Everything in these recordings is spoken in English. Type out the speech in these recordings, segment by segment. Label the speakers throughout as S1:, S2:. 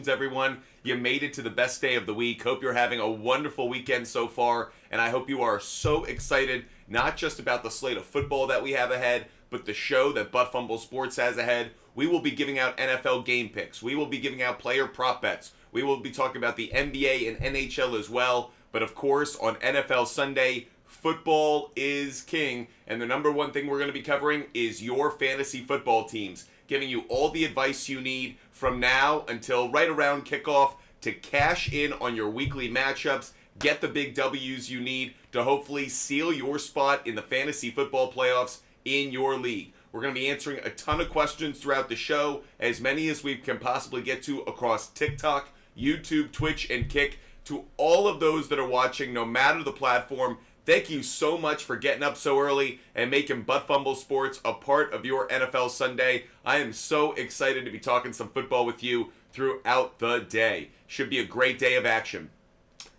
S1: Everyone, you made it to the best day of the week. Hope you're having a wonderful weekend so far, and I hope you are so excited, not just about the slate of football that we have ahead, but the show that Butt Fumble Sports has ahead. We will be giving out NFL game picks. We will be giving out player prop bets. We will be talking about the NBA and NHL as well. But of course, on NFL Sunday, football is king, and the number one thing we're going to be covering is your fantasy football teams, giving you all the advice you need from now until right around kickoff to cash in on your weekly matchups, get the big W's you need to hopefully seal your spot in the fantasy football playoffs in your league. We're going to be answering a ton of questions throughout the show, as many as we can possibly get to across TikTok, YouTube, Twitch, and Kick. To all of those that are watching, no matter the platform, thank you so much for getting up so early and making Butt Fumble Sports a part of your NFL Sunday. I am so excited to be talking some football with you throughout the day. Should be a great day of action.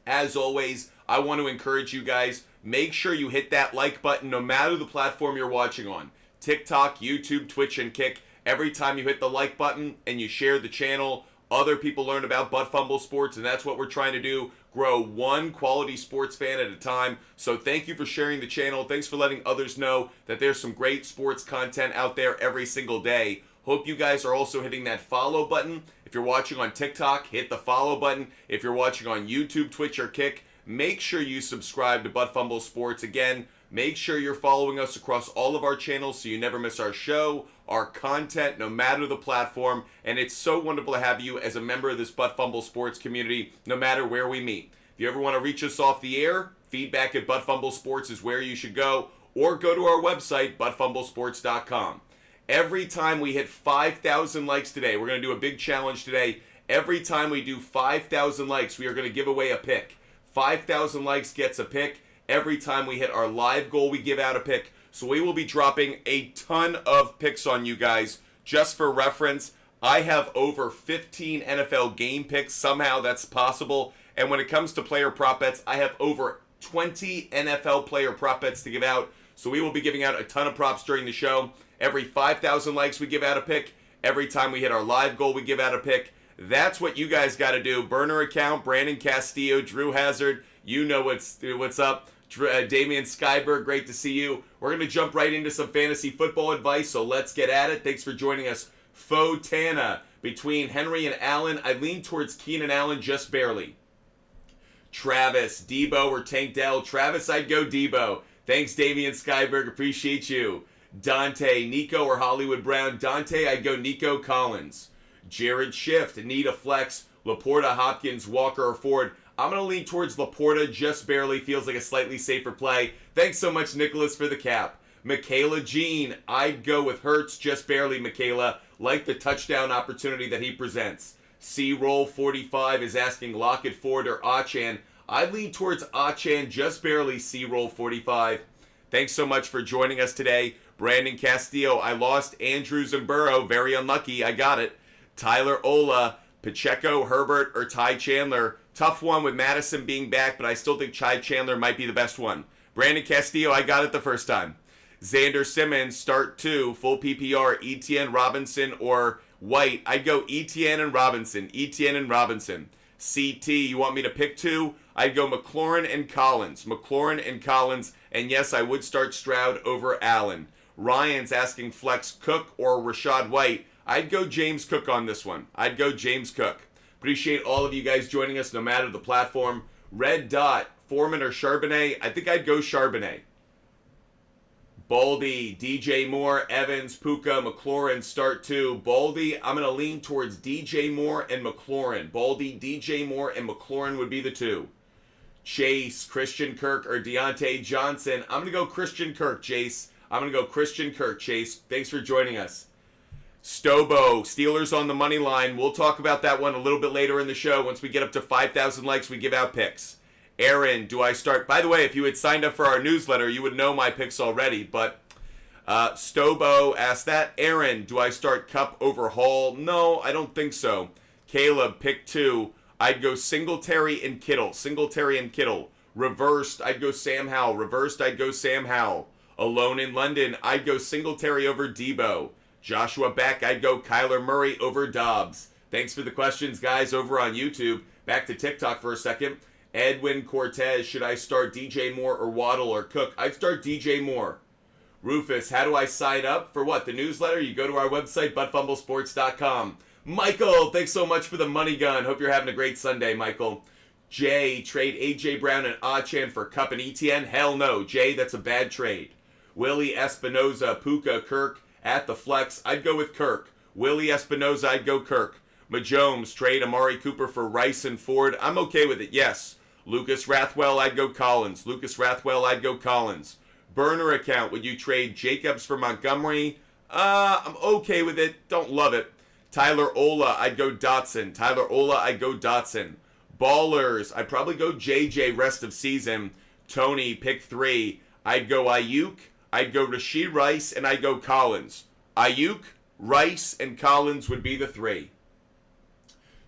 S1: As always, I want to encourage you guys, make sure you hit that like button no matter the platform you're watching on. TikTok, YouTube, Twitch, and Kick. Every time you hit the like button and you share the channel, other people learn about Butt Fumble Sports, and that's what we're trying to do. Grow one quality sports fan at a time. So thank you for sharing the channel. Thanks for letting others know that there's some great sports content out there every single day. Hope you guys are also hitting that follow button. If you're watching on TikTok, hit the follow button. If you're watching on YouTube, Twitch, or Kick, make sure you subscribe to Butt Fumble Sports. Again, make sure you're following us across all of our channels so you never miss our show, our content, no matter the platform. And it's so wonderful to have you as a member of this Butt Fumble Sports community, no matter where we meet. If you ever want to reach us off the air, feedback at Butt Fumble Sports is where you should go, or go to our website, buttfumblesports.com. Every time we hit 5,000 likes today, we're going to do a big challenge today. Every time we do 5,000 likes, we are going to give away a pick. 5,000 likes gets a pick. Every time we hit our live goal, we give out a pick. So we will be dropping a ton of picks on you guys. Just for reference, I have over 15 NFL game picks. Somehow that's possible. And when it comes to player prop bets, I have over 20 NFL player prop bets to give out. So we will be giving out a ton of props during the show. Every 5,000 likes, we give out a pick. Every time we hit our live goal, we give out a pick. That's what you guys got to do. Burner account, Brandon Castillo, Drew Hazard. You know what's up. Damian Skyberg, great to see you. We're going to jump right into some fantasy football advice, so let's get at it. Thanks for joining us. Fotana. Between Henry and Allen, I lean towards Keenan Allen just barely. Travis, Debo, or Tank Dell. Travis, I'd go Debo. Thanks, Damian Skyberg. Appreciate you. Dante, Nico, or Hollywood Brown. Dante, I'd go Nico Collins. Jared Schiff, need a flex. Laporta, Hopkins, Walker, or Ford. I'm going to lean towards Laporta, just barely. Feels like a slightly safer play. Thanks so much, Nicholas, for the cap. Michaela Jean, I'd go with Hurts, just barely, Michaela. Like the touchdown opportunity that he presents. C-Roll 45 is asking Lockett, Ford, or Achan. I'd lean towards Achan, just barely, C-Roll 45. Thanks so much for joining us today. Brandon Castillo, I lost Andrews and Burrow. Very unlucky. I got it. Tyler Ola, Pacheco, Herbert, or Ty Chandler. Tough one with Madison being back, but I still think Ty Chandler might be the best one. Brandon Castillo, I got it the first time. Xander Simmons, start 2, full PPR, Etienne, Robinson, or White. I'd go Etienne and Robinson. Etienne and Robinson. CT, you want me to pick 2? I'd go McLaurin and Collins. McLaurin and Collins. And yes, I would start Stroud over Allen. Ryan's asking flex Cook or Rashad White. I'd go James Cook on this one. I'd go James Cook. Appreciate all of you guys joining us no matter the platform. Red Dot, Foreman or Charbonnet? I think I'd go Charbonnet. Baldy, DJ Moore, Evans, Puka, McLaurin, start 2. Baldy, I'm going to lean towards DJ Moore and McLaurin. Baldy, DJ Moore, and McLaurin would be the 2. Chase, Christian Kirk, or Deontay Johnson. I'm going to go Christian Kirk, Chase. I'm going to go Christian Kirk, Chase. Thanks for joining us. Stobo, Steelers on the money line. We'll talk about that one a little bit later in the show. Once we get up to 5,000 likes, we give out picks. Aaron, do I start? By the way, if you had signed up for our newsletter, you would know my picks already. But Stobo asked that. Aaron, do I start Cup over Hall? No, I don't think so. Caleb, pick 2. I'd go Singletary and Kittle. Singletary and Kittle. Reversed, I'd go Sam Howell. Reversed, I'd go Sam Howell. Alone in London, I'd go Singletary over Debo. Joshua Beck, I'd go Kyler Murray over Dobbs. Thanks for the questions, guys, over on YouTube. Back to TikTok for a second. Edwin Cortez, should I start DJ Moore or Waddle or Cook? I'd start DJ Moore. Rufus, how do I sign up? For what? The newsletter? You go to our website, buttfumblesports.com. Michael, thanks so much for the money gun. Hope you're having a great Sunday, Michael. Jay, trade A.J. Brown and Achan for Cup and ETN? Hell no. Jay, that's a bad trade. Willie Espinoza, Puka, Kirk at the flex. I'd go with Kirk. Willie Espinoza, I'd go Kirk. Majomes, trade Amari Cooper for Rice and Ford. I'm okay with it, yes. Lucas Rathwell, I'd go Collins. Lucas Rathwell, I'd go Collins. Burner account, would you trade Jacobs for Montgomery? I'm okay with it. Don't love it. Tyler Ola, I'd go Dotson. Tyler Ola, I'd go Dotson. Ballers, I'd probably go JJ rest of season. Tony, pick 3. I'd go Ayuk, I'd go Rashee Rice, and I'd go Collins. Ayuk, Rice, and Collins would be the 3.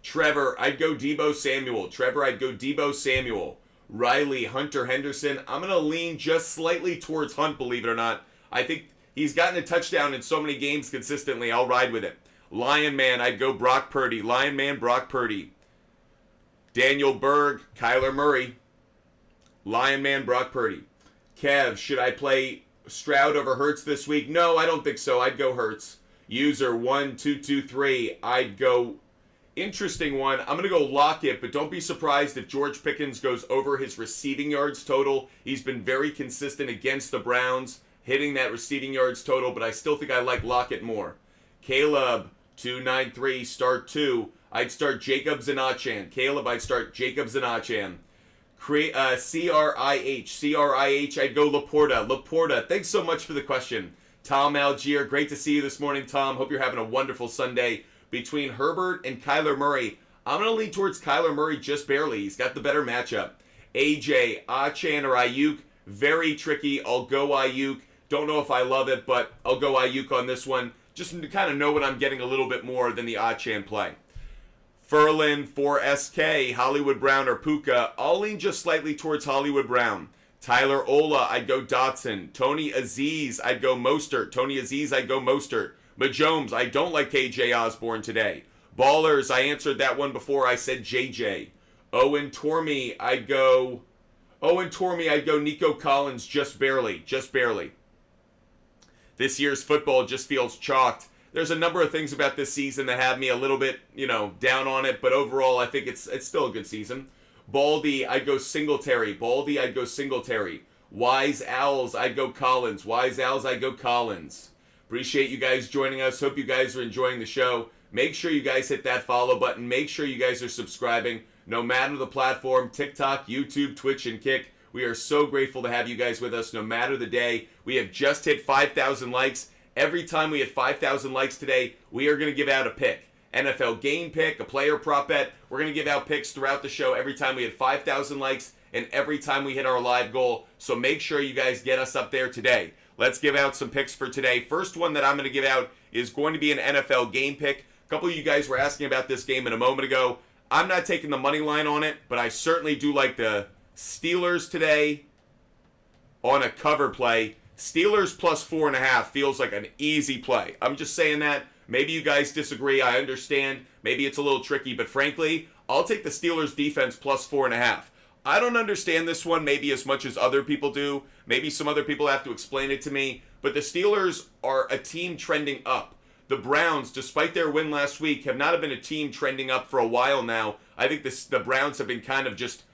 S1: Trevor, I'd go Deebo Samuel. Trevor, I'd go Deebo Samuel. Riley, Hunter Henderson. I'm going to lean just slightly towards Hunt, believe it or not. I think he's gotten a touchdown in so many games consistently. I'll ride with it. Lion Man, I'd go Brock Purdy. Lion Man, Brock Purdy. Daniel Berg, Kyler Murray. Lion Man, Brock Purdy. Kev, should I play Stroud over Hurts this week? No, I don't think so. I'd go Hurts. User 1223, I'd go... Interesting one. I'm going to go Lockett, but don't be surprised if George Pickens goes over his receiving yards total. He's been very consistent against the Browns, hitting that receiving yards total, but I still think I like Lockett more. Caleb, 293, start 2. I'd start Jacobs and Achan. Caleb, I'd start Jacobs and Achan. CRIH, I'd go Laporta. Laporta, thanks so much for the question. Tom Algier, great to see you this morning, Tom. Hope you're having a wonderful Sunday. Between Herbert and Kyler Murray, I'm going to lean towards Kyler Murray just barely. He's got the better matchup. AJ, Achan, or Ayuk, very tricky. I'll go Ayuk. Don't know if I love it, but I'll go Ayuk on this one. Just to kind of know what I'm getting a little bit more than the Achan play. Furlan for SK, Hollywood Brown or Puka. I'll lean just slightly towards Hollywood Brown. Tyler Ola, I'd go Dotson. Tony Aziz, I'd go Mostert. Tony Aziz, I'd go Mostert. Majomes, I don't like KJ Osborne today. Ballers, I answered that one before. I said JJ. Owen Tormey, I'd go Nico Collins just barely. Just barely. This year's football just feels chalked. There's a number of things about this season that have me a little bit, down on it, but overall I think it's still a good season. Baldy, I'd go Singletary. Wise Owls, I'd go Collins. Appreciate you guys joining us. Hope you guys are enjoying the show. Make sure you guys hit that follow button. Make sure you guys are subscribing. No matter the platform, TikTok, YouTube, Twitch, and Kick. We are so grateful to have you guys with us no matter the day. We have just hit 5,000 likes. Every time we hit 5,000 likes today, we are going to give out a pick. NFL game pick, a player prop bet. We're going to give out picks throughout the show every time we hit 5,000 likes and every time we hit our live goal. So make sure you guys get us up there today. Let's give out some picks for today. First one that I'm going to give out is going to be an NFL game pick. A couple of you guys were asking about this game a moment ago. I'm not taking the money line on it, but I certainly do like the Steelers today on a cover play. Steelers plus 4.5 feels like an easy play. I'm just saying that. Maybe you guys disagree. I understand. Maybe it's a little tricky, but frankly, I'll take the Steelers defense plus 4.5. I don't understand this one maybe as much as other people do. Maybe some other people have to explain it to me. But the Steelers are a team trending up. The Browns, despite their win last week, have not been a team trending up for a while now. I think the Browns have been kind of just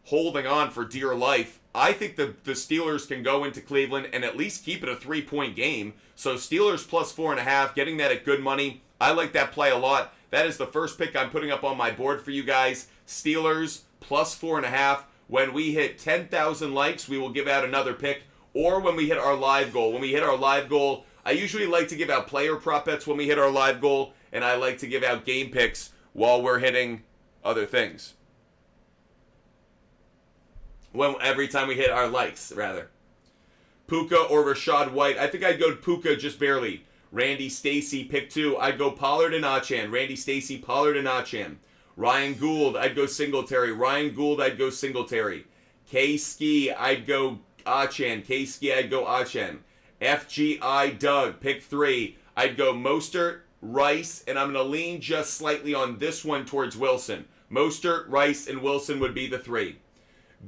S1: holding on for dear life. I think the Steelers can go into Cleveland and at least keep it a 3-point game. So Steelers plus 4.5, getting that at good money. I like that play a lot. That is the first pick I'm putting up on my board for you guys. Steelers plus 4.5. When we hit 10,000 likes, we will give out another pick. Or when we hit our live goal. When we hit our live goal, I usually like to give out player prop bets when we hit our live goal. And I like to give out game picks while we're hitting other things. Every time we hit our likes, rather. Puka or Rashad White. I think I'd go Puka just barely. Randy Stacy, pick 2. I'd go Pollard and Achan. Randy Stacy, Pollard and Achan. Ryan Gould, I'd go Singletary. Ryan Gould, I'd go Singletary. K-Ski, I'd go Achan. K-Ski, I'd go Achan. FGI Doug, pick 3. I'd go Mostert, Rice, and I'm going to lean just slightly on this one towards Wilson. Mostert, Rice, and Wilson would be the 3.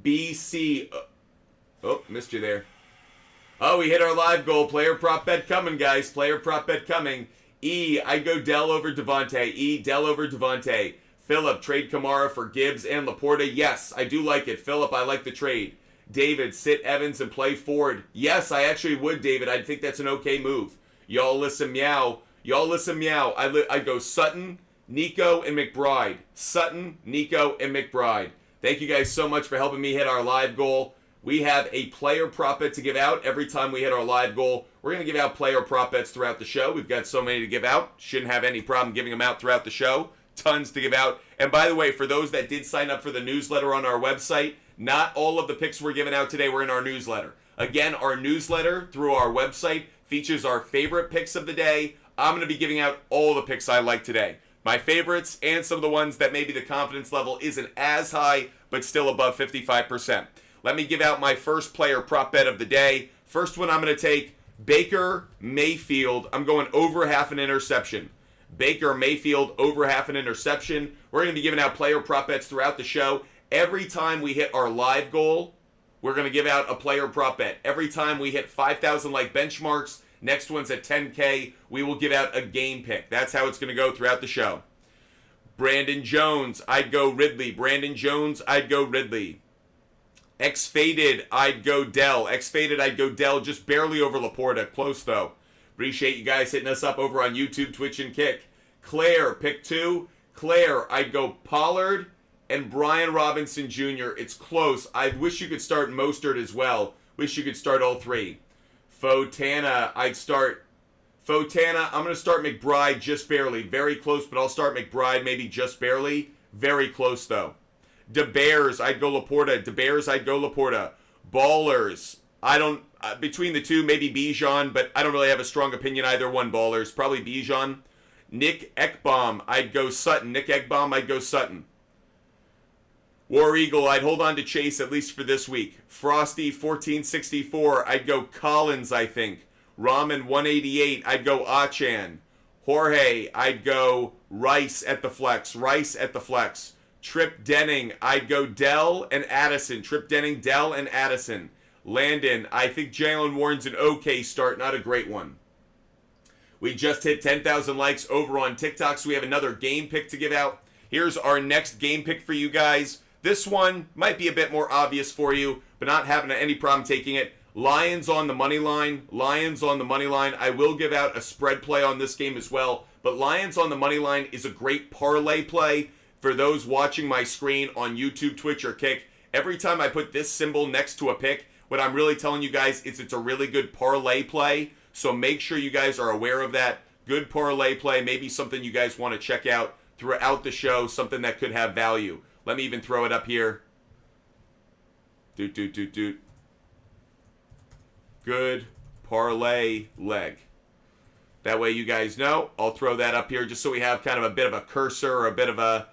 S1: BC. Oh, missed you there. Oh, we hit our live goal. Player prop bet coming, guys. Player prop bet coming. E, I'd go Dell over Devontae. E, Dell over Devontae. Philip, trade Kamara for Gibbs and Laporta. Yes, I do like it. Philip, I like the trade. David, sit Evans and play Ford. Yes, I actually would, David. I think that's an okay move. Y'all listen, meow. Y'all listen, meow. I'd go Sutton, Nico, and McBride. Sutton, Nico, and McBride. Thank you guys so much for helping me hit our live goal. We have a player prop bet to give out every time we hit our live goal. We're going to give out player prop bets throughout the show. We've got so many to give out. Shouldn't have any problem giving them out throughout the show. Tons to give out. And by the way, for those that did sign up for the newsletter on our website, not all of the picks we're giving out today were in our newsletter. Again, our newsletter through our website features our favorite picks of the day. I'm going to be giving out all the picks I like today. My favorites and some of the ones that maybe the confidence level isn't as high, but still above 55%. Let me give out my first player prop bet of the day. First one I'm going to take, Baker Mayfield. I'm going over half an interception. Baker Mayfield over half an interception. We're going to be giving out player prop bets throughout the show. Every time we hit our live goal, we're going to give out a player prop bet. Every time we hit 5,000 like benchmarks, next one's at 10K, we will give out a game pick. That's how it's going to go throughout the show. Brandon Jones, I'd go Ridley. Brandon Jones, I'd go Ridley. X-Faded, I'd go Dell. X-Faded, I'd go Dell, just barely over Laporta. Close, though. Appreciate you guys hitting us up over on YouTube, Twitch, and Kick. Claire, pick 2. Claire, I'd go Pollard and Brian Robinson Jr. It's close. I wish you could start Mostert as well. Wish you could start all 3. Fotana, I'd start Fotana. I'm going to start McBride just barely. Very close, but I'll start McBride maybe just barely. Very close, though. DeBears, I'd go Laporta. DeBears, I'd go Laporta. Ballers, I don't, between the two, maybe Bijan, but I don't really have a strong opinion either one. Ballers, probably Bijan. Nick Ekbom, I'd go Sutton. Nick Ekbom, I'd go Sutton. War Eagle, I'd hold on to Chase at least for this week. Frosty, 1464, I'd go Collins, I think. Ramen, 188, I'd go Achan. Jorge, I'd go Rice at the flex. Rice at the flex. Trip Denning, I'd go Dell and Addison. Trip Denning, Dell and Addison. Landon, I think Jalen Warren's an okay start, not a great one. We just hit 10,000 likes over on TikTok, so we have another game pick to give out. Here's our next game pick for you guys. This one might be a bit more obvious for you, but not having any problem taking it. Lions on the money line. Lions on the money line. I will give out a spread play on this game as well, but Lions on the money line is a great parlay play. For those watching my screen on YouTube, Twitch, or Kick, every time I put this symbol next to a pick, what I'm really telling you guys is it's a really good parlay play. So make sure you guys are aware of that. Good parlay play, maybe something you guys want to check out throughout the show, something that could have value. Let me even throw it up here. Good parlay leg. That way you guys know. I'll throw that up here just so we have kind of a bit of a cursor or a bit of a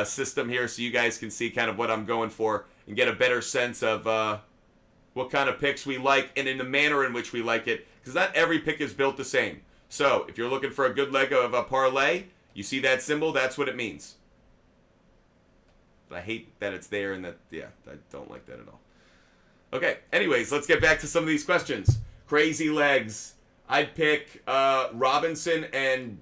S1: system here so you guys can see kind of what I'm going for and get a better sense of what kind of picks we like and in the manner in which we like it, because not every pick is built the same. So if you're looking for a good leg of a parlay, you see that symbol, that's what it means. I hate that it's there and that, yeah, I don't like that at all. Okay, anyways, let's get back to some of these questions. Crazy legs. I'd pick Robinson and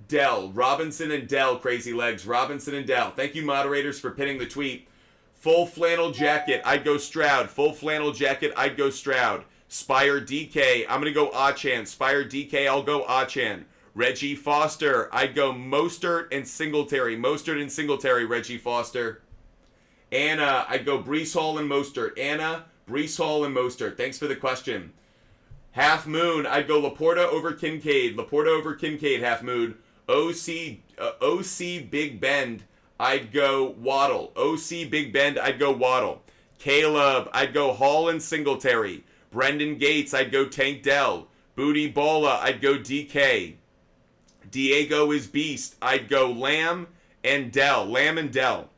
S1: Dell. Robinson and Dell, crazy legs. Robinson and Dell. Thank you, moderators, for pinning the tweet. Full flannel jacket, I'd go Stroud. Full flannel jacket, I'd go Stroud. Spire DK, I'm going to go Achan. Spire DK, I'll go Achan. Reggie Foster, I'd go Mostert and Singletary. Mostert and Singletary, Reggie Foster. Anna, I'd go Breece Hall and Mostert. Anna, Breece Hall and Mostert. Thanks for the question. Half Moon, I'd go Laporta over Kincaid. Laporta over Kincaid, Half Moon. OC Big Bend, I'd go Waddle. OC Big Bend, I'd go Waddle. Caleb, I'd go Hall and Singletary. Brendan Gates, I'd go Tank Dell. Booty Bola, I'd go DK. Diego is Beast, I'd go Lamb and Dell. Lamb and Dell.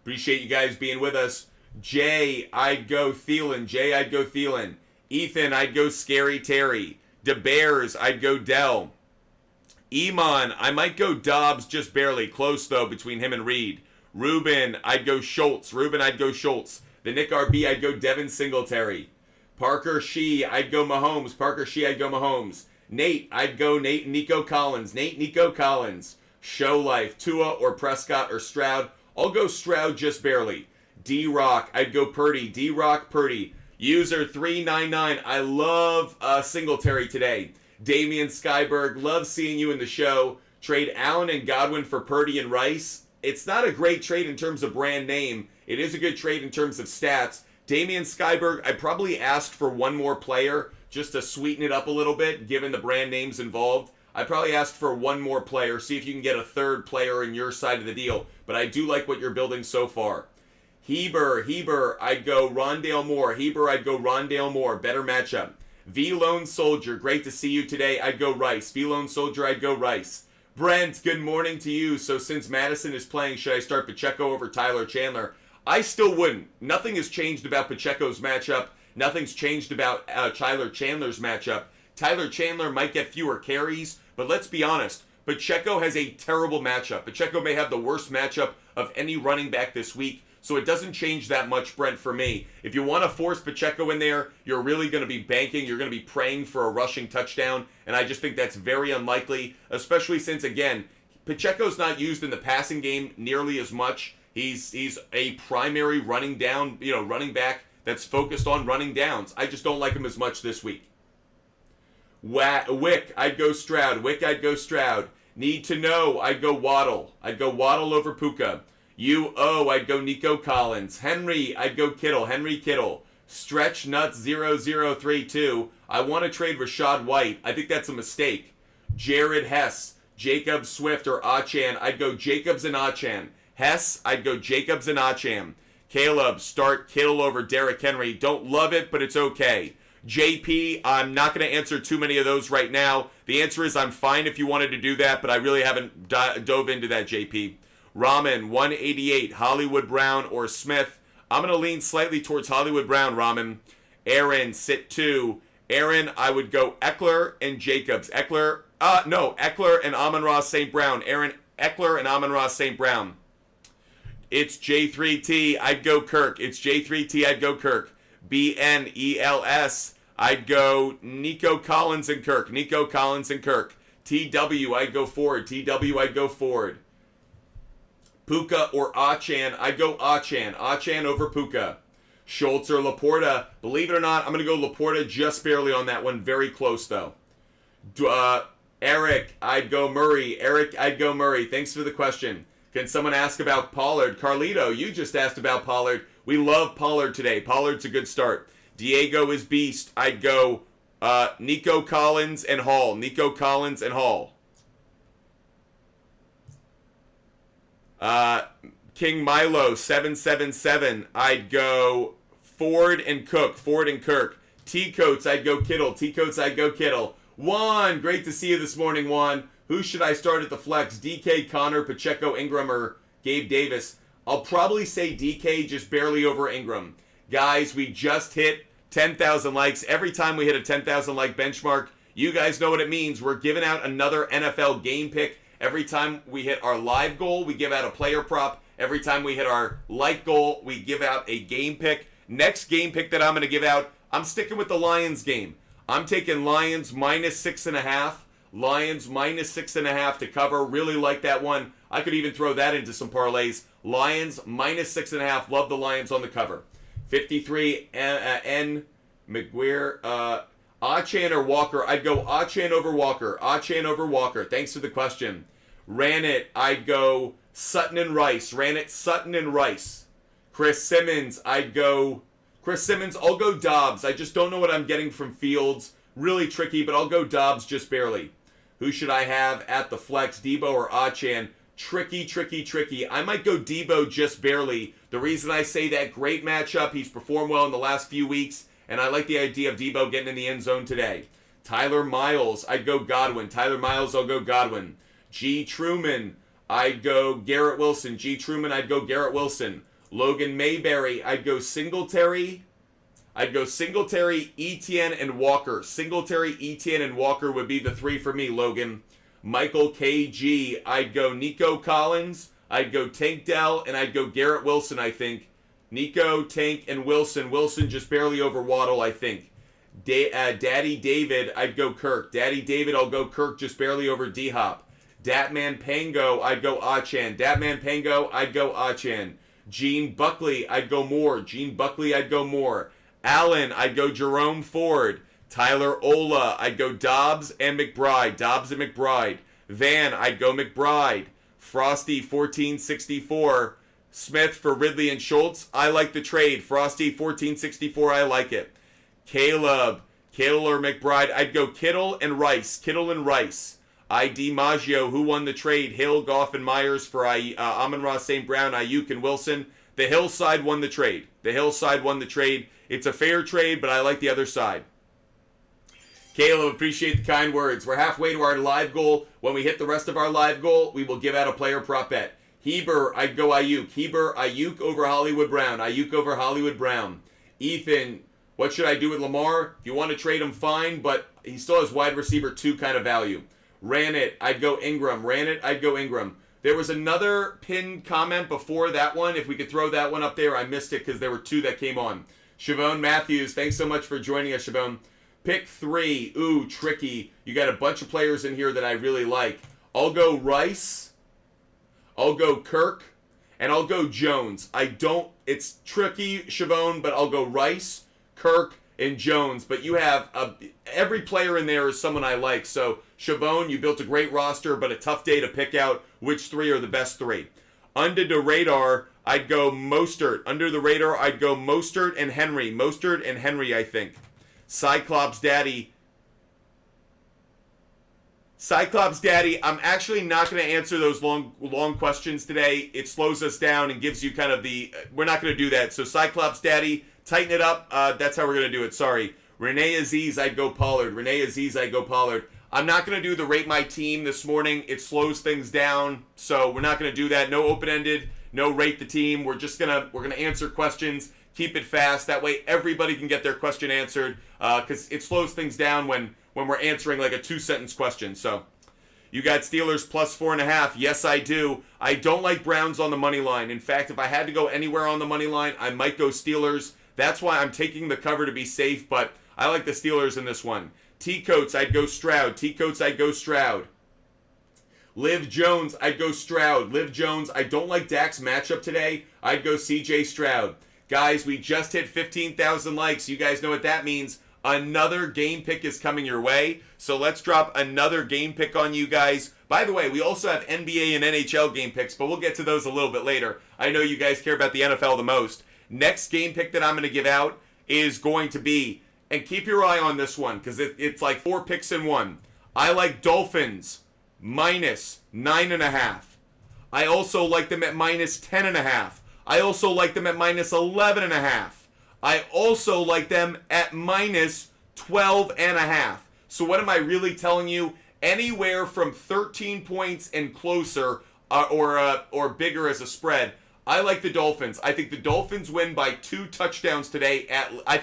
S1: Appreciate you guys being with us. Jay, I'd go Thielen. Jay, I'd go Thielen. Ethan, I'd go Scary Terry. DeBears, I'd go Dell. Iman, I might go Dobbs just barely. Close, though, between him and Reed. Ruben, I'd go Schultz. The Nick RB, I'd go Devin Singletary. Parker Shee, I'd go Mahomes. Nate, I'd go Nico Collins. Show Life, Tua or Prescott or Stroud. I'll go Stroud just barely. D-Rock, I'd go Purdy. Purdy. User 399, I love Singletary today. Damian Skyberg, love seeing you in the show. Trade Allen and Godwin for Purdy and Rice. It's not a great trade in terms of brand name. It is a good trade in terms of stats. Damian Skyberg, I probably asked for one more player just to sweeten it up a little bit, given the brand names involved. I probably asked for one more player, see if you can get a third player in your side of the deal. But I do like what you're building so far. Heber, I'd go Rondale Moore. Better matchup. V Lone Soldier, great to see you today. I'd go Rice. Brent, good morning to you. So since Madison is playing, should I start Pacheco over Tyler Chandler? I still wouldn't. Nothing has changed about Pacheco's matchup. Nothing's changed about Tyler Chandler's matchup. Tyler Chandler might get fewer carries, but let's be honest. Pacheco has a terrible matchup. Pacheco may have the worst matchup of any running back this week, so it doesn't change that much, Brent, for me. If you want to force Pacheco in there, you're really going to be banking. You're going to be praying for a rushing touchdown, and I just think that's very unlikely, especially since, again, Pacheco's not used in the passing game nearly as much. He's a primary running back that's focused on running downs. I just don't like him as much this week. Wick, I'd go Stroud. Need to know, I'd go Waddle. Over Puka. I'd go Nico Collins. Henry, I'd go Kittle. Stretch Nuts 0032. I want to trade Rashad White. I think that's a mistake. Jared Hess, Jacob Swift or Achan. I'd go Jacobs and Achan. Hess, I'd go Jacobs and Achan. Caleb, start Kittle over Derrick Henry. Don't love it, but it's okay. JP, I'm not going to answer too many of those right now. The answer is I'm fine if you wanted to do that, but I really haven't dove into that, JP. Ramen, 188, Hollywood Brown or Smith. I'm going to lean slightly towards Hollywood Brown, Ramen. Aaron, sit 2. Aaron, I would go Eckler and Jacobs. Eckler and Amon-Ra St. Brown. Aaron, Eckler and Amon-Ra St. Brown. It's J3T, I'd go Kirk. BNELS, I'd go Nico Collins and Kirk. TW, I'd go Ford. Puka or Achan, I'd go Achan over Puka. Schultz or Laporta, believe it or not, I'm going to go Laporta just barely on that one. Very close, though. Eric, I'd go Murray. Thanks for the question. Can someone ask about Pollard? Carlito, you just asked about Pollard. We love Pollard today. Pollard's a good start. Diego is beast. I'd go Nico Collins and Hall. King Milo 777. I'd go Ford and Kirk. T-Coats, I'd go Kittle. Juan, great to see you this morning, Juan. Who should I start at the flex? DK, Connor, Pacheco, Ingram, or Gabe Davis? I'll probably say DK just barely over Ingram. Guys, we just hit 10,000 likes. Every time we hit a 10,000 like benchmark, you guys know what it means. We're giving out another NFL game pick. Every time we hit our live goal, we give out a player prop. Every time we hit our like goal, we give out a game pick. Next game pick that I'm going to give out, I'm sticking with the Lions game. I'm taking Lions minus 6.5. Lions minus 6.5 to cover. Really like that one. I could even throw that into some parlays. Lions minus 6.5. Love the Lions on the cover. 53 N McGuire. Achan or Walker? I'd go Achan over Walker. Thanks for the question. Ran it. I'd go Sutton and Rice. Chris Simmons. I'll go Dobbs. I just don't know what I'm getting from Fields. Really tricky, but I'll go Dobbs just barely. Who should I have at the flex, Debo or Achan? Tricky. I might go Debo just barely. The reason I say that, great matchup. He's performed well in the last few weeks, and I like the idea of Debo getting in the end zone today. Tyler Miles, I'd go Godwin. I'll go Godwin. G. Truman, I'd go Garrett Wilson. Logan Mayberry, I'd go Singletary. Etienne, and Walker. Etienne and Walker would be the 3 for me, Logan. Michael KG. I'd go Nico Collins. I'd go Tank Dell, and I'd go Garrett Wilson, I think. Nico, Tank, and Wilson. Wilson just barely over Waddle, I think. Daddy David, I'd go Kirk. Daddy David, I'll go Kirk just barely over D-Hop. Datman Pango, I'd go Achan. Datman Pango, I'd go Achan. Gene Buckley, I'd go Moore. Gene Buckley, I'd go Moore. Allen, I'd go Jerome Ford. Tyler Ola, I'd go Dobbs and McBride. Dobbs and McBride. Van, I'd go McBride. Frosty 1464. Smith for Ridley and Schultz. I like the trade. Frosty 1464. I like it. Caleb or McBride. I'd go Kittle and Rice. Kittle and Rice. ID Maggio. Who won the trade? Hill, Goff, and Myers for Amon-Ra, St. Brown, Ayuk, and Wilson. The Hill side won the trade. The Hill side won the trade. It's a fair trade, but I like the other side. Caleb, appreciate the kind words. We're halfway to our live goal. When we hit the rest of our live goal, we will give out a player prop bet. Heber, I'd go Ayuk. Heber, Ayuk over Hollywood Brown. Ayuk over Hollywood Brown. Ethan, what should I do with Lamar? If you want to trade him, fine, but he still has wide receiver 2 kind of value. Ran it, I'd go Ingram. Ran it, I'd go Ingram. There was another pinned comment before that one. If we could throw that one up there, I missed it because there were 2 that came on. Siobhan Matthews, thanks so much for joining us, Siobhan. Pick 3. Ooh, tricky. You got a bunch of players in here that I really like. I'll go Rice. I'll go Kirk. And I'll go Jones. It's tricky, Siobhan, but I'll go Rice, Kirk, and Jones. But you have every player in there is someone I like. So, Siobhan, you built a great roster, but a tough day to pick out which 3 are the best 3. Under the radar, I'd go Mostert. Under the radar, I'd go Mostert and Henry. Mostert and Henry, I think. Cyclops Daddy, I'm actually not going to answer those long questions today. It slows us down and gives you kind of we're not going to do that. So Cyclops Daddy, tighten it up. That's how we're going to do it. Sorry. Renee Aziz, I'd go Pollard. I'm not going to do the rate my team this morning. It slows things down. So we're not going to do that. No open-ended, no rate the team. We're going to answer questions. Keep it fast. That way everybody can get their question answered because it slows things down when we're answering like a 2-sentence question. So you got Steelers plus 4.5. Yes, I do. I don't like Browns on the money line. In fact, if I had to go anywhere on the money line, I might go Steelers. That's why I'm taking the cover to be safe, but I like the Steelers in this one. T-Coats, I'd go Stroud. Liv Jones, I'd go Stroud. I don't like Dak's matchup today. I'd go CJ Stroud. Guys, we just hit 15,000 likes. You guys know what that means. Another game pick is coming your way. So let's drop another game pick on you guys. By the way, we also have NBA and NHL game picks, but we'll get to those a little bit later. I know you guys care about the NFL the most. Next game pick that I'm going to give out is going to be, and keep your eye on this one because it's like 4 picks in one. I like Dolphins minus 9.5. I also like them at minus 10.5. I also like them at minus 11.5. I also like them at minus 12.5. So what am I really telling you? Anywhere from 13 points and closer or bigger as a spread. I like the Dolphins. I think the Dolphins win by 2 touchdowns today. Let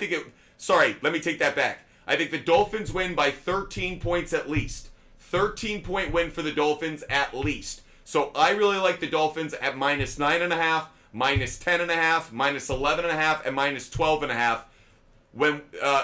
S1: me take that back. I think the Dolphins win by 13 points at least. 13-point win for the Dolphins at least. So I really like the Dolphins at minus 9.5. minus 10.5, minus 11.5, and minus 12.5. When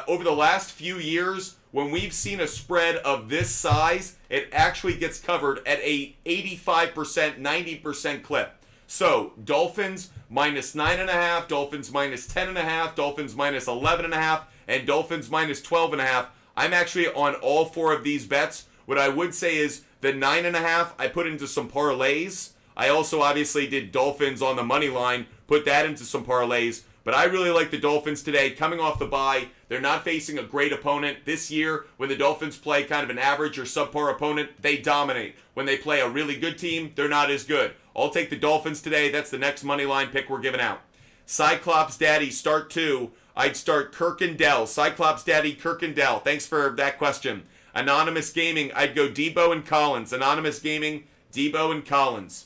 S1: over the last few years, when we've seen a spread of this size, it actually gets covered at a 85%, 90% clip. So Dolphins minus 9.5, Dolphins minus 10.5, Dolphins minus 11.5, and Dolphins minus 12.5. I'm actually on all 4 of these bets. What I would say is the 9.5 I put into some parlays. I also obviously did Dolphins on the money line, put that into some parlays. But I really like the Dolphins today, coming off the bye. They're not facing a great opponent. This year, when the Dolphins play kind of an average or subpar opponent, they dominate. When they play a really good team, they're not as good. I'll take the Dolphins today. That's the next money line pick we're giving out. Cyclops Daddy, start 2. I'd start Kirk and Dell. Cyclops Daddy, Kirk and Dell. Thanks for that question. Anonymous Gaming, I'd go Debo and Collins. Anonymous Gaming, Debo and Collins.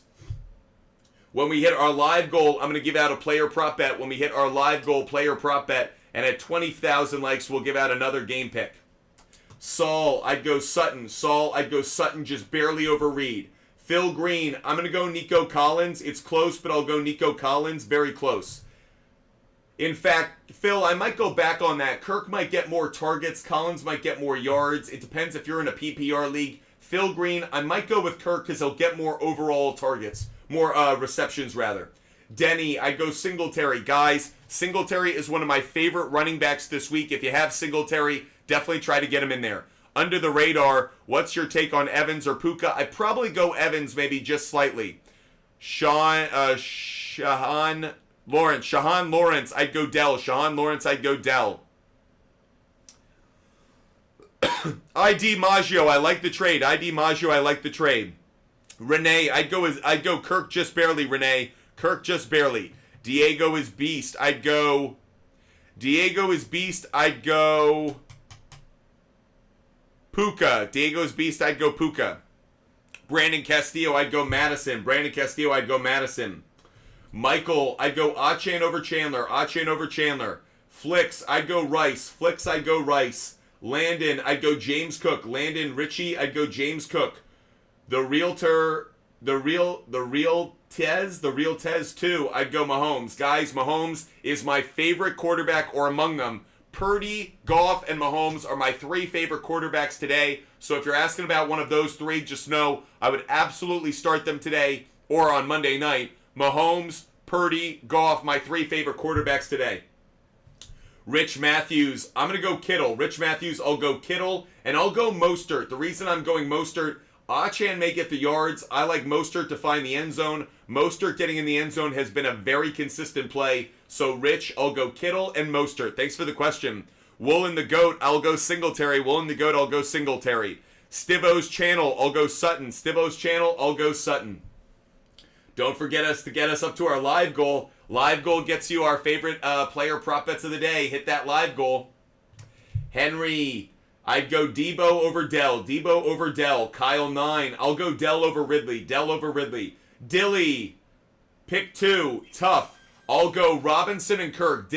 S1: When we hit our live goal, I'm going to give out a player prop bet. When we hit our live goal player prop bet, and at 20,000 likes, we'll give out another game pick. Saul, I'd go Sutton. Saul, I'd go Sutton just barely over Reed. Phil Green, I'm going to go Nico Collins. It's close, but I'll go Nico Collins. Very close. In fact, Phil, I might go back on that. Kirk might get more targets. Collins might get more yards. It depends if you're in a PPR league. Phil Green, I might go with Kirk because he'll get more overall targets. More receptions, rather. Denny, I'd go Singletary. Guys, Singletary is one of my favorite running backs this week. If you have Singletary, definitely try to get him in there. Under the radar, what's your take on Evans or Puka? I'd probably go Evans maybe just slightly. Shahan Lawrence, I'd go Dell. Shahan Lawrence, I'd go Dell. ID Maggio, I like the trade. ID Maggio, I like the trade. Renee, I'd go Kirk just barely, Renee. Kirk just barely. Diego is beast. I'd go Puka. Diego's beast, I'd go Puka. Brandon Castillo, I'd go Madison. Michael, I'd go Achane over Chandler. Flicks, I'd go Rice. Landon, I'd go James Cook. Richie, I'd go James Cook. The real Tez too, I'd go Mahomes. Guys, Mahomes is my favorite quarterback, or among them. Purdy, Goff, and Mahomes are my 3 favorite quarterbacks today. So if you're asking about one of those 3, just know I would absolutely start them today or on Monday night. Mahomes, Purdy, Goff, my 3 favorite quarterbacks today. Rich Matthews, I'm going to go Kittle. Rich Matthews, I'll go Kittle, and I'll go Mostert. The reason I'm going Mostert, Achane may get the yards. I like Mostert to find the end zone. Mostert getting in the end zone has been a very consistent play. So, Rich, I'll go Kittle and Mostert. Thanks for the question. Wool and the Goat, I'll go Singletary. I'll go Singletary. Stivo's Channel, I'll go Sutton. Don't forget to get us up to our live goal. Live goal gets you our favorite player prop bets of the day. Hit that live goal. Henry, I'd go Debo over Dell. Kyle 9, I'll go Dell over Ridley. Dilly, pick 2, tough. I'll go Robinson and Kirk.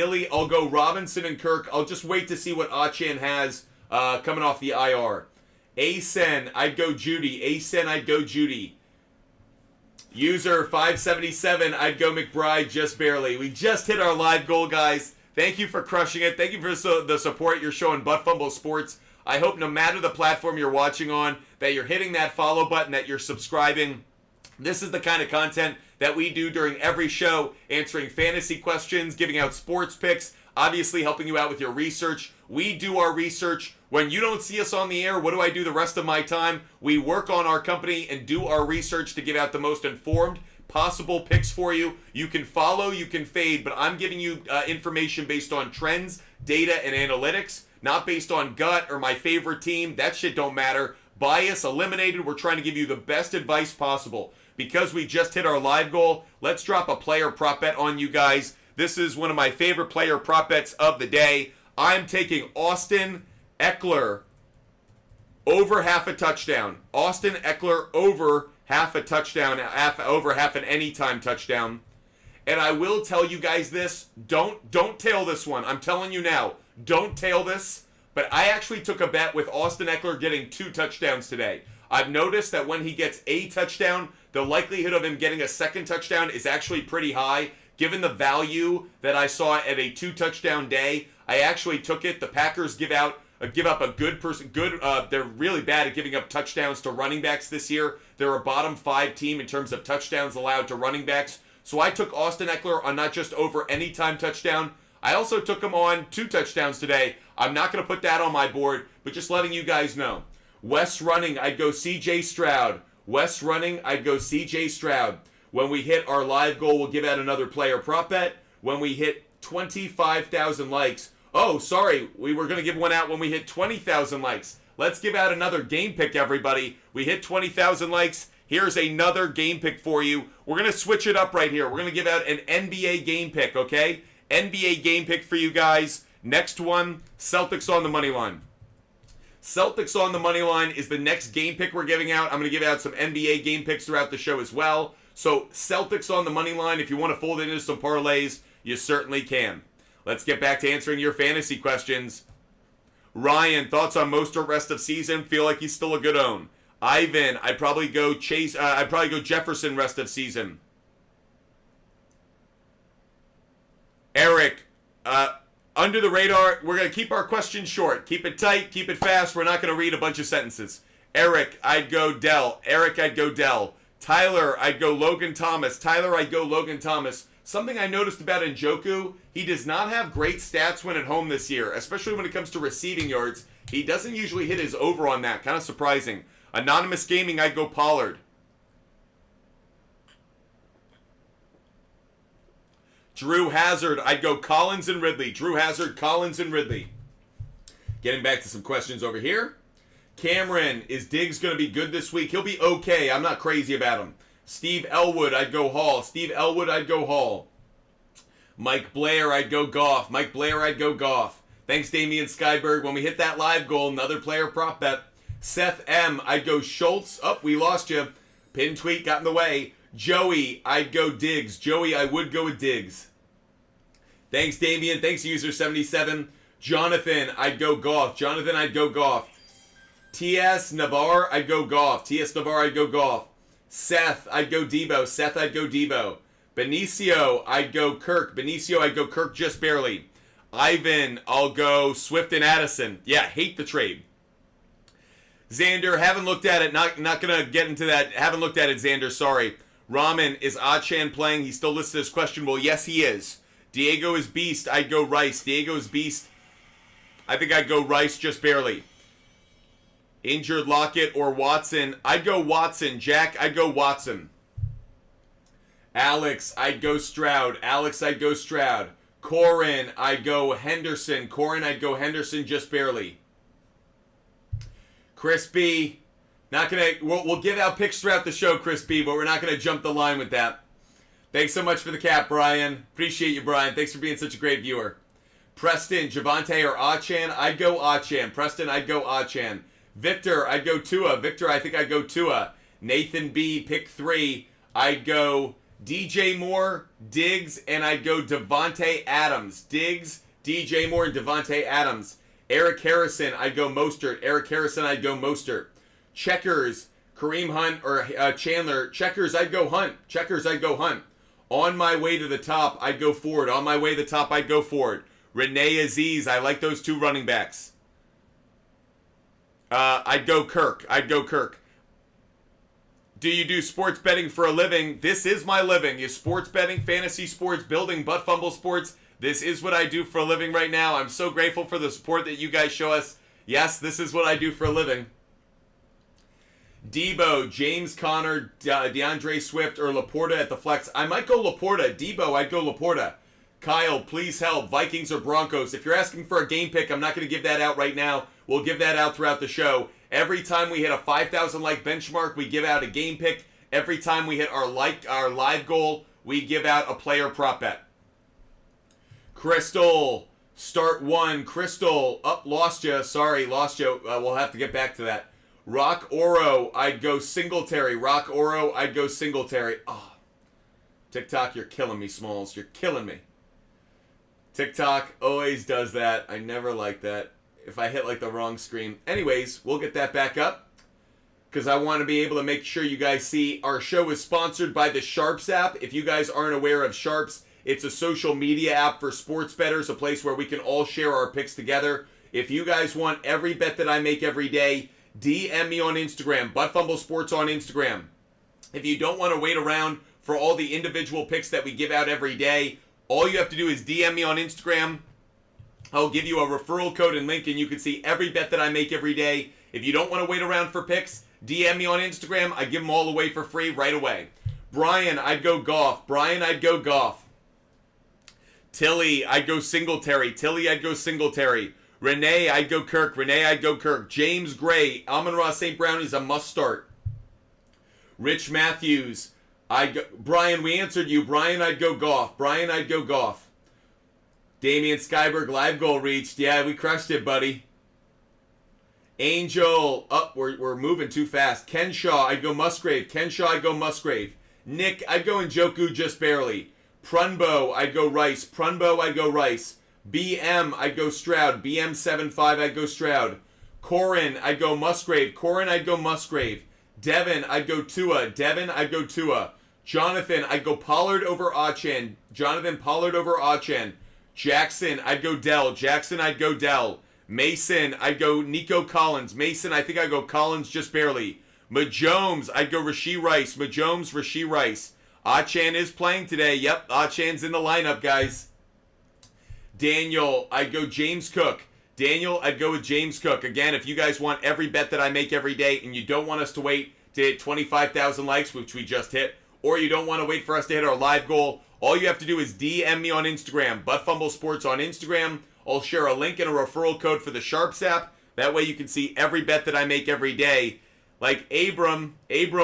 S1: I'll just wait to see what Achane has coming off the IR. Asen, I'd go Judy. User 577, I'd go McBride just barely. We just hit our live goal, guys. Thank you for crushing it. Thank you for the support you're showing Butt Fumble Sports. I hope no matter the platform you're watching on, that you're hitting that follow button, that you're subscribing. This is the kind of content that we do during every show, answering fantasy questions, giving out sports picks, obviously helping you out with your research. We do our research. When you don't see us on the air, what do I do the rest of my time? We work on our company and do our research to give out the most informed possible picks for you. You can follow, you can fade, but I'm giving you information based on trends, data, and analytics, not based on gut or my favorite team. That shit don't matter. Bias eliminated. We're trying to give you the best advice possible. Because we just hit our live goal, let's drop a player prop bet on you guys. This is one of my favorite player prop bets of the day. I'm taking Austin Eckler over half a touchdown. Austin Eckler over half a touchdown, over half an anytime touchdown. And I will tell you guys this, don't tail this one. I'm telling you now, don't tail this. But I actually took a bet with Austin Eckler getting 2 touchdowns today. I've noticed that when he gets a touchdown, the likelihood of him getting a second touchdown is actually pretty high. Given the value that I saw at a 2-touchdown day, I actually took it. The Packers give up a good person. They're really bad at giving up touchdowns to running backs this year. They're a bottom 5 team in terms of touchdowns allowed to running backs. So I took Austin Eckler on not just over any time touchdown. I also took him on 2 touchdowns today. I'm not going to put that on my board, but just letting you guys know. West running, I'd go C.J. Stroud. When we hit our live goal, we'll give out another player prop bet. When we hit 25,000 likes. Oh, sorry. We were going to give one out when we hit 20,000 likes. Let's give out another game pick, everybody. We hit 20,000 likes. Here's another game pick for you. We're going to switch it up right here. We're going to give out an NBA game pick, okay? NBA game pick for you guys. Next one, Celtics on the money line. Celtics on the money line is the next game pick we're giving out. I'm going to give out some NBA game picks throughout the show as well. So Celtics on the money line, if you want to fold it into some parlays, you certainly can. Let's get back to answering your fantasy questions. Ryan, thoughts on Mostert rest of season? Feel like he's still a good own. Ivan, I'd probably go Jefferson rest of season. Eric, under the radar, we're going to keep our questions short. Keep it tight, keep it fast. We're not going to read a bunch of sentences. Eric, I'd go Dell. Eric, I'd go Dell. Tyler, I'd go Logan Thomas. Tyler, I'd go Logan Thomas. Something I noticed about Njoku, he does not have great stats when at home this year, especially when it comes to receiving yards. He doesn't usually hit his over on that. Kind of surprising. Anonymous Gaming, I'd go Pollard. Drew Hazard, I'd go Collins and Ridley. Drew Hazard, Collins and Ridley. Getting back to some questions over here. Cameron, is Diggs going to be good this week? He'll be okay. I'm not crazy about him. Steve Elwood, I'd go Hall. Steve Elwood, I'd go Hall. Mike Blair, I'd go Goff. Mike Blair, I'd go Goff. Thanks, Damian Skyberg. When we hit that live goal, another player prop bet. Seth M, I'd go Schultz. Oh, we lost you. Pin tweet got in the way. Joey, I'd go Diggs. Joey, I would go with Diggs. Thanks, Damian. Thanks, user77. Jonathan, I'd go Goff. Jonathan, I'd go Goff. T.S. Navarre, I'd go Goff. T.S. Navarre, I'd go Goff. Seth, I'd go Debo. Seth, I'd go Debo. Benicio, I'd go Kirk. Benicio, I'd go Kirk just barely. Ivan, I'll go Swift and Addison. Yeah, hate the trade. Xander, haven't looked at it. Not going to get into that. Haven't looked at it, Xander. Sorry. Ramen, is Achan playing? He's still listed as questionable. Yes, he is. Diego is beast. I'd go Rice. Diego is beast. I think I'd go Rice just barely. Injured Lockett or Watson. I'd go Watson. Jack, I'd go Watson. Alex, I'd go Stroud. Alex, I'd go Stroud. Corin, I'd go Henderson. Corin, I'd go Henderson just barely. Chris B, not gonna. We'll give out picks throughout the show, Chris B, but we're not gonna jump the line with that. Thanks so much for the cap, Brian. Appreciate you, Brian. Thanks for being such a great viewer. Preston, Javonte or Achan? I'd go Achan. Preston, I'd go Achan. Victor, I'd go Tua. Victor, I think I'd go Tua. Nathan B, pick 3. I'd go DJ Moore, Diggs, and I'd go Devontae Adams. Diggs, DJ Moore, and Devontae Adams. Eric Harrison, I'd go Mostert. Eric Harrison, I'd go Mostert. Checkers, Kareem Hunt or Chandler. Checkers, I'd go Hunt. Checkers, I'd go Hunt. On my way to the top, I'd go Ford. On my way to the top, I'd go Ford. Renee Aziz, I like those 2 running backs. I'd go Kirk. I'd go Kirk. Do you do sports betting for a living? This is my living. Is sports betting, fantasy sports, building butt fumble sports. This is what I do for a living right now. I'm so grateful for the support that you guys show us. Yes, this is what I do for a living. Debo, James Conner, DeAndre Swift, or Laporta at the flex. I might go Laporta. Debo, I'd go Laporta. Kyle, please help. Vikings or Broncos? If you're asking for a game pick, I'm not going to give that out right now. We'll give that out throughout the show. Every time we hit a 5,000 like benchmark, we give out a game pick. Every time we hit our live goal, we give out a player prop bet. Crystal, start 1. Crystal, lost you. Sorry, lost you. We'll have to get back to that. Rock Oro, I'd go Singletary. Rock Oro, I'd go Singletary. Oh, TikTok, you're killing me, Smalls. You're killing me. TikTok always does that. I never like that. If I hit like the wrong screen. Anyways, we'll get that back up because I want to be able to make sure you guys see our show is sponsored by the SHARPZ app. If you guys aren't aware of SHARPZ, it's a social media app for sports bettors, a place where we can all share our picks together. If you guys want every bet that I make every day, DM me on Instagram, Buttfumble Sports on Instagram. If you don't want to wait around for all the individual picks that we give out every day, all you have to do is DM me on Instagram. I'll give you a referral code and link, and you can see every bet that I make every day. If you don't want to wait around for picks, DM me on Instagram. I give them all away for free right away. Brian, I'd go Goff. Brian, I'd go Goff. Tilly, I'd go Singletary. Tilly, I'd go Singletary. Renee, I'd go Kirk. Renee, I'd go Kirk. James Gray, Amon-Ra St. Brown is a must start. Rich Matthews, Brian, we answered you. Brian, I'd go Goff. Brian, I'd go Goff. Damian Skyberg, live goal reached. Yeah, we crushed it, buddy. Angel, we're moving too fast. Kenshaw, I'd go Musgrave. Kenshaw, I'd go Musgrave. Nick, I'd go Njoku just barely. Prunbo, I'd go Rice. Prunbo, I'd go Rice. BM, I'd go Stroud. BM75, I'd go Stroud. Corin, I'd go Musgrave. Corin, I'd go Musgrave. Devin, I'd go Tua. Devin, I'd go Tua. Jonathan, I'd go Pollard over Achan. Jonathan, Pollard over Achan. Jackson, I'd go Dell. Jackson, I'd go Dell. Mason, I'd go Nico Collins. Mason, I think I'd go Collins just barely. Majomes, I'd go Rashee Rice. Majomes, Rashee Rice. Achan is playing today. Yep, Achan's in the lineup, guys. Daniel, I'd go James Cook. Daniel, I'd go with James Cook. Again, if you guys want every bet that I make every day and you don't want us to wait to hit 25,000 likes, which we just hit, or you don't want to wait for us to hit our live goal, all you have to do is DM me on Instagram, ButtFumble Sports on Instagram. I'll share a link and a referral code for the SHARPZ app. That way you can see every bet that I make every day. Like Abram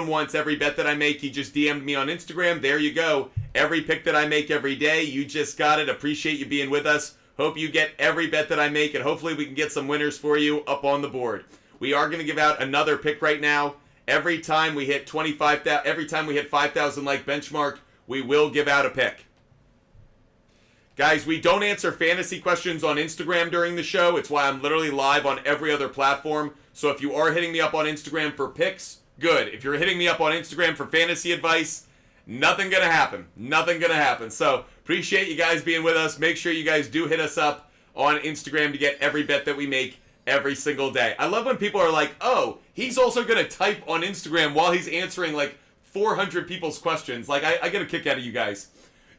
S1: wants every bet that I make. He just DM'd me on Instagram. There you go. Every pick that I make every day. You just got it. Appreciate you being with us. Hope you get every bet that I make, and hopefully we can get some winners for you up on the board. We are going to give out another pick right now. Every time we hit 5,000 like benchmark, we will give out a pick. Guys, we don't answer fantasy questions on Instagram during the show. It's why I'm literally live on every other platform. So if you are hitting me up on Instagram for picks, good. If you're hitting me up on Instagram for fantasy advice, nothing going to happen. Nothing going to happen. So appreciate you guys being with us. Make sure you guys do hit us up on Instagram to get every bet that we make every single day. I love when people are like, oh, he's also going to type on Instagram while he's answering like 400 people's questions. Like, I get a kick out of you guys.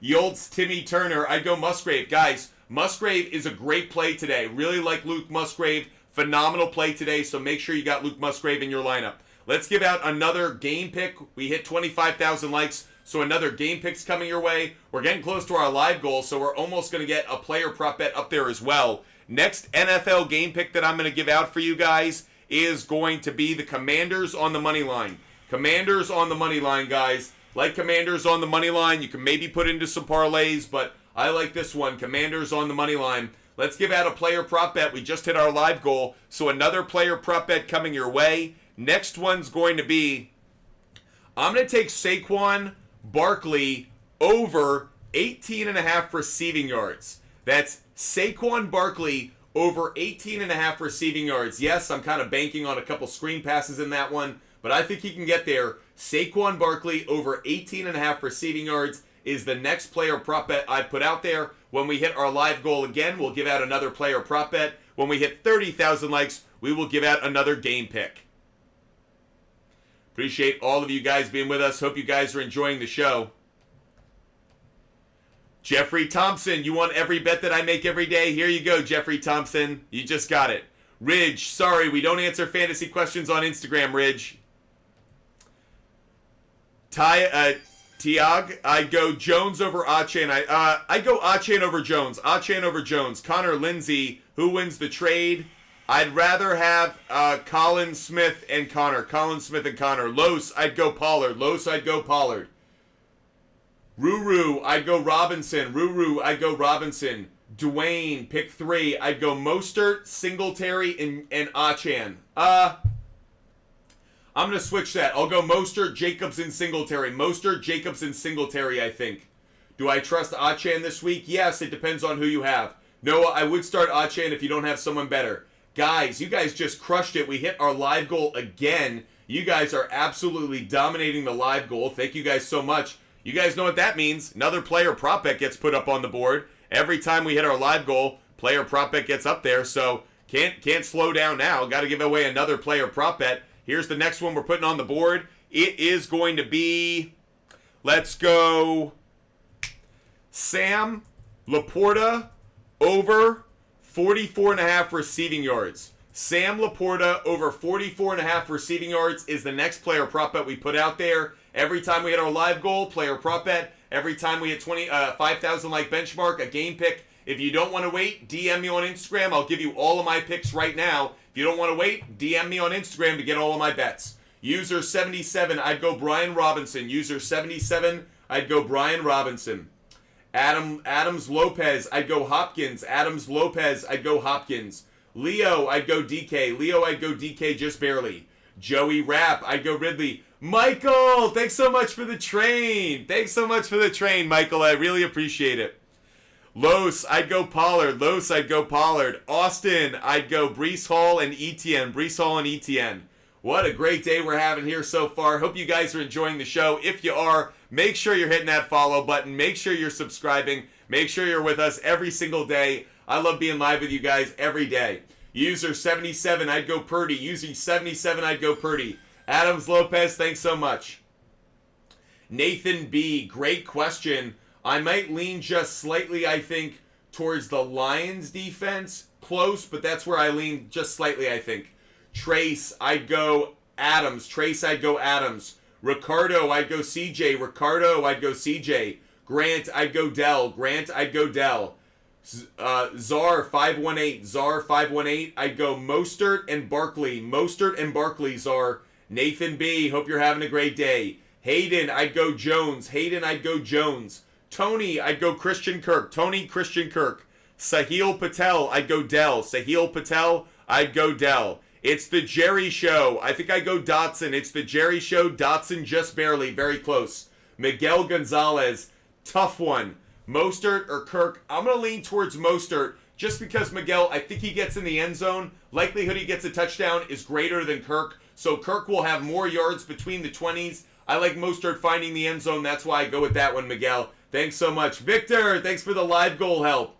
S1: Yoltz, Timmy Turner, I'd go Musgrave. Guys, Musgrave is a great play today. Really like Luke Musgrave. Phenomenal play today, so make sure you got Luke Musgrave in your lineup. Let's give out another game pick. We hit 25,000 likes, so another game pick's coming your way. We're getting close to our live goal, so we're almost going to get a player prop bet up there as well. Next NFL game pick that I'm going to give out for you guys is going to be the Commanders on the money line. Commanders on the money line, guys. Like Commanders on the money line, you can maybe put into some parlays, but I like this one, Commanders on the money line. Let's give out a player prop bet. We just hit our live goal, so another player prop bet coming your way. Next one's going to be, I'm going to take Saquon Barkley over 18.5 receiving yards. That's Saquon Barkley over 18.5 receiving yards. Yes, I'm kind of banking on a couple screen passes in that one, but I think he can get there. Saquon Barkley over 18.5 receiving yards is the next player prop bet I put out there. When we hit our live goal again, we'll give out another player prop bet. When we hit 30,000 likes, we will give out another game pick. Appreciate all of you guys being with us. Hope you guys are enjoying the show. Jeffrey Thompson, you want every bet that I make every day? Here you go, Jeffrey Thompson. You just got it. Ridge, sorry, we don't answer fantasy questions on Instagram, Ridge. Tiag, I go Jones over Achan. I go Achan over Jones. Achan over Jones. Connor Lindsay, who wins the trade? I'd rather have Colin Smith and Connor. Colin Smith and Connor. Los, I'd go Pollard. Los, I'd go Pollard. Ruru, I'd go Robinson. Ruru, I'd go Robinson. Dwayne, pick 3. I'd go Mostert, Singletary, and Achan. I'm going to switch that. I'll go Mostert, Jacobs, and Singletary. Mostert, Jacobs, and Singletary, I think. Do I trust Achan this week? Yes, it depends on who you have. Noah, I would start Achan if you don't have someone better. Guys, you guys just crushed it. We hit our live goal again. You guys are absolutely dominating the live goal. Thank you guys so much. You guys know what that means. Another player prop bet gets put up on the board. Every time we hit our live goal, player prop bet gets up there. So can't slow down now. Got to give away another player prop bet. Here's the next one we're putting on the board. It is going to be, let's go, Sam Laporta over 44.5 receiving yards. Sam Laporta over 44.5 receiving yards is the next player prop bet we put out there. Every time we hit our live goal, player prop bet. Every time we hit 5,000 like benchmark, a game pick. If you don't want to wait, DM me on Instagram. I'll give you all of my picks right now. If you don't want to wait, DM me on Instagram to get all of my bets. User 77, I'd go Brian Robinson. User 77, I'd go Brian Robinson. Adams Lopez, I'd go Hopkins. Adams Lopez, I'd go Hopkins. Leo, I'd go DK. Leo, I'd go DK just barely. Joey Rapp, I'd go Ridley. Michael, thanks so much for the train. Thanks so much for the train, Michael. I really appreciate it. Los, I'd go Pollard. Los, I'd go Pollard. Austin, I'd go Breece Hall and Etienne. Breece Hall and Etienne. What a great day we're having here so far. Hope you guys are enjoying the show. If you are, make sure you're hitting that follow button. Make sure you're subscribing. Make sure you're with us every single day. I love being live with you guys every day. User 77, I'd go Purdy. User 77, I'd go Purdy. Adams Lopez, thanks so much. Nathan B, great question. I might lean just slightly, I think, towards the Lions defense. Close, but that's where I lean just slightly, I think. Trace, I'd go Adams. Trace, I'd go Adams. Ricardo, I'd go CJ. Ricardo, I'd go CJ. Grant, I'd go Dell. Grant, I'd go Dell. Czar 518. Czar 518. I'd go Mostert and Barkley. Mostert and Barkley, Czar. Nathan B, hope you're having a great day. Hayden, I'd go Jones. Hayden, I'd go Jones. Tony, I'd go Christian Kirk. Tony, Christian Kirk. Sahil Patel, I'd go Dell. Sahil Patel, I'd go Dell. It's the Jerry Show. I think I go Dotson. It's the Jerry Show. Dotson just barely. Very close. Miguel Gonzalez. Tough one. Mostert or Kirk? I'm going to lean towards Mostert just because Miguel, I think he gets in the end zone. Likelihood he gets a touchdown is greater than Kirk. So Kirk will have more yards between the 20s. I like Mostert finding the end zone. That's why I go with that one, Miguel. Thanks so much. Victor, thanks for the live goal help.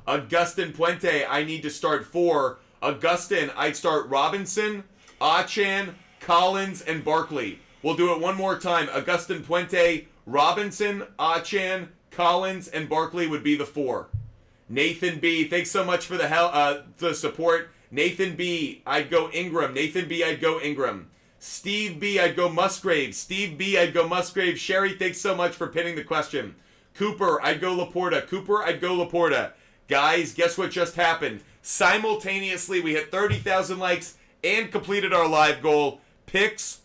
S1: Augustin Puente, I need to start 4. Augustin, I'd start Robinson, Achan, Collins, and Barkley. We'll do it one more time. Augustin Puente, Robinson, Achan, Collins, and Barkley would be the 4. Nathan B, thanks so much for the support. Nathan B, I'd go Ingram. Nathan B, I'd go Ingram. Steve B, I'd go Musgrave. Steve B, I'd go Musgrave. Sherry, thanks so much for pinning the question. Cooper, I'd go Laporta. Cooper, I'd go Laporta. Guys, guess what just happened? Simultaneously, we hit 30,000 likes and completed our live goal. Picks.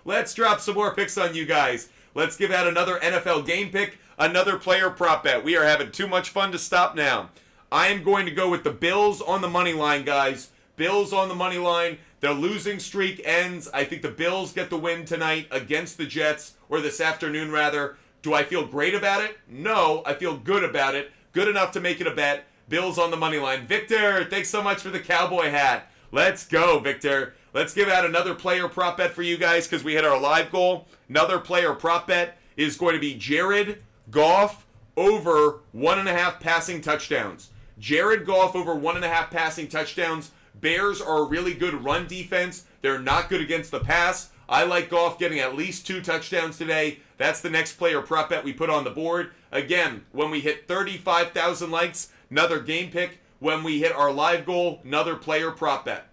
S1: Let's drop some more picks on you guys. Let's give out another NFL game pick, another player prop bet. We are having too much fun to stop now. I am going to go with the Bills on the money line, guys. Bills on the money line. Their losing streak ends. I think the Bills get the win tonight against the Jets, or this afternoon rather. Do I feel great about it? No, I feel good about it. Good enough to make it a bet. Bills on the money line. Victor, thanks so much for the cowboy hat. Let's go, Victor. Let's give out another player prop bet for you guys because we hit our live goal. Another player prop bet is going to be Jared Goff over 1.5 passing touchdowns. Jared Goff over 1.5 passing touchdowns. Bears are a really good run defense. They're not good against the pass. I like Goff getting at least 2 touchdowns today. That's the next player prop bet we put on the board. Again, when we hit 35,000 likes, another game pick. When we hit our live goal, another player prop bet.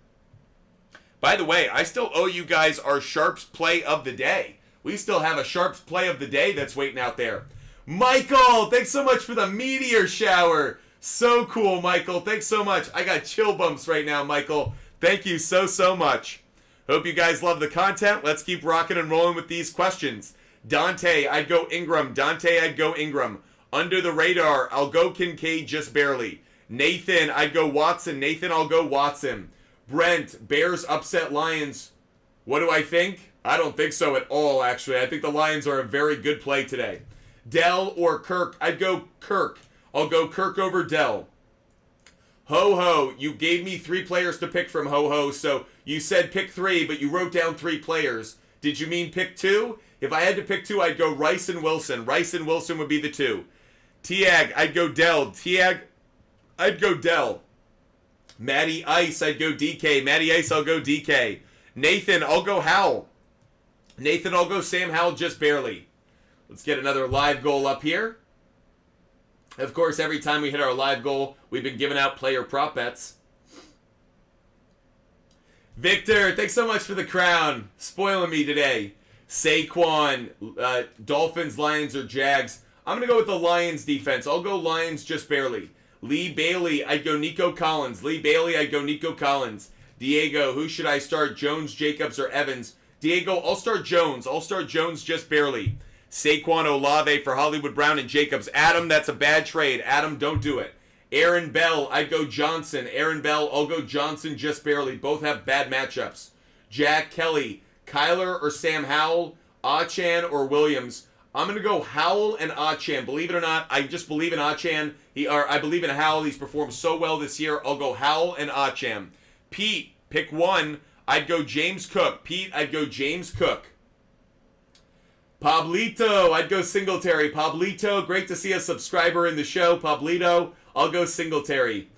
S1: By the way, I still owe you guys our Sharps play of the day. We still have a Sharps play of the day that's waiting out there. Michael, thanks so much for the meteor shower. So cool, Michael. Thanks so much. I got chill bumps right now, Michael. Thank you so much. Hope you guys love the content. Let's keep rocking and rolling with these questions. Dante, I'd go Ingram. Dante, I'd go Ingram. Under the radar, I'll go Kincaid just barely. Nathan, I'd go Watson. Nathan, I'll go Watson. Brent, Bears upset Lions. What do I think? I don't think so at all, actually. I think the Lions are a very good play today. Dell or Kirk? I'd go Kirk. I'll go Kirk over Dell. Ho-Ho, you gave me 3 players to pick from, Ho-Ho, so you said pick 3, but you wrote down 3 players. Did you mean pick 2? If I had to pick 2, I'd go Rice and Wilson. Rice and Wilson would be the 2. Tiag, I'd go Dell. Tiag, I'd go Dell. Matty Ice, I'd go DK. Matty Ice, I'll go DK. Nathan, I'll go Howell. Nathan, I'll go Sam Howell just barely. Let's get another live goal up here. Of course, every time we hit our live goal, we've been giving out player prop bets. Victor, thanks so much for the crown. Spoiling me today. Saquon, Dolphins, Lions, or Jags. I'm going to go with the Lions defense. I'll go Lions just barely. Lee Bailey, I'd go Nico Collins. Lee Bailey, I'd go Nico Collins. Diego, who should I start? Jones, Jacobs, or Evans? Diego, I'll start Jones. I'll start Jones just barely. Saquon Olave for Hollywood Brown and Jacobs. Adam, that's a bad trade. Adam, don't do it. Aaron Bell, I'd go Johnson. Aaron Bell, I'll go Johnson just barely. Both have bad matchups. Jack Kelly, Kyler or Sam Howell, Achan or Williams. I'm going to go Howell and Achan. Believe it or not, I just believe in Achan. I believe in Howell. He's performed so well this year. I'll go Howell and Achan. Pete, pick one. I'd go James Cook. Pete, I'd go James Cook. Pablito, I'd go Singletary. Pablito, great to see a subscriber in the show. Pablito, I'll go Singletary.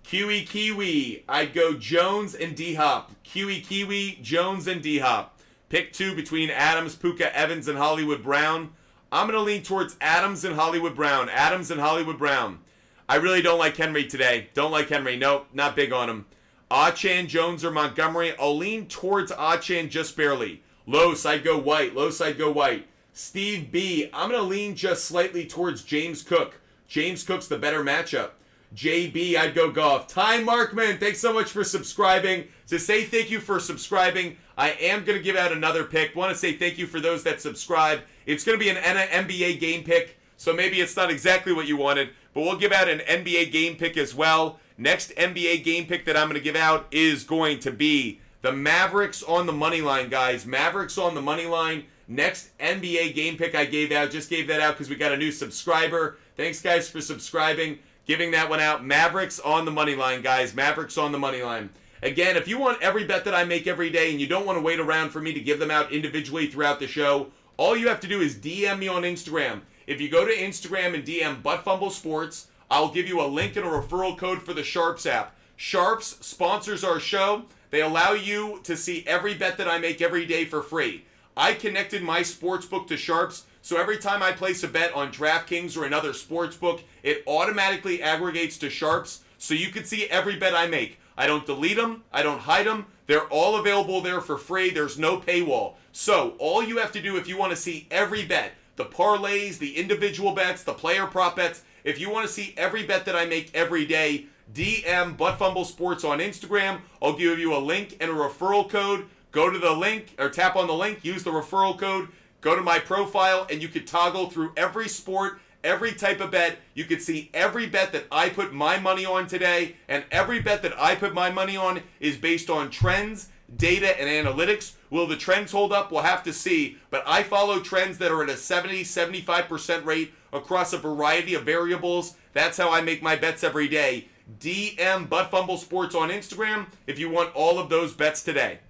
S1: Kiwi, I'd go Jones and D-Hop. Kiwi, Jones and D-Hop. Pick two between Adams, Puka, Evans, and Hollywood Brown. I'm going to lean towards Adams and Hollywood Brown. Adams and Hollywood Brown. I really don't like Henry today. Don't like Henry. Nope, not big on him. Achan, Jones, or Montgomery. I'll lean towards Achan just barely. Los, I'd go White. Los, I'd go White. Steve B, I'm going to lean just slightly towards James Cook. James Cook's the better matchup. JB, I'd go Goff. Ty Markman, thanks so much for subscribing. To say thank you for subscribing, I am going to give out another pick. Want to say thank you for those that subscribe. It's going to be an NBA game pick, so maybe it's not exactly what you wanted, but we'll give out an NBA game pick as well. Next NBA game pick that I'm going to give out is going to be the Mavericks on the money line, guys. Mavericks on the money line. Next NBA game pick I gave out. Just gave that out because we got a new subscriber. Thanks, guys, for subscribing. Giving that one out. Mavericks on the money line, guys. Mavericks on the money line. Again, if you want every bet that I make every day and you don't want to wait around for me to give them out individually throughout the show, all you have to do is DM me on Instagram. If you go to Instagram and DM ButtFumble Sports, I'll give you a link and a referral code for the SHARPZ app. SHARPZ sponsors our show. They allow you to see every bet that I make every day for free. I connected my sportsbook to SHARPZ, so every time I place a bet on DraftKings or another sportsbook, it automatically aggregates to SHARPZ, so you can see every bet I make. I don't delete them. I don't hide them. They're all available there for free. There's no paywall. So all you have to do if you want to see every bet, the parlays, the individual bets, the player prop bets, if you want to see every bet that I make every day, DM ButtFumble Sports on Instagram. I'll give you a link and a referral code. Go to the link or tap on the link, use the referral code, go to my profile, and you could toggle through every sport, every type of bet. You could see every bet that I put my money on today, and every bet that I put my money on is based on trends, data, and analytics. Will the trends hold up? We'll have to see, but I follow trends that are at a 70-75% rate across a variety of variables. That's how I make my bets every day. DM ButtFumble Sports on Instagram if you want all of those bets today.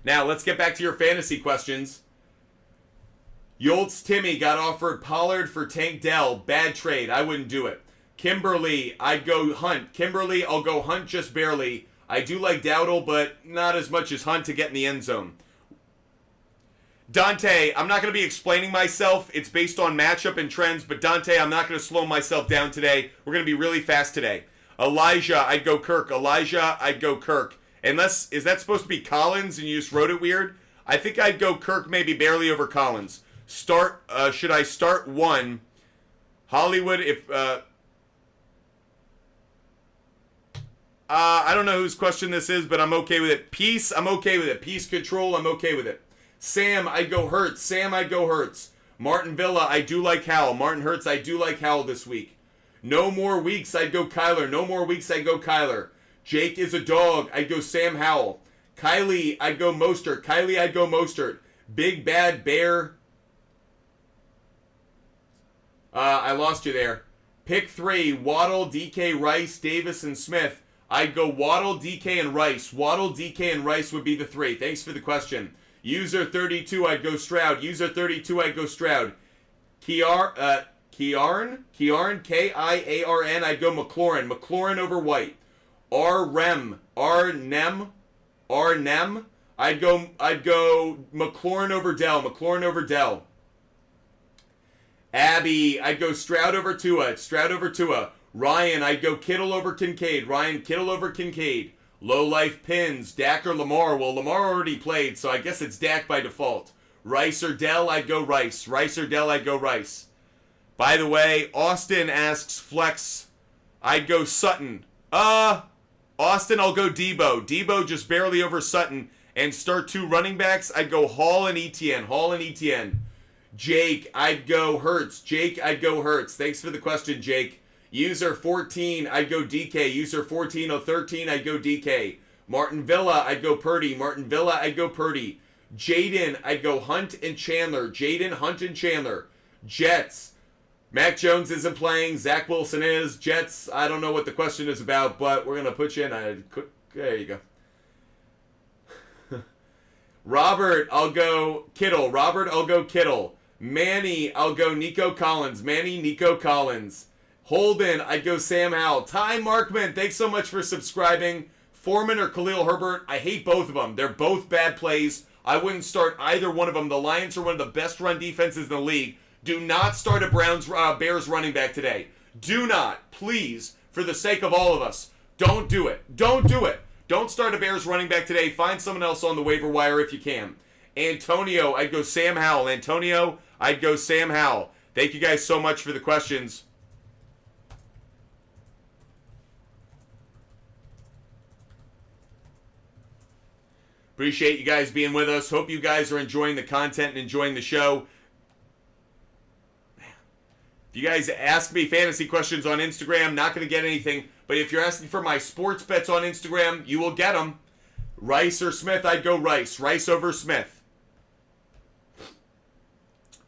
S1: Now, let's get back to your fantasy questions. Yoltz Timmy got offered Pollard for Tank Dell. Bad trade. I wouldn't do it. Kimberly, I'd go Hunt. Kimberly, I'll go Hunt just barely. I do like Dowdle, but not as much as Hunt to get in the end zone. Dante, I'm not going to be explaining myself. It's based on matchup and trends, but Dante, I'm not going to slow myself down today. We're going to be really fast today. Elijah, I'd go Kirk. Elijah, I'd go Kirk. Unless, is that supposed to be Collins and you just wrote it weird? I think I'd go Kirk maybe barely over Collins. Should I start one? Hollywood, if, I don't know whose question this is, but I'm okay with it. Peace, I'm okay with it. Peace Control, I'm okay with it. Sam, I'd go Hurts. Sam, I'd go Hurts. Martin Villa, I do like Howell. Martin Hurts, I do like Howell this week. No more weeks, I'd go Kyler. No more weeks, I'd go Kyler. Jake is a dog, I'd go Sam Howell. Kylie, I'd go Mostert. Kylie, I'd go Mostert. Big Bad Bear. I lost you there. Pick three, Waddle, DK, Rice, Davis, and Smith. I'd go Waddle, DK, and Rice. Waddle, DK, and Rice would be the three. Thanks for the question. User 32, I'd go Stroud. User 32, I'd go Stroud. Kiarn, K-I-A-R-N, I'd go McLaurin. McLaurin over White. R-Nem, I'd go McLaurin over Dell. McLaurin over Dell. Abby, I'd go Stroud over Tua. Stroud over Tua. Ryan, I'd go Kittle over Kincaid. Ryan, Kittle over Kincaid. Low life pins. Dak or Lamar. Well, Lamar already played, so I guess it's Dak by default. Rice or Dell, I'd go Rice. Rice or Dell, I'd go Rice. By the way, Austin asks Flex. I'd go Sutton. Austin, I'll go Debo. Debo just barely over Sutton. And start two running backs, I'd go Hall and Etienne. Hall and Etienne. Jake, I'd go Hurts. Jake, I'd go Hurts. Thanks for the question, Jake. User 14, I'd go DK. User 1403, I'd go DK. Martin Villa, I'd go Purdy. Martin Villa, I'd go Purdy. Jaden, I'd go Hunt and Chandler. Jaden, Hunt, and Chandler. Jets. Mac Jones isn't playing. Zach Wilson is. Jets, I don't know what the question is about, but we're going to put you in. There you go. Robert, I'll go Kittle. Robert, I'll go Kittle. Manny, I'll go Nico Collins. Manny, Nico Collins. Holden, I'd go Sam Howell. Ty Markman, thanks so much for subscribing. Foreman or Khalil Herbert, I hate both of them. They're both bad plays. I wouldn't start either one of them. The Lions are one of the best run defenses in the league. Do not start a Bears running back today. Do not, please, for the sake of all of us. Don't do it. Don't do it. Don't start a Bears running back today. Find someone else on the waiver wire if you can. Antonio, I'd go Sam Howell. Antonio, I'd go Sam Howell. Thank you guys so much for the questions. Appreciate you guys being with us. Hope you guys are enjoying the content and enjoying the show. If you guys ask me fantasy questions on Instagram, not going to get anything. But if you're asking for my sports bets on Instagram, you will get them. Rice or Smith, I'd go Rice. Rice over Smith.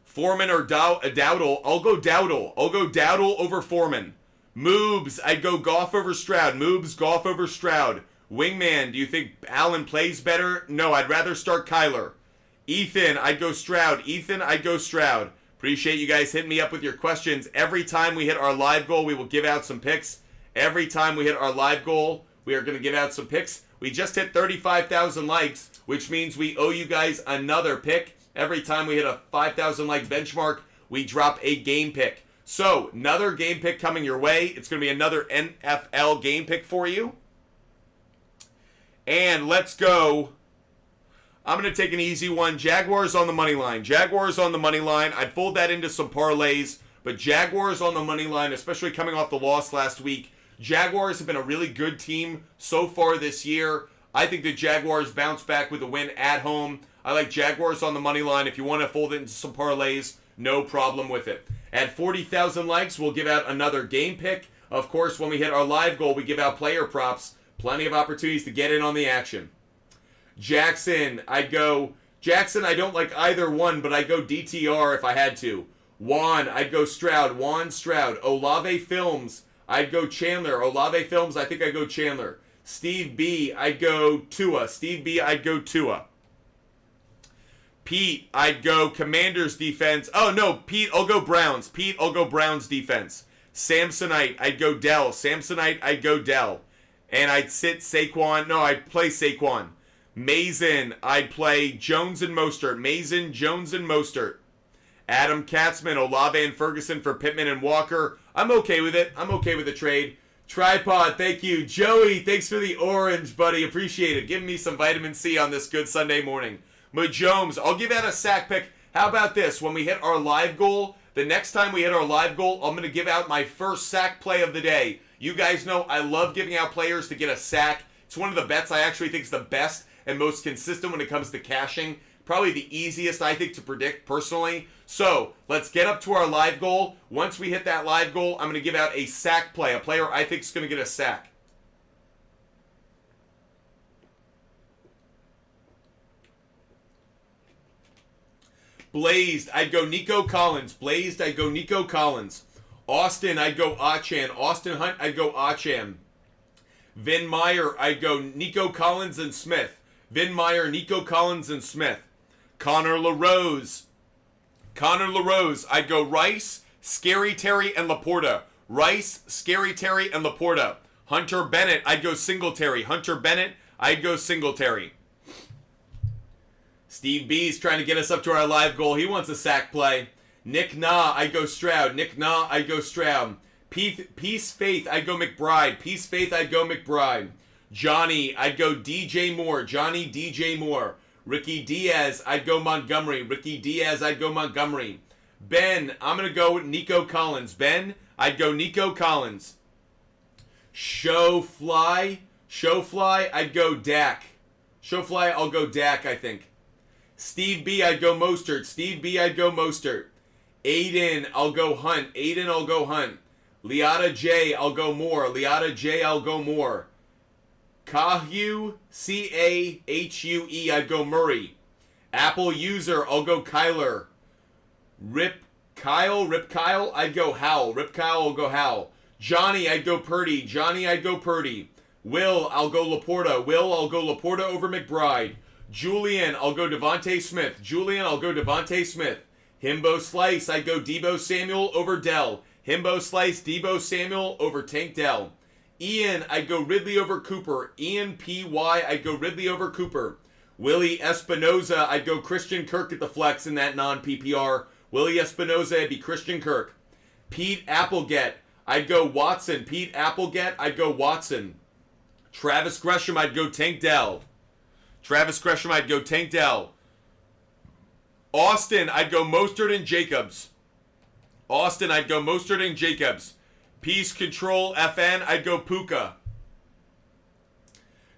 S1: Foreman or Dowdle, I'll go Dowdle. I'll go Dowdle over Foreman. Moobs, I'd go Goff over Stroud. Moobs, Goff over Stroud. Wingman, do you think Allen plays better? No, I'd rather start Kyler. Ethan, I'd go Stroud. Ethan, I'd go Stroud. Appreciate you guys hitting me up with your questions. Every time we hit our live goal, we will give out some picks. Every time we hit our live goal, we are going to give out some picks. We just hit 35,000 likes, which means we owe you guys another pick. Every time we hit a 5,000 like benchmark, we drop a game pick. So, another game pick coming your way. It's going to be another NFL game pick for you. And let's go. I'm going to take an easy one. Jaguars on the money line. Jaguars on the money line. I'd fold that into some parlays, but Jaguars on the money line, especially coming off the loss last week. Jaguars have been a really good team so far this year. I think the Jaguars bounce back with a win at home. I like Jaguars on the money line. If you want to fold it into some parlays, no problem with it. At 40,000 likes, we'll give out another game pick. Of course, when we hit our live goal, we give out player props. Plenty of opportunities to get in on the action. Jackson, I don't like either one, but I'd go DTR if I had to. Juan, I'd go Stroud. Juan, Stroud. Olave Films, I'd go Chandler. Olave Films, I think I'd go Chandler. Steve B, I'd go Tua. Steve B, I'd go Tua. Pete, I'd go Commanders defense. Oh, no, Pete, I'll go Browns. Pete, I'll go Browns defense. Samsonite, I'd go Dell. Samsonite, I'd go Dell. And I'd sit Saquon. No, I'd play Saquon. Mason, I'd play Jones and Mostert. Mason, Jones, and Mostert. Adam Katzman, Olave and Ferguson for Pittman and Walker. I'm okay with it. I'm okay with the trade. Tripod, thank you. Joey, thanks for the orange, buddy. Appreciate it. Giving me some vitamin C on this good Sunday morning. Majomes, I'll give out a sack pick. How about this? When we hit our live goal, the next time we hit our live goal, I'm going to give out my first sack play of the day. You guys know I love giving out players to get a sack. It's one of the bets I actually think is the best and most consistent when it comes to cashing. Probably the easiest, I think, to predict personally. So, let's get up to our live goal. Once we hit that live goal, I'm going to give out a sack play. A player I think is going to get a sack. Blazed, I'd go Nico Collins. Blazed, I'd go Nico Collins. Austin, I'd go Achane. Austin Hunt, I'd go Achane. Vin Meyer, I'd go Nico Collins and Smith. Vin Meyer, Nico Collins and Smith. Connor LaRose, I'd go Rice, Scary Terry, and Laporta. Rice, Scary Terry, and Laporta. Hunter Bennett, I'd go Singletary. Hunter Bennett, I'd go Singletary. Steve B's trying to get us up to our live goal. He wants a sack play. Nick Nah, I'd go Stroud. Nick Nah, I'd go Stroud. Peace Faith, I'd go McBride. Peace Faith, I'd go McBride. Johnny, I'd go DJ Moore. Johnny, DJ Moore. Ricky Diaz, I'd go Montgomery. Ricky Diaz, I'd go Montgomery. Ben, I'm going to go Nico Collins. Ben, I'd go Nico Collins. Showfly, I'd go Dak. Showfly, I'll go Dak, I think. Steve B, I'd go Mostert. Steve B, I'd go Mostert. Aiden, I'll go Hunt. Aiden, I'll go Hunt. Liata J, I'll go Moore. Liata J, I'll go Moore. Cahue, C-A-H-U-E, I'd go Murray. Apple user, I'll go Kyler. Rip Kyle, I'd go Howell. Rip Kyle, I'll go Howell. Johnny, I'd go Purdy. Johnny, I'd go Purdy. Will, I'll go Laporta. Will, I'll go Laporta over McBride. Julian, I'll go Devontae Smith. Julian, I'll go Devontae Smith. Himbo Slice, I'd go Debo Samuel over Dell. Himbo Slice, Debo Samuel over Tank Dell. Ian, I'd go Ridley over Cooper. Ian P.Y., I'd go Ridley over Cooper. Willie Espinoza, I'd go Christian Kirk at the flex in that non-PPR. Willie Espinoza, it'd be Christian Kirk. Pete Applegate, I'd go Watson. Pete Applegate, I'd go Watson. Travis Gresham, I'd go Tank Dell. Travis Gresham, I'd go Tank Dell. Austin, I'd go Mostert and Jacobs. Austin, I'd go Mostert and Jacobs. Peace Control FN, I'd go Puka.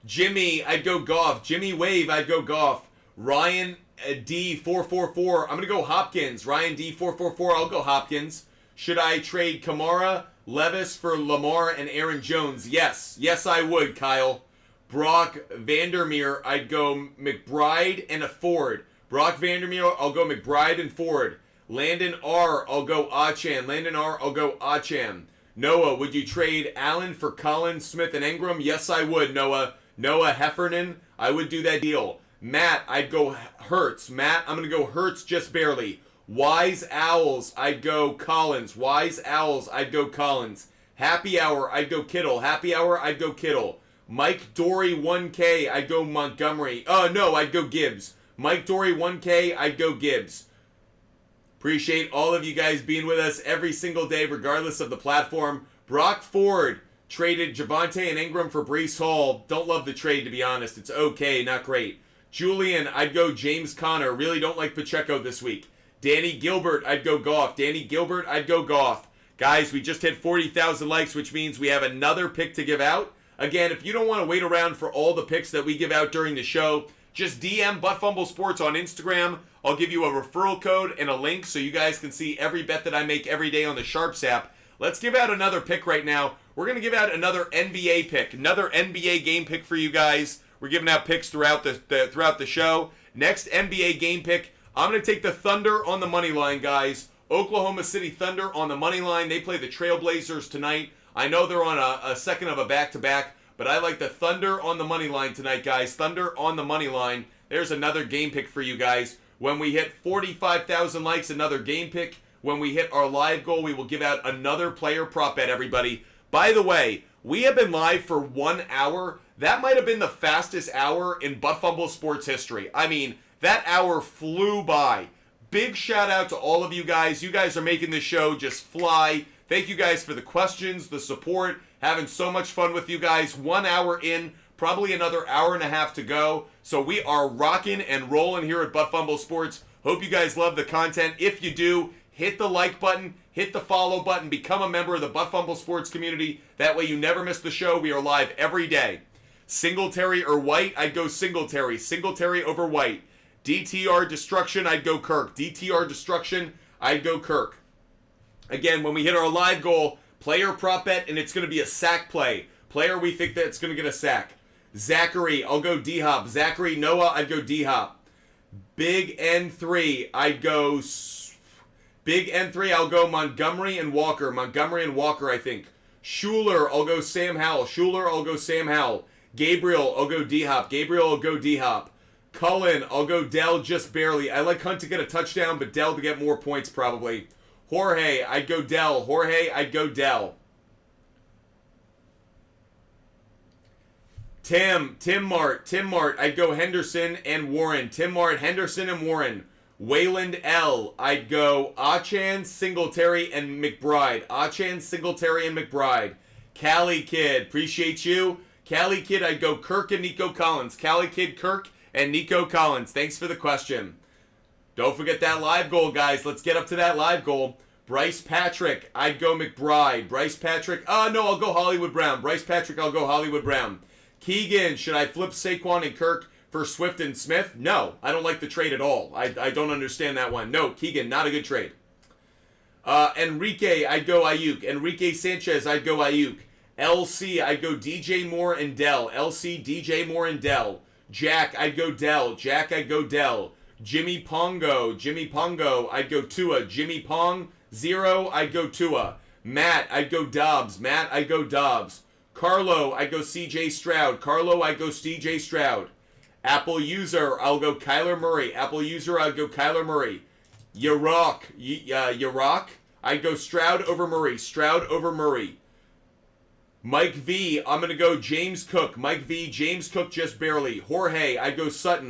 S1: Jimmy, I'd go Goff. Jimmy Wave, I'd go Goff. Ryan D444, I'm going to go Hopkins. Ryan D444, I'll go Hopkins. Should I trade Kamara, Levis for Lamar and Aaron Jones? Yes. Yes, I would, Kyle. Brock Vandermeer, I'd go McBride and a Ford. Brock Vandermeer, I'll go McBride and Ford. Landon R, I'll go Achan. Landon R, I'll go Achan. Noah, would you trade Allen for Collins, Smith, and Ingram? Yes, I would, Noah. Noah Heffernan, I would do that deal. Matt, I'd go Hurts. Matt, I'm going to go Hurts just barely. Wise Owls, I'd go Collins. Wise Owls, I'd go Collins. Happy Hour, I'd go Kittle. Happy Hour, I'd go Kittle. Mike Dory 1K, I'd go Montgomery. No, I'd go Gibbs. Mike Dory 1K, I'd go Gibbs. Appreciate all of you guys being with us every single day, regardless of the platform. Brock Ford traded Javonte and Ingram for Breece Hall. Don't love the trade, to be honest. It's okay, not great. Julian, I'd go James Conner. Really don't like Pacheco this week. Danny Gilbert, I'd go Goff. Danny Gilbert, I'd go Goff. Guys, we just hit 40,000 likes, which means we have another pick to give out. Again, if you don't want to wait around for all the picks that we give out during the show, just DM Butt Sports on Instagram. I'll give you a referral code and a link so you guys can see every bet that I make every day on the SHARPZ app. Let's give out another pick right now. We're going to give out another NBA pick, another NBA game pick for you guys. We're giving out picks throughout the show. Next NBA game pick, I'm going to take the Thunder on the money line, guys. Oklahoma City Thunder on the money line. They play the Trailblazers tonight. I know they're on a second of a back-to-back, but I like the Thunder on the money line tonight, guys. Thunder on the money line. There's another game pick for you guys. When we hit 45,000 likes, another game pick. When we hit our live goal, we will give out another player prop bet, everybody. By the way, we have been live for 1 hour. That might have been the fastest hour in Butt Fumble Sports history. I mean, that hour flew by. Big shout out to all of you guys. You guys are making this show just fly. Thank you guys for the questions, the support. Having so much fun with you guys. 1 hour in, probably another hour and a half to go. So we are rocking and rolling here at Butt Fumble Sports. Hope you guys love the content. If you do, hit the like button, hit the follow button, become a member of the Butt Fumble Sports community. That way you never miss the show. We are live every day. Singletary or White, I'd go Singletary. Singletary over White. DTR Destruction, I'd go Kirk. DTR Destruction, I'd go Kirk. Again, when we hit our live goal, player prop bet, and it's going to be a sack play. Player we think that's going to get a sack. Zachary, I'll go D-Hop. Zachary, Noah, I'd go D-Hop. Big N3, I'd go... Big N3, I'll go Montgomery and Walker. Montgomery and Walker, I think. Schuler, I'll go Sam Howell. Schuler, I'll go Sam Howell. Gabriel, I'll go D-Hop. Gabriel, I'll go D-Hop. Cullen, I'll go Dell just barely. I like Hunt to get a touchdown, but Dell to get more points probably. Jorge, I'd go Dell. Jorge, I'd go Dell. Tim Mart, I'd go Henderson and Warren. Tim Mart, Henderson and Warren. Wayland L, I'd go Achan, Singletary, and McBride. Achan, Singletary, and McBride. Cali Kid, appreciate you. Cali Kid, I'd go Kirk and Nico Collins. Cali Kid, Kirk, and Nico Collins. Thanks for the question. Don't forget that live goal, guys. Let's get up to that live goal. Bryce Patrick, I'd go McBride. Bryce Patrick, no, I'll go Hollywood Brown. Bryce Patrick, I'll go Hollywood Brown. Keegan, should I flip Saquon and Kirk for Swift and Smith? No, I don't like the trade at all. I don't understand that one. No, Keegan, not a good trade. Enrique, I'd go Ayuk. Enrique Sanchez, I'd go Ayuk. LC, I'd go DJ Moore and Dell. LC, DJ Moore and Dell. Jack, I'd go Dell. Jack, I'd go Dell. Jimmy Pongo, I'd go Tua. Jimmy Pong, 0, I'd go Tua. Matt, I'd go Dobbs. Carlo, I'd go CJ Stroud. I'd go CJ Stroud. Apple user, I'll go Kyler Murray. I'd go Kyler Murray. Yorock, I'd go Stroud over Murray. Mike V, I'm going to go James Cook. James Cook just barely. Jorge, I'd go Sutton.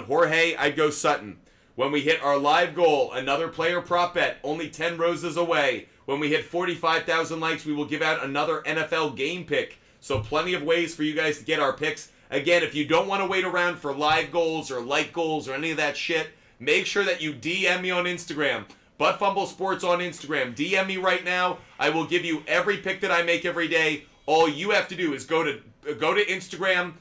S1: When we hit our live goal, another player prop bet, only 10 roses away. When we hit 45,000 likes, we will give out another NFL game pick. So plenty of ways for you guys to get our picks. Again, if you don't want to wait around for live goals or like goals or any of that shit, make sure that you DM me on Instagram. Buttfumble Sports on Instagram. DM me right now. I will give you every pick that I make every day. All you have to do is go to Instagram,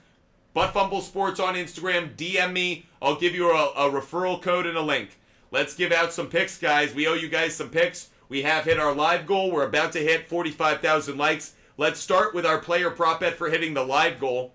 S1: Buttfumble Sports on Instagram, DM me. I'll give you a referral code and a link. Let's give out some picks, guys. We owe you guys some picks. We have hit our live goal. We're about to hit 45,000 likes. Let's start with our player prop bet for hitting the live goal.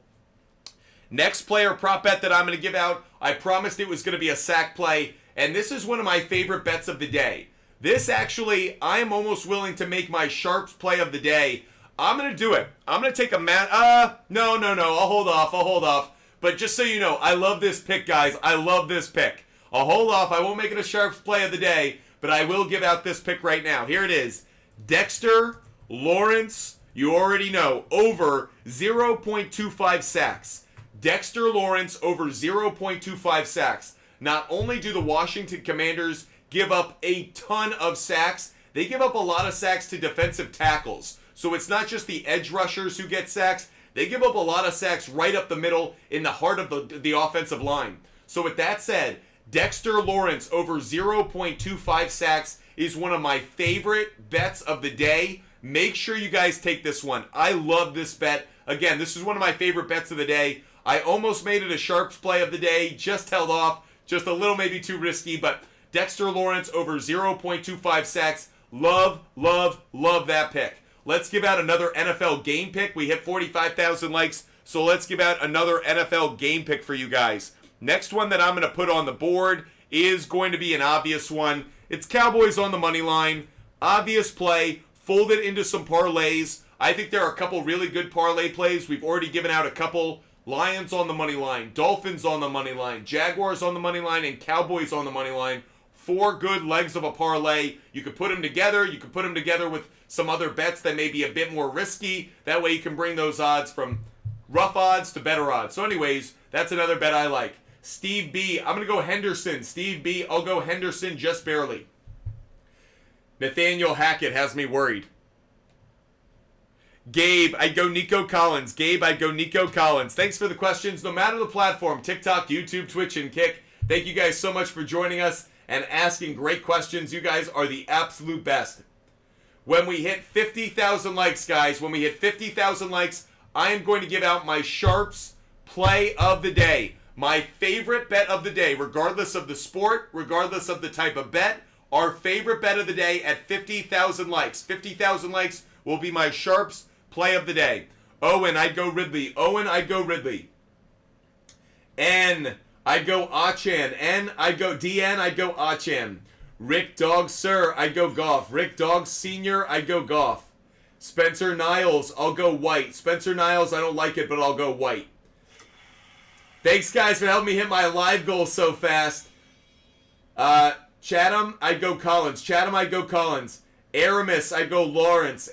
S1: Next player prop bet that I'm going to give out, I promised it was going to be a sack play, and this is one of my favorite bets of the day. This actually, I am almost willing to make my SHARPZ play of the day. I'm going to do it. I'm going to take a no. I'll hold off. But just so you know, I love this pick, guys. I love this pick. I'll hold off. I won't make it a SHARPZ play of the day, but I will give out this pick right now. Here it is. Dexter Lawrence, you already know, over 0.25 sacks. Dexter Lawrence over 0.25 sacks. Not only do the Washington Commanders give up a ton of sacks, they give up a lot of sacks to defensive tackles. So it's not just the edge rushers who get sacks. They give up a lot of sacks right up the middle in the heart of the offensive line. So with that said, Dexter Lawrence over 0.25 sacks is one of my favorite bets of the day. Make sure you guys take this one. I love this bet. Again, this is one of my favorite bets of the day. I almost made it a SHARPZ play of the day. Just held off. Just a little maybe too risky. But Dexter Lawrence over 0.25 sacks. Love that pick. Let's give out another NFL game pick. We hit 45,000 likes. So let's give out another NFL game pick for you guys. Next one that I'm going to put on the board is going to be an obvious one. It's Cowboys on the money line. Obvious play. Fold it into some parlays. I think there are a couple really good parlay plays. We've already given out a couple. Lions on the money line. Dolphins on the money line. Jaguars on the money line. And Cowboys on the money line. 4 good legs of a parlay. You could put them together. You could put them together with some other bets that may be a bit more risky. That way you can bring those odds from rough odds to better odds. So anyways, that's another bet I like. Steve B. I'm going to go Henderson. Steve B. I'll go Henderson just barely. Nathaniel Hackett has me worried. Gabe, I'd go Nico Collins. Thanks for the questions. No matter the platform, TikTok, YouTube, Twitch, and Kick. Thank you guys so much for joining us and asking great questions. You guys are the absolute best. When we hit 50,000 likes, guys, I am going to give out my SHARPZ play of the day. My favorite bet of the day, regardless of the sport, regardless of the type of bet, our favorite bet of the day at 50,000 likes. 50,000 likes will be my SHARPZ play of the day. Owen, I'd go Ridley. N, I'd go Achan. N, I'd go DN, I'd go Achan. Rick Dog Sir, I'd go Goff. Rick Dog Senior, I'd go Goff. Spencer Niles, I'll go White. Spencer Niles, I don't like it, but I'll go White. Thanks, guys, for helping me hit my live goal so fast. Chatham, I'd go Collins. Aramis, I'd go Lawrence.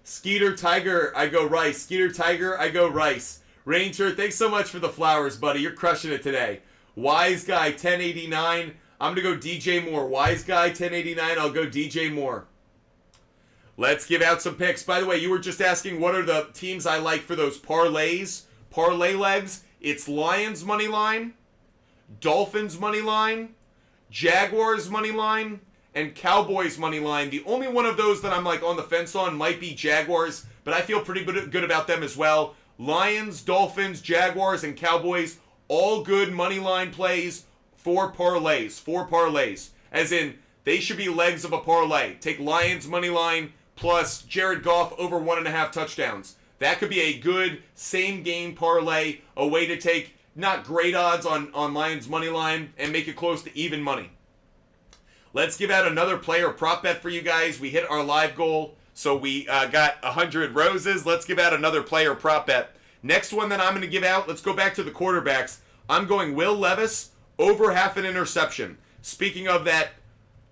S1: Skeeter Tiger, I go Rice. Ranger, thanks so much for the flowers, buddy. You're crushing it today. Wise Guy, 1089. I'm going to go DJ Moore. Wise Guy, 1089. I'll go DJ Moore. Let's give out some picks. By the way, you were just asking what are the teams I like for those parlays. Parlay legs. It's Lions money line, Dolphins money line, Jaguars money line, and Cowboys money line. The only one of those that I'm like on the fence on might be Jaguars, but I feel pretty good about them as well. Lions, Dolphins, Jaguars, and Cowboys, all good money line plays for parlays. As in, they should be legs of a parlay. Take Lions money line plus Jared Goff over 1.5 touchdowns. That could be a good same game parlay, a way to take not great odds on Lions money line and make it close to even money. Let's give out another player prop bet for you guys. We hit our live goal, so we got 100 roses. Let's give out another player prop bet. Next one that I'm going to give out, let's go back to the quarterbacks. I'm going Will Levis over half an interception. Speaking of that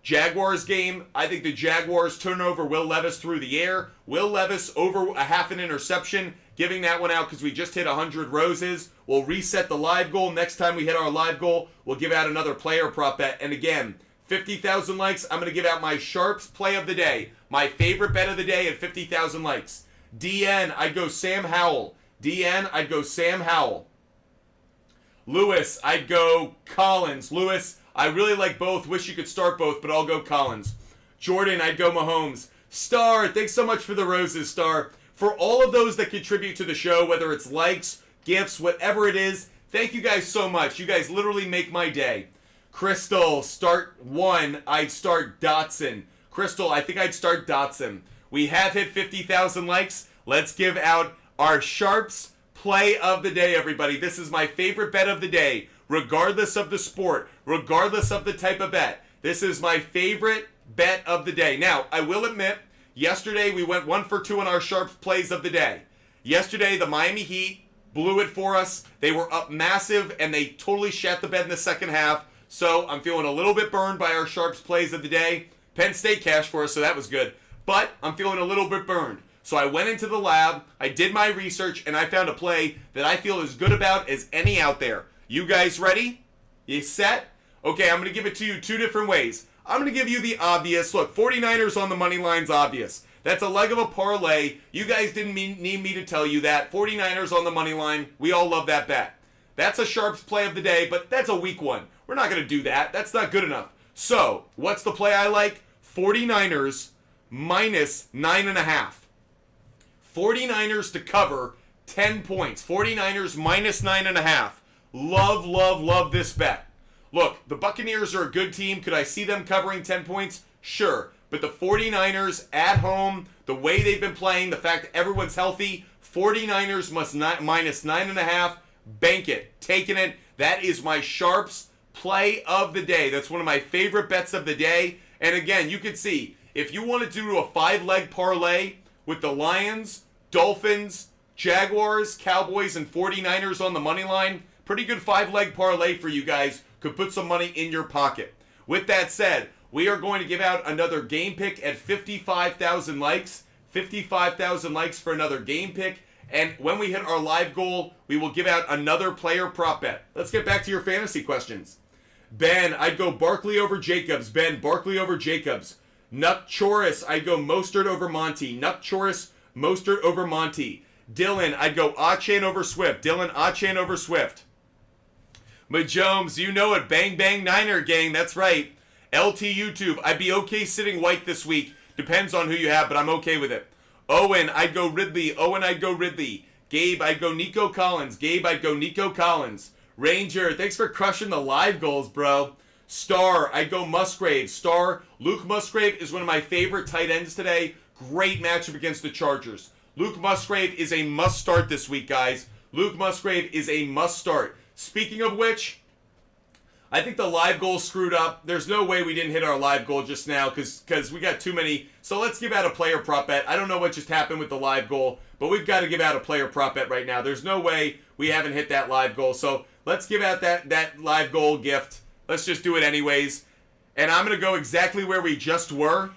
S1: Jaguars game, I think the Jaguars turn over Will Levis through the air. Will Levis over a half an interception, giving that one out because we just hit 100 roses. We'll reset the live goal. Next time we hit our live goal, we'll give out another player prop bet. And again, 50,000 likes, I'm going to give out my SHARPZ play of the day. My favorite bet of the day at 50,000 likes. DN, I'd go Sam Howell. DN, I'd go Sam Howell. Lewis, I'd go Collins. Lewis, I really like both. Wish you could start both, but I'll go Collins. Jordan, I'd go Mahomes. Star, thanks so much for the roses, Star. For all of those that contribute to the show, whether it's likes, gifts, whatever it is, thank you guys so much. You guys literally make my day. Crystal, start one. I'd start Dotson. Crystal, I think I'd start Dotson. We have hit 50,000 likes. Let's give out our SHARPZ play of the day, everybody. This is my favorite bet of the day, regardless of the sport, regardless of the type of bet. This is my favorite bet of the day. Now, I will admit, yesterday we went 1 for 2 on our SHARPZ plays of the day. Yesterday, the Miami Heat blew it for us. They were up massive, and they totally shat the bed in the second half. So I'm feeling a little bit burned by our SHARPZ plays of the day. Penn State cashed for us, so that was good. But I'm feeling a little bit burned. So I went into the lab, I did my research, and I found a play that I feel as good about as any out there. You guys ready? You set? Okay, I'm going to give it to you 2 different ways. I'm going to give you the obvious. Look, 49ers on the money line's obvious. That's a leg of a parlay. You guys didn't need me to tell you that. 49ers on the money line. We all love that bet. That's a SHARPZ play of the day, but that's a weak one. We're not going to do that. That's not good enough. So, what's the play I like? 49ers minus 9.5. 49ers to cover 10 points. 49ers minus 9.5. Love, love, love this bet. Look, the Buccaneers are a good team. Could I see them covering 10 points? Sure. But the 49ers at home, the way they've been playing, the fact that everyone's healthy, 49ers minus 9.5. Bank it. Taking it. That is my SHARPZ play of the day. That's one of my favorite bets of the day. And again, you can see, if you want to do a 5-leg parlay with the Lions, Dolphins, Jaguars, Cowboys, and 49ers on the money line, pretty good 5-leg parlay for you guys. Could put some money in your pocket. With that said, we are going to give out another game pick at 55,000 likes. 55,000 likes for another game pick. And when we hit our live goal, we will give out another player prop bet. Let's get back to your fantasy questions. Ben, I'd go Barkley over Jacobs. Ben, Barkley over Jacobs. Nuck Choris, I'd go Mostert over Monty. Nuck Choris, Mostert over Monty. Dylan, I'd go Achane over Swift. Dylan, Achane over Swift. Majomes, you know it. Bang, bang, Niner gang. That's right. LT YouTube, I'd be okay sitting white this week. Depends on who you have, but I'm okay with it. Owen, I'd go Ridley. Owen, I'd go Ridley. Gabe, I'd go Nico Collins. Gabe, I'd go Nico Collins. Ranger, thanks for crushing the live goals, bro. Star, I'd go Musgrave. Star, Luke Musgrave is one of my favorite tight ends today. Great matchup against the Chargers. Luke Musgrave is a must start this week, guys. Luke Musgrave is a must start. Speaking of which, I think the live goal screwed up. There's no way we didn't hit our live goal just now because we got too many. So let's give out a player prop bet. I don't know what just happened with the live goal, but we've got to give out a player prop bet right now. There's no way we haven't hit that live goal. So let's give out that live goal gift. Let's just do it anyways. And I'm going to go exactly where we just were.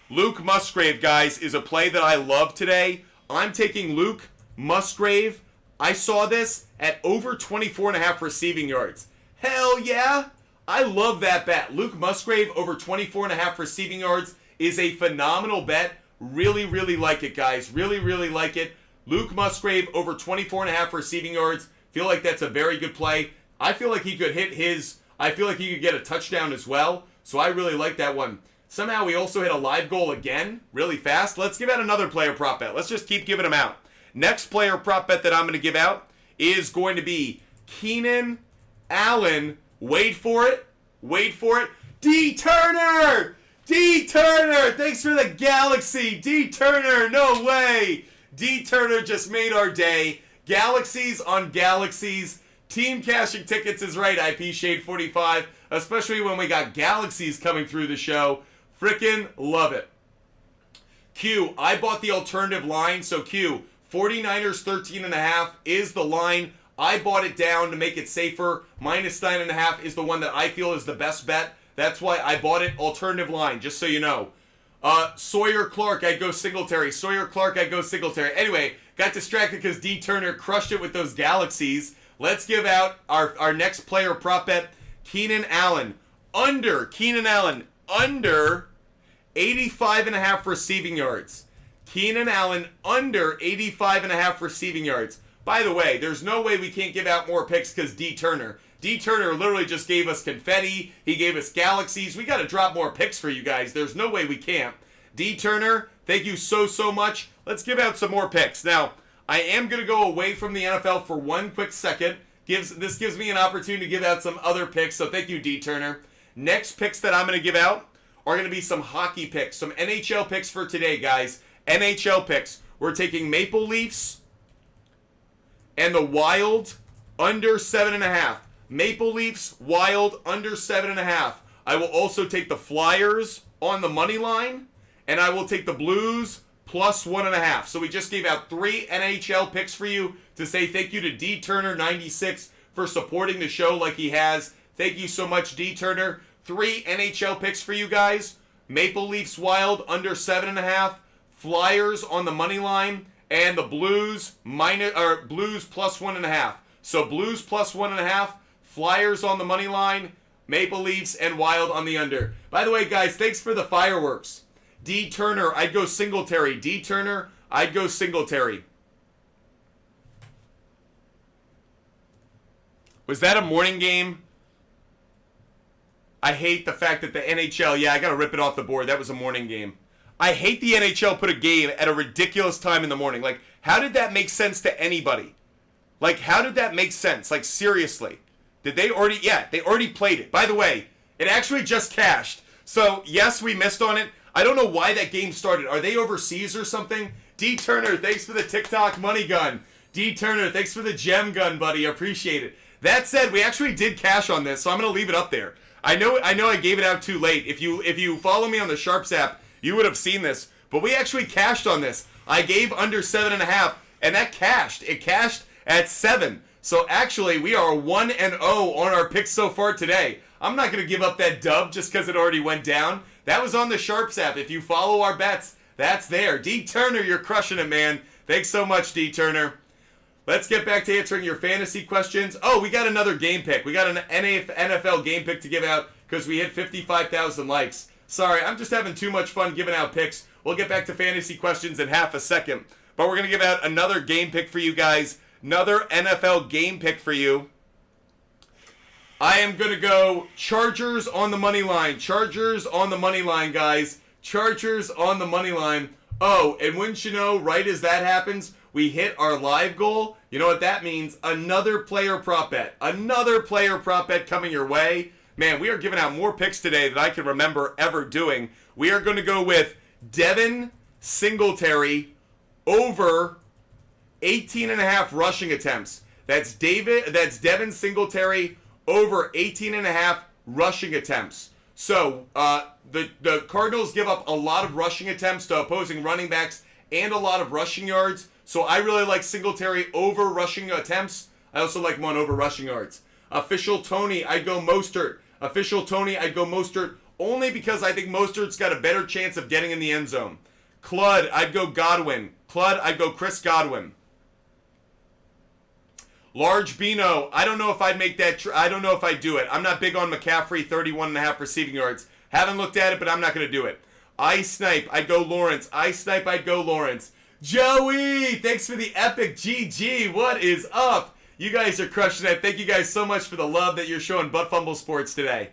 S1: Luke Musgrave, guys, is a play that I love today. I'm taking Luke Musgrave. I saw this at over 24.5 receiving yards. Hell yeah! I love that bet. Luke Musgrave over 24.5 receiving yards is a phenomenal bet. Really, really like it, guys. Really, really like it. Luke Musgrave over 24.5 receiving yards. Feel like that's a very good play. I feel like he could hit his... I feel like he could get a touchdown as well. So I really like that one. Somehow we also hit a live goal again, really fast. Let's give out another player prop bet. Let's just keep giving them out. Next player prop bet that I'm going to give out is going to be Keenan Allen. Wait for it. Wait for it. D. Turner! D. Turner! Thanks for the galaxy. D. Turner, no way. D. Turner just made our day. Galaxies on galaxies. Team cashing tickets is right, IP Shade 45, especially when we got galaxies coming through the show. Frickin' love it. Q, I bought the alternative line, so Q, 49ers 13.5 is the line. I bought it down to make it safer. -9.5 is the one that I feel is the best bet. That's why I bought it. Alternative line, just so you know. Sawyer Clark, I'd go Singletary. Sawyer Clark, I'd go Singletary. Anyway, got distracted because D. Turner crushed it with those galaxies. Let's give out our next player prop bet. Keenan Allen, under 85.5 receiving yards. Keenan Allen, under 85.5 receiving yards. By the way, there's no way we can't give out more picks because D. Turner. D. Turner literally just gave us confetti. He gave us galaxies. We got to drop more picks for you guys. There's no way we can't. D. Turner, thank you so much. Let's give out some more picks. Now, I am going to go away from the NFL for one quick second. This gives me an opportunity to give out some other picks, so thank you, D. Turner. Next picks that I'm going to give out are going to be some hockey picks, some NHL picks for today, guys. NHL picks. We're taking Maple Leafs and the Wild under 7.5. Maple Leafs, Wild, under 7.5. I will also take the Flyers on the money line, and I will take the Blues plus 1.5. So we just gave out 3 NHL picks for you to say thank you to D. Turner 96 for supporting the show like he has. Thank you so much, D. Turner. 3 NHL picks for you guys. Maple Leafs, Wild, under 7.5. Flyers on the money line, and the Blues Blues plus 1.5. So Blues plus 1.5. Flyers on the money line, Maple Leafs, and Wild on the under. By the way, guys, thanks for the fireworks. D. Turner, I'd go Singletary. D. Turner, I'd go Singletary. Was that a morning game? I hate the fact that the NHL, yeah, I got to rip it off the board. That was a morning game. I hate the NHL put a game at a ridiculous time in the morning. Like, how did that make sense to anybody? Like, how did that make sense? Like, seriously. Did they already? Yeah, they already played it. By the way, it actually just cashed. So, yes, we missed on it. I don't know why that game started. Are they overseas or something? D. Turner, thanks for the TikTok money gun. D. Turner, thanks for the gem gun, buddy. Appreciate it. That said, we actually did cash on this, so I'm going to leave it up there. I know I gave it out too late. If you follow me on the SHARPZ app, you would have seen this. But we actually cashed on this. I gave under 7.5, and that cashed. It cashed at 7. So actually, we are 1-0 on our picks so far today. I'm not going to give up that dub just because it already went down. That was on the SHARPZ app. If you follow our bets, that's there. D. Turner, you're crushing it, man. Thanks so much, D. Turner. Let's get back to answering your fantasy questions. Oh, we got another game pick. We got an NFL game pick to give out because we hit 55,000 likes. Sorry, I'm just having too much fun giving out picks. We'll get back to fantasy questions in half a second. But we're going to give out another game pick for you guys. Another NFL game pick for you. I am going to go Chargers on the money line. Chargers on the money line, guys. Chargers on the money line. Oh, and wouldn't you know, right as that happens, we hit our live goal. You know what that means? Another player prop bet. Another player prop bet coming your way. Man, we are giving out more picks today than I can remember ever doing. We are going to go with Devin Singletary over 18.5 rushing attempts. That's Devin Singletary over 18.5 rushing attempts. So the Cardinals give up a lot of rushing attempts to opposing running backs and a lot of rushing yards. So I really like Singletary over rushing attempts. I also like him on over rushing yards. Official Tony, I'd go Mostert. Official Tony, I'd go Mostert only because I think Mostert's got a better chance of getting in the end zone. Clud, I'd go Godwin. Clud, I'd go Chris Godwin. Large Bino, I don't know if I'd make that. I don't know if I'd do it. I'm not big on McCaffrey, 31.5 receiving yards. Haven't looked at it, but I'm not going to do it. I Snipe, I'd go Lawrence. I Snipe, I'd go Lawrence. Joey, thanks for the epic GG. What is up? You guys are crushing it. Thank you guys so much for the love that you're showing Butt Fumble Sports today.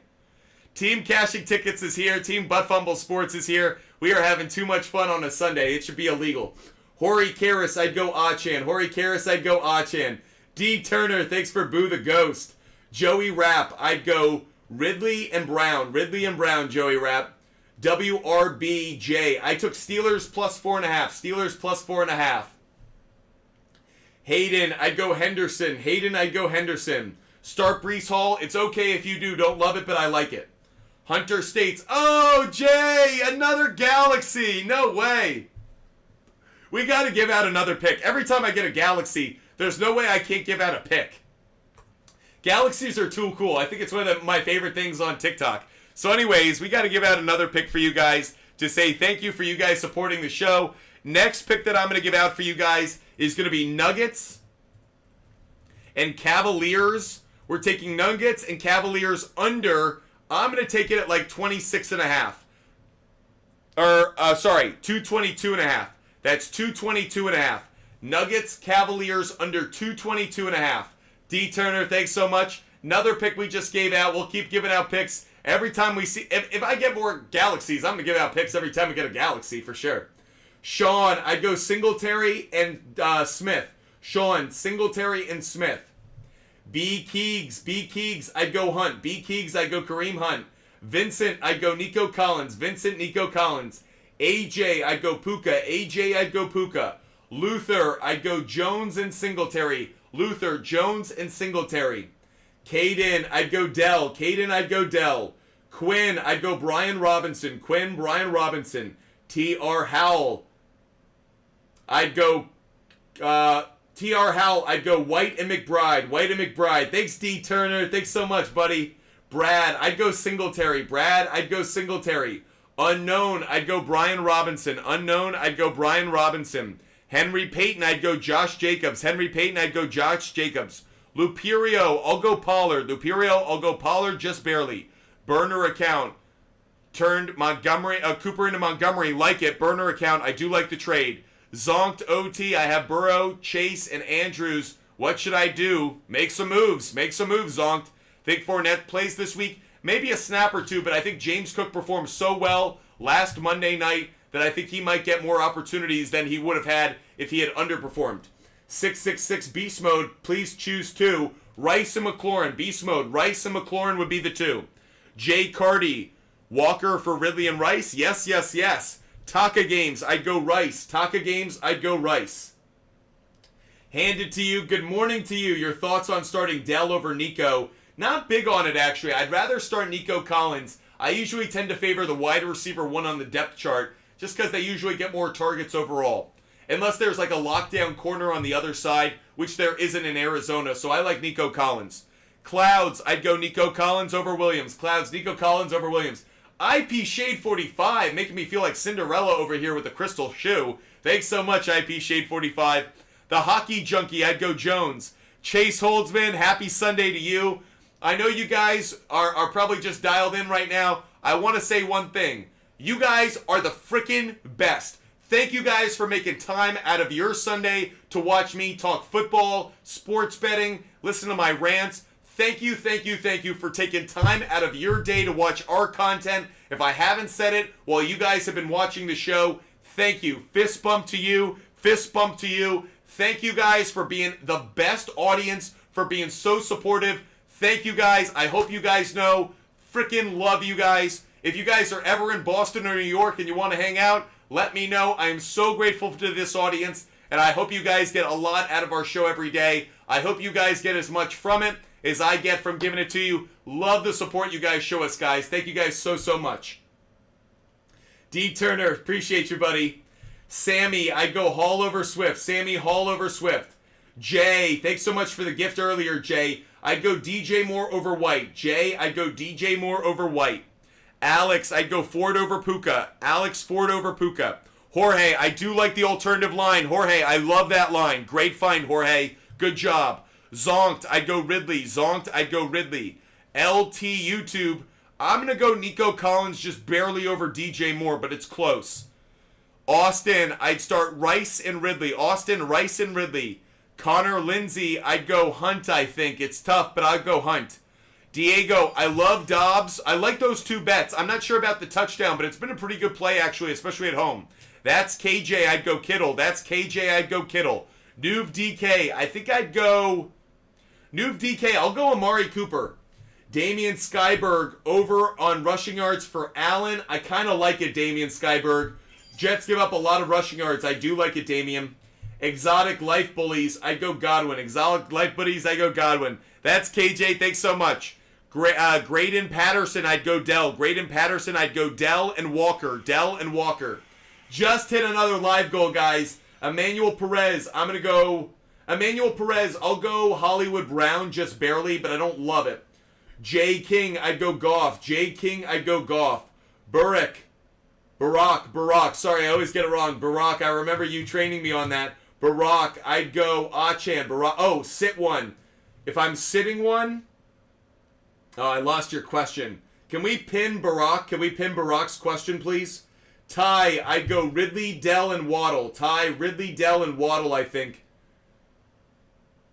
S1: Team Cashing Tickets is here. Team Butt Fumble Sports is here. We are having too much fun on a Sunday. It should be illegal. Hori Karras, I'd go Achan. Hori Karras, I'd go Achan. D. Turner, thanks for Boo the Ghost. Joey Rapp, I'd go Ridley and Brown. Ridley and Brown, Joey Rapp. WRBJ, I took Steelers plus 4.5. Steelers plus 4.5. Hayden, I'd go Henderson. Hayden, I'd go Henderson. Start Brees Hall. It's okay if you do. Don't love it, but I like it. Hunter states, oh, Jay, another Galaxy. No way. We got to give out another pick. Every time I get a Galaxy, there's no way I can't give out a pick. Galaxies are too cool. I think it's one of my favorite things on TikTok. So anyways, we got to give out another pick for you guys to say thank you for you guys supporting the show. Next pick that I'm going to give out for you guys is going to be Nuggets and Cavaliers. We're taking Nuggets and Cavaliers under. I'm going to take it at like 26.5. Or, sorry, 222.5. That's 222.5. Nuggets, Cavaliers under 222.5. D. Turner, thanks so much. Another pick we just gave out. We'll keep giving out picks every time we see. If I get more Galaxies, I'm going to give out picks every time we get a Galaxy for sure. Sean, I'd go Singletary and Smith. Sean, Singletary and Smith. B. Keegs, I'd go Hunt. B. Keegs, I'd go Kareem Hunt. Vincent, I'd go Nico Collins. Vincent, Nico Collins. AJ, I'd go Puka. AJ, I'd go Puka. Luther, I'd go Jones and Singletary. Luther, Jones and Singletary. Caden, I'd go Dell. Caden, I'd go Dell. Quinn, I'd go Brian Robinson. Quinn, Brian Robinson. T.R. Howell, I'd go T.R. Howell, I'd go White and McBride. White and McBride. Thanks, D. Turner. Thanks so much, buddy. Brad, I'd go Singletary. Brad, I'd go Singletary. Unknown, I'd go Brian Robinson. Unknown, I'd go Brian Robinson. Henry Payton, I'd go Josh Jacobs. Henry Payton, I'd go Josh Jacobs. Luperio, I'll go Pollard. Luperio, I'll go Pollard just barely. Burner account. Turned Montgomery, Cooper into Montgomery. Like it. Burner account. I do like the trade. Zonked OT. I have Burrow, Chase, and Andrews. What should I do? Make some moves. Make some moves, Zonked. Think Fournette plays this week. Maybe a snap or two, but I think James Cook performed so well last Monday night that I think he might get more opportunities than he would have had if he had underperformed. 666 Beast Mode. Please choose two. Rice and McLaurin. Beast Mode. Rice and McLaurin would be the two. Jay Cardi. Walker for Ridley and Rice? Yes, yes, yes. Taka Games, I'd go Rice. Taka Games, I'd go Rice. Handed to you. Good morning to you. Your thoughts on starting Dell over Nico? Not big on it, actually. I'd rather start Nico Collins. I usually tend to favor the wide receiver one on the depth chart just because they usually get more targets overall. Unless there's like a lockdown corner on the other side, which there isn't in Arizona, so I like Nico Collins. Clouds, I'd go Nico Collins over Williams. Clouds, Nico Collins over Williams. IP Shade 45, making me feel like Cinderella over here with the crystal shoe. Thanks so much, IP Shade 45. The Hockey Junkie, I'd go Jones. Chase Holdsman, happy Sunday to you. I know you guys are probably just dialed in right now. I want to say one thing. You guys are the freaking best. Thank you guys for making time out of your Sunday to watch me talk football, sports betting, listen to my rants. Thank you for taking time out of your day to watch our content. If I haven't said it while you guys have been watching the show, thank you. Fist bump to you. Fist bump to you. Thank you guys for being the best audience, for being so supportive. Thank you guys. I hope you guys know. Freaking love you guys. If you guys are ever in Boston or New York and you want to hang out, let me know. I am so grateful to this audience, and I hope you guys get a lot out of our show every day. I hope you guys get as much from it as I get from giving it to you. Love the support you guys show us, guys. Thank you guys so much. D. Turner, appreciate you, buddy. Sammy, I'd go Hall over Swift. Sammy, Hall over Swift. Jay, thanks so much for the gift earlier, Jay. I'd go DJ Moore over White. Jay, I'd go DJ Moore over White. Alex, I'd go Ford over Puka. Alex, Ford over Puka. Jorge, I do like the alternative line. Jorge, I love that line. Great find, Jorge. Good job. Zonked, I'd go Ridley. Zonked, I'd go Ridley. LT YouTube, I'm going to go Nico Collins just barely over DJ Moore, but it's close. Austin, I'd start Rice and Ridley. Austin, Rice and Ridley. Connor Lindsay, I'd go Hunt, I think. It's tough, but I'd go Hunt. Diego, I love Dobbs. I like those two bets. I'm not sure about the touchdown, but it's been a pretty good play, actually, especially at home. That's KJ, I'd go Kittle. That's KJ, I'd go Kittle. Nuve DK, I think I'd go... Nuve DK, I'll go Amari Cooper. Damian Skyberg over on rushing yards for Allen. I kind of like it, Damian Skyberg. Jets give up a lot of rushing yards. I do like it, Damian. Exotic Life Bullies, I'd go Godwin. Exotic Life Buddies, I go Godwin. That's KJ. Thanks so much. Graydon Patterson, I'd go Dell. Graydon Patterson, I'd go Dell and Walker. Dell and Walker. Just hit another live goal, guys. Emmanuel Perez, I'm going to go... Emmanuel Perez, I'll go Hollywood Brown just barely, but I don't love it. J. King, I'd go Goff. J. King, I'd go Goff. Barack. Sorry, I always get it wrong. Barack, I remember you training me on that. Barack, I'd go Achan. Barack. Oh, sit one. If I'm sitting one... Oh, I lost your question. Can we pin Barack? Can we pin Barack's question, please? Ty, I'd go Ridley, Dell, and Waddle. Ty, Ridley, Dell, and Waddle, I think.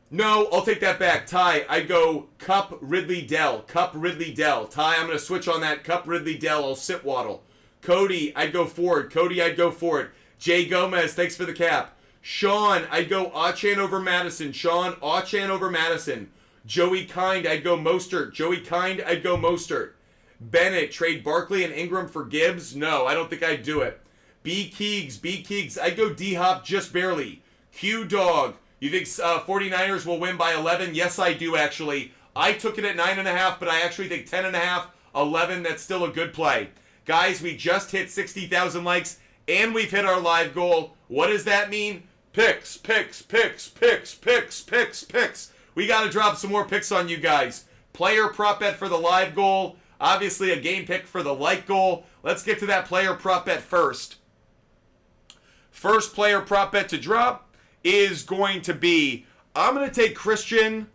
S1: No, I'll take that back. Ty, I'd go Cup, Ridley, Dell. Cup, Ridley, Dell. Ty, I'm going to switch on that. Cup, Ridley, Dell. I'll sit Waddle. Cody, I'd go Ford. Cody, I'd go Ford. Jay Gomez, thanks for the cap. Sean, I'd go Achan over Madison. Sean, Achan over Madison. Joey Kind, I'd go Mostert. Joey Kind, I'd go Mostert. Bennett, trade Barkley and Ingram for Gibbs? No, I don't think I'd do it. B. Keegs, I'd go D-Hop just barely. Q-Dog, you think 49ers will win by 11? Yes, I do, actually. I took it at 9.5, but I actually think 10.5, 11, that's still a good play. Guys, we just hit 60,000 likes, and we've hit our live goal. What does that mean? Picks. We got to drop some more picks on you guys. Player prop bet for the live goal. Obviously, a game pick for the like goal. Let's get to that player prop bet first. First player prop bet to drop is going to be, I'm going to take Christian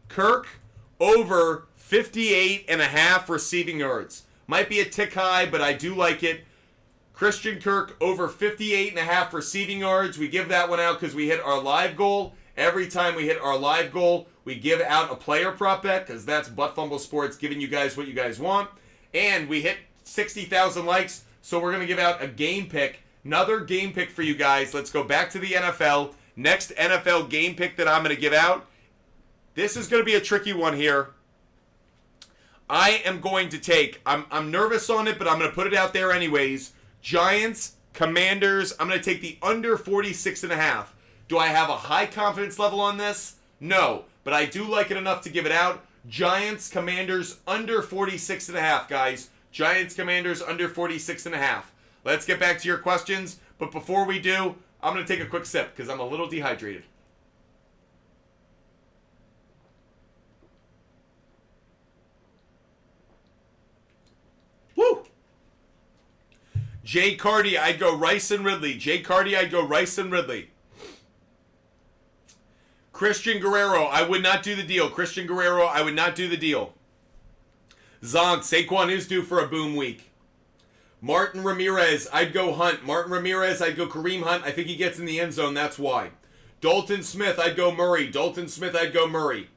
S1: Kirk over 58.5 receiving yards. Might be a tick high, but I do like it. Christian Kirk over 58.5 receiving yards. We give that one out because we hit our live goal. Every time we hit our live goal, we give out a player prop bet because that's Butt Fumble Sports giving you guys what you guys want. And we hit 60,000 likes, so we're going to give out a game pick. Another game pick for you guys. Let's go back to the NFL. Next NFL game pick that I'm going to give out. This is going to be a tricky one here. I am going to take, I'm nervous on it, but I'm going to put it out there anyways. Giants, Commanders, I'm going to take the under 46.5. Do I have a high confidence level on this? No, but I do like it enough to give it out. Giants, Commanders, under 46.5, guys. Giants, Commanders, under 46.5. Let's get back to your questions, but before we do, I'm going to take a quick sip because I'm a little dehydrated. Woo! Jay Cardi, I'd go Rice and Ridley. Jay Cardi, I'd go Rice and Ridley. Christian Guerrero, I would not do the deal. Christian Guerrero, I would not do the deal. Zonk, Saquon is due for a boom week. Martin Ramirez, I'd go Hunt. Martin Ramirez, I'd go Kareem Hunt. I think he gets in the end zone, that's why. Dalton Smith, I'd go Murray. Dalton Smith, I'd go Murray.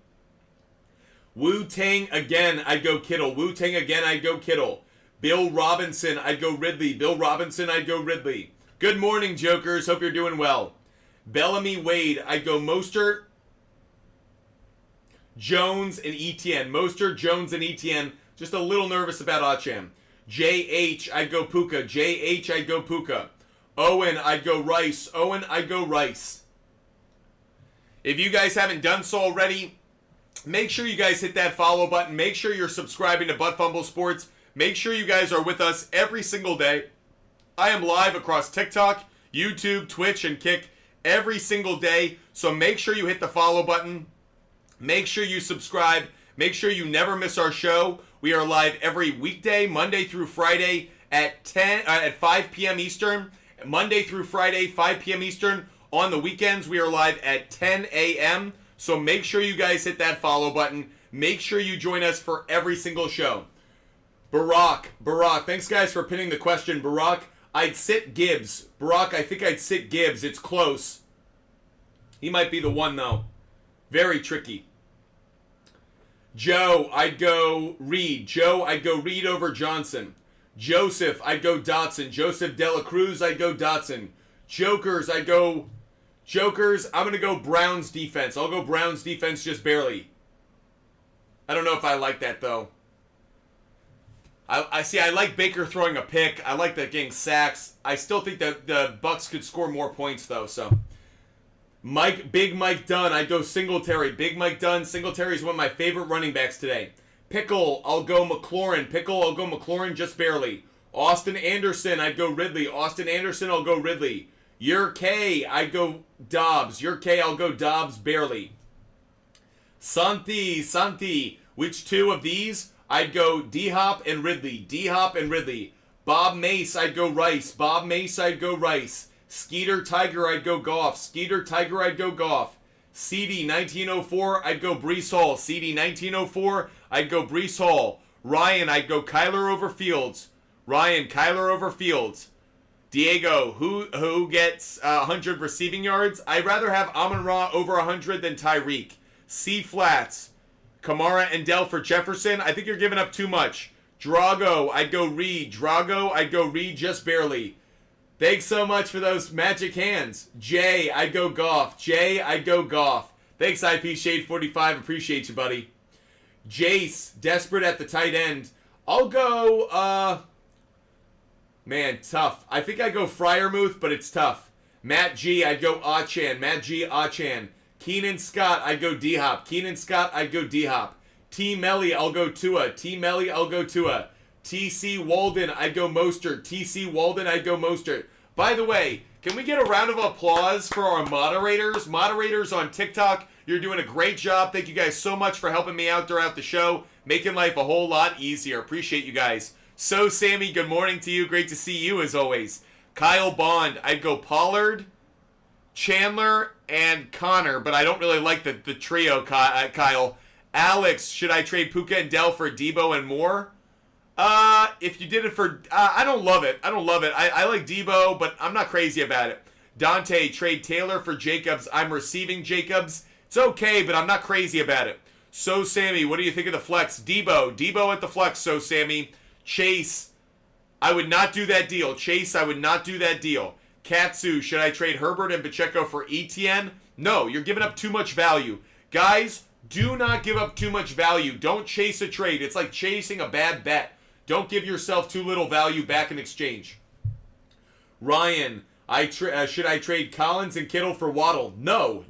S1: Wu-Tang again, I'd go Kittle. Wu-Tang again, I'd go Kittle. Bill Robinson, I'd go Ridley. Bill Robinson, I'd go Ridley. Good morning, Jokers. Hope you're doing well. Bellamy Wade, I'd go Mostert, Jones, and Etienne. Mostert, Jones, and Etienne. Just a little nervous about Acham. JH, I'd go Puka. JH, I'd go Puka. Owen, I'd go Rice. Owen, I'd go Rice. If you guys haven't done so already, make sure you guys hit that follow button. Make sure you're subscribing to Butt Fumble Sports. Make sure you guys are with us every single day. I am live across TikTok, YouTube, Twitch, and Kick every single day. So make sure you hit the follow button. Make sure you subscribe. Make sure you never miss our show. We are live every weekday, Monday through Friday at 5 p.m. Eastern. Monday through Friday, 5 p.m. Eastern. On the weekends, we are live at 10 a.m. So make sure you guys hit that follow button. Make sure you join us for every single show. Barack, thanks guys for pinning the question. Barack, I'd sit Gibbs. Barack, I think I'd sit Gibbs. It's close. He might be the one, though. Very tricky. Joe, I'd go Reed. Joe, I'd go Reed over Johnson. Joseph, I'd go Dotson. Joseph Dela Cruz, I'd go Dotson. Jokers, I'm going to go Browns defense. I'll go Browns defense just barely. I don't know if I like that, though. I see. I like Baker throwing a pick. I like that getting sacks. I still think that the Bucks could score more points though. So, Big Mike Dunn. I'd go Singletary. Big Mike Dunn. Singletary is one of my favorite running backs today. Pickle. I'll go McLaurin. Pickle. I'll go McLaurin just barely. Austin Anderson. I'd go Ridley. Austin Anderson. I'll go Ridley. Your K. I'd go Dobbs. Your K. I'll go Dobbs barely. Santi. Which two of these? I'd go D-Hop and Ridley. D-Hop and Ridley. Bob Mace, I'd go Rice. Bob Mace, I'd go Rice. Skeeter Tiger, I'd go Goff. Skeeter Tiger, I'd go Goff. CD 1904, I'd go Breece Hall. CD 1904, I'd go Breece Hall. Ryan, I'd go Kyler over Fields. Ryan, Kyler over Fields. Diego, who gets 100 receiving yards? I'd rather have Amon-Ra over 100 than Tyreek. C Flats. Kamara and Dell for Jefferson. I think you're giving up too much. Drago, I'd go Reed. Drago, I'd go Reed just barely. Thanks so much for those magic hands. Jay, I'd go Goff. Jay, I'd go Goff. Thanks, IP Shade 45. Appreciate you, buddy. Jace, desperate at the tight end. I'll go, man, tough. I think I'd go Freiermuth, but it's tough. Matt G, I'd go Achan. Matt G, Achan. Keenan Scott, I'd go D-Hop. Keenan Scott, I'd go D-Hop. T. Melly, I'll go Tua. T. Melly, I'll go Tua. T.C. Walden, I'd go Mostert. T.C. Walden, I'd go Mostert. By the way, can we get a round of applause for our moderators? Moderators on TikTok, you're doing a great job. Thank you guys so much for helping me out throughout the show, making life a whole lot easier. Appreciate you guys. So, Sammy, good morning to you. Great to see you as always. Kyle Bond, I'd go Pollard, Chandler, and Connor, but I don't really like the trio, Kyle. Alex, should I trade Puka and Dell for Debo and Moore? If you did it for... I don't love it. I like Debo, but I'm not crazy about it. Dante, trade Taylor for Jacobs. I'm receiving Jacobs. It's okay, but I'm not crazy about it. So, Sammy, what do you think of the flex? Debo at the flex, so, Sammy. Chase, I would not do that deal. Katsu, should I trade Herbert and Pacheco for ETN? No, you're giving up too much value. Guys, do not give up too much value. Don't chase a trade. It's like chasing a bad bet. Don't give yourself too little value back in exchange. Ryan, should I trade Collins and Kittle for Waddle? No.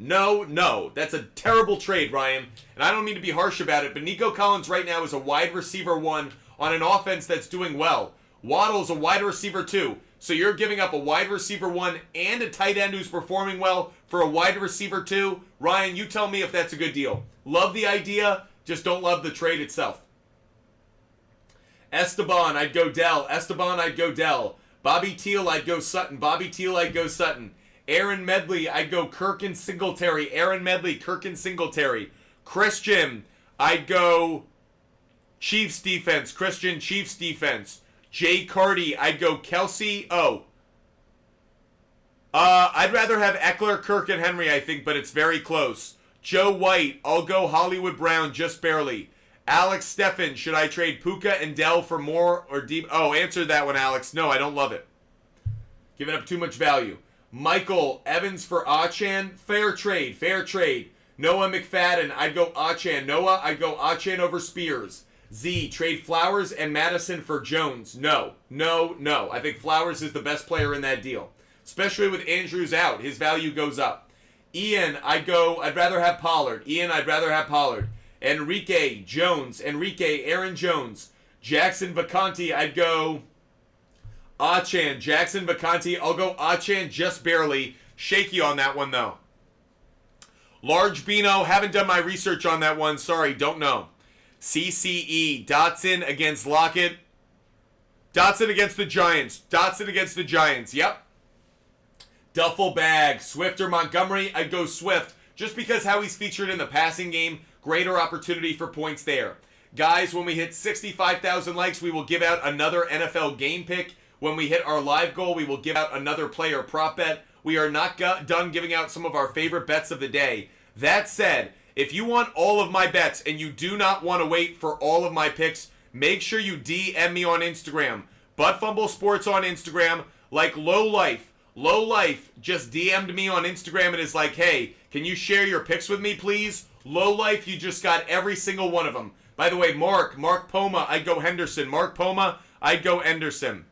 S1: That's a terrible trade, Ryan. And I don't mean to be harsh about it, but Nico Collins right now is a wide receiver 1 on an offense that's doing well. Waddle's a wide receiver 2. So you're giving up a wide receiver 1 and a tight end who's performing well for a wide receiver 2. Ryan, you tell me if that's a good deal. Love the idea, just don't love the trade itself. Esteban, I'd go Dell. Bobby Teal, I'd go Sutton. Aaron Medley, I'd go Kirk and Singletary. Christian, I'd go Chiefs defense. Jay Cardi, I'd go Kelsey. I'd rather have Eckler, Kirk, and Henry, I think, but it's very close. Joe White, I'll go Hollywood Brown, just barely. Alex Steffen, should I trade Puka and Dell for more or deep? Oh, answer that one, Alex. No, I don't love it. Giving up too much value. Michael, Evans for Achan. Fair trade. Noah McFadden, I'd go Achan. Achan over Spears. Z, trade Flowers and Madison for Jones. No. I think Flowers is the best player in that deal. Especially with Andrews out. His value goes up. Ian, I'd rather have Pollard. Enrique, Aaron Jones. Jackson Vacanti, I'd go Achan. I'll go Achan just barely. Shaky on that one, though. Large Bino, haven't done my research on that one. Sorry, don't know. CCE, Dotson against Lockett. Dotson against the Giants. Yep. Duffel bag, Swift or Montgomery, I'd go Swift. Just because how he's featured in the passing game, greater opportunity for points there. Guys, when we hit 65,000 likes, we will give out another NFL game pick. When we hit our live goal, we will give out another player prop bet. We are not done giving out some of our favorite bets of the day. That said, if you want all of my bets and you do not want to wait for all of my picks, make sure you DM me on Instagram. Butt Fumble Sports on Instagram, like Low Life. Low Life just DM'd me on Instagram and is like, hey, can you share your picks with me, please? Low Life, you just got every single one of them. By the way, Mark Poma, I'd go Henderson. Mark Poma, I'd go Henderson.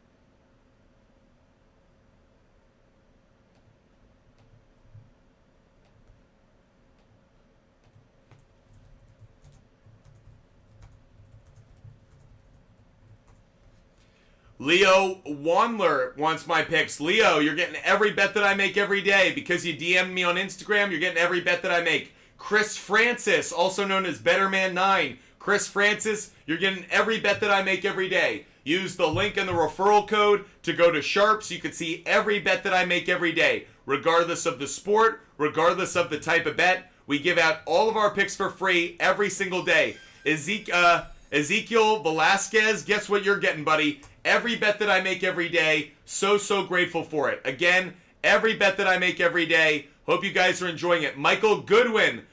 S1: Leo Wandler wants my picks. Leo, you're getting every bet that I make every day. Because you DM'd me on Instagram, you're getting every bet that I make. Chris Francis, also known as Betterman9. Chris Francis, you're getting every bet that I make every day. Use the link in the referral code to go to SHARPZ. You can see every bet that I make every day. Regardless of the sport, regardless of the type of bet, we give out all of our picks for free every single day. Ezekiel Velasquez, guess what you're getting, buddy? Every bet that I make every day. So grateful for it. Again, every bet that I make every day. Hope you guys are enjoying it. Michael Goodwin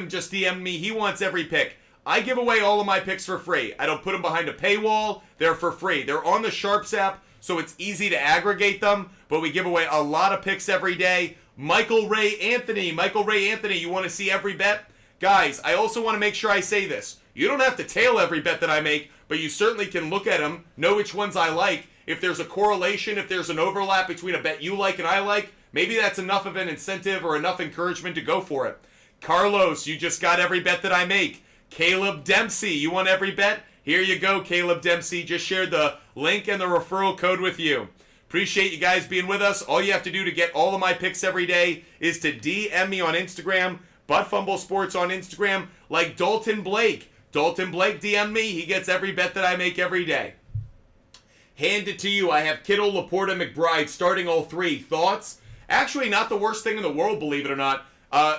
S1: just DM'd me. He wants every pick. I give away all of my picks for free. I don't put them behind a paywall. They're for free. They're on the SHARPZ app, so it's easy to aggregate them. But we give away a lot of picks every day. Michael Ray Anthony, you want to see every bet? Guys, I also want to make sure I say this. You don't have to tail every bet that I make, but you certainly can look at them, know which ones I like. If there's a correlation, if there's an overlap between a bet you like and I like, maybe that's enough of an incentive or enough encouragement to go for it. Carlos, you just got every bet that I make. Caleb Dempsey, you want every bet? Here you go, Caleb Dempsey. Just shared the link and the referral code with you. Appreciate you guys being with us. All you have to do to get all of my picks every day is to DM me on Instagram, Butt Sports on Instagram, like Dalton Blake. Dalton Blake DM me. He gets every bet that I make every day. Hand it to you. I have Kittle, Laporta, McBride starting all three. Thoughts? Actually, not the worst thing in the world, believe it or not.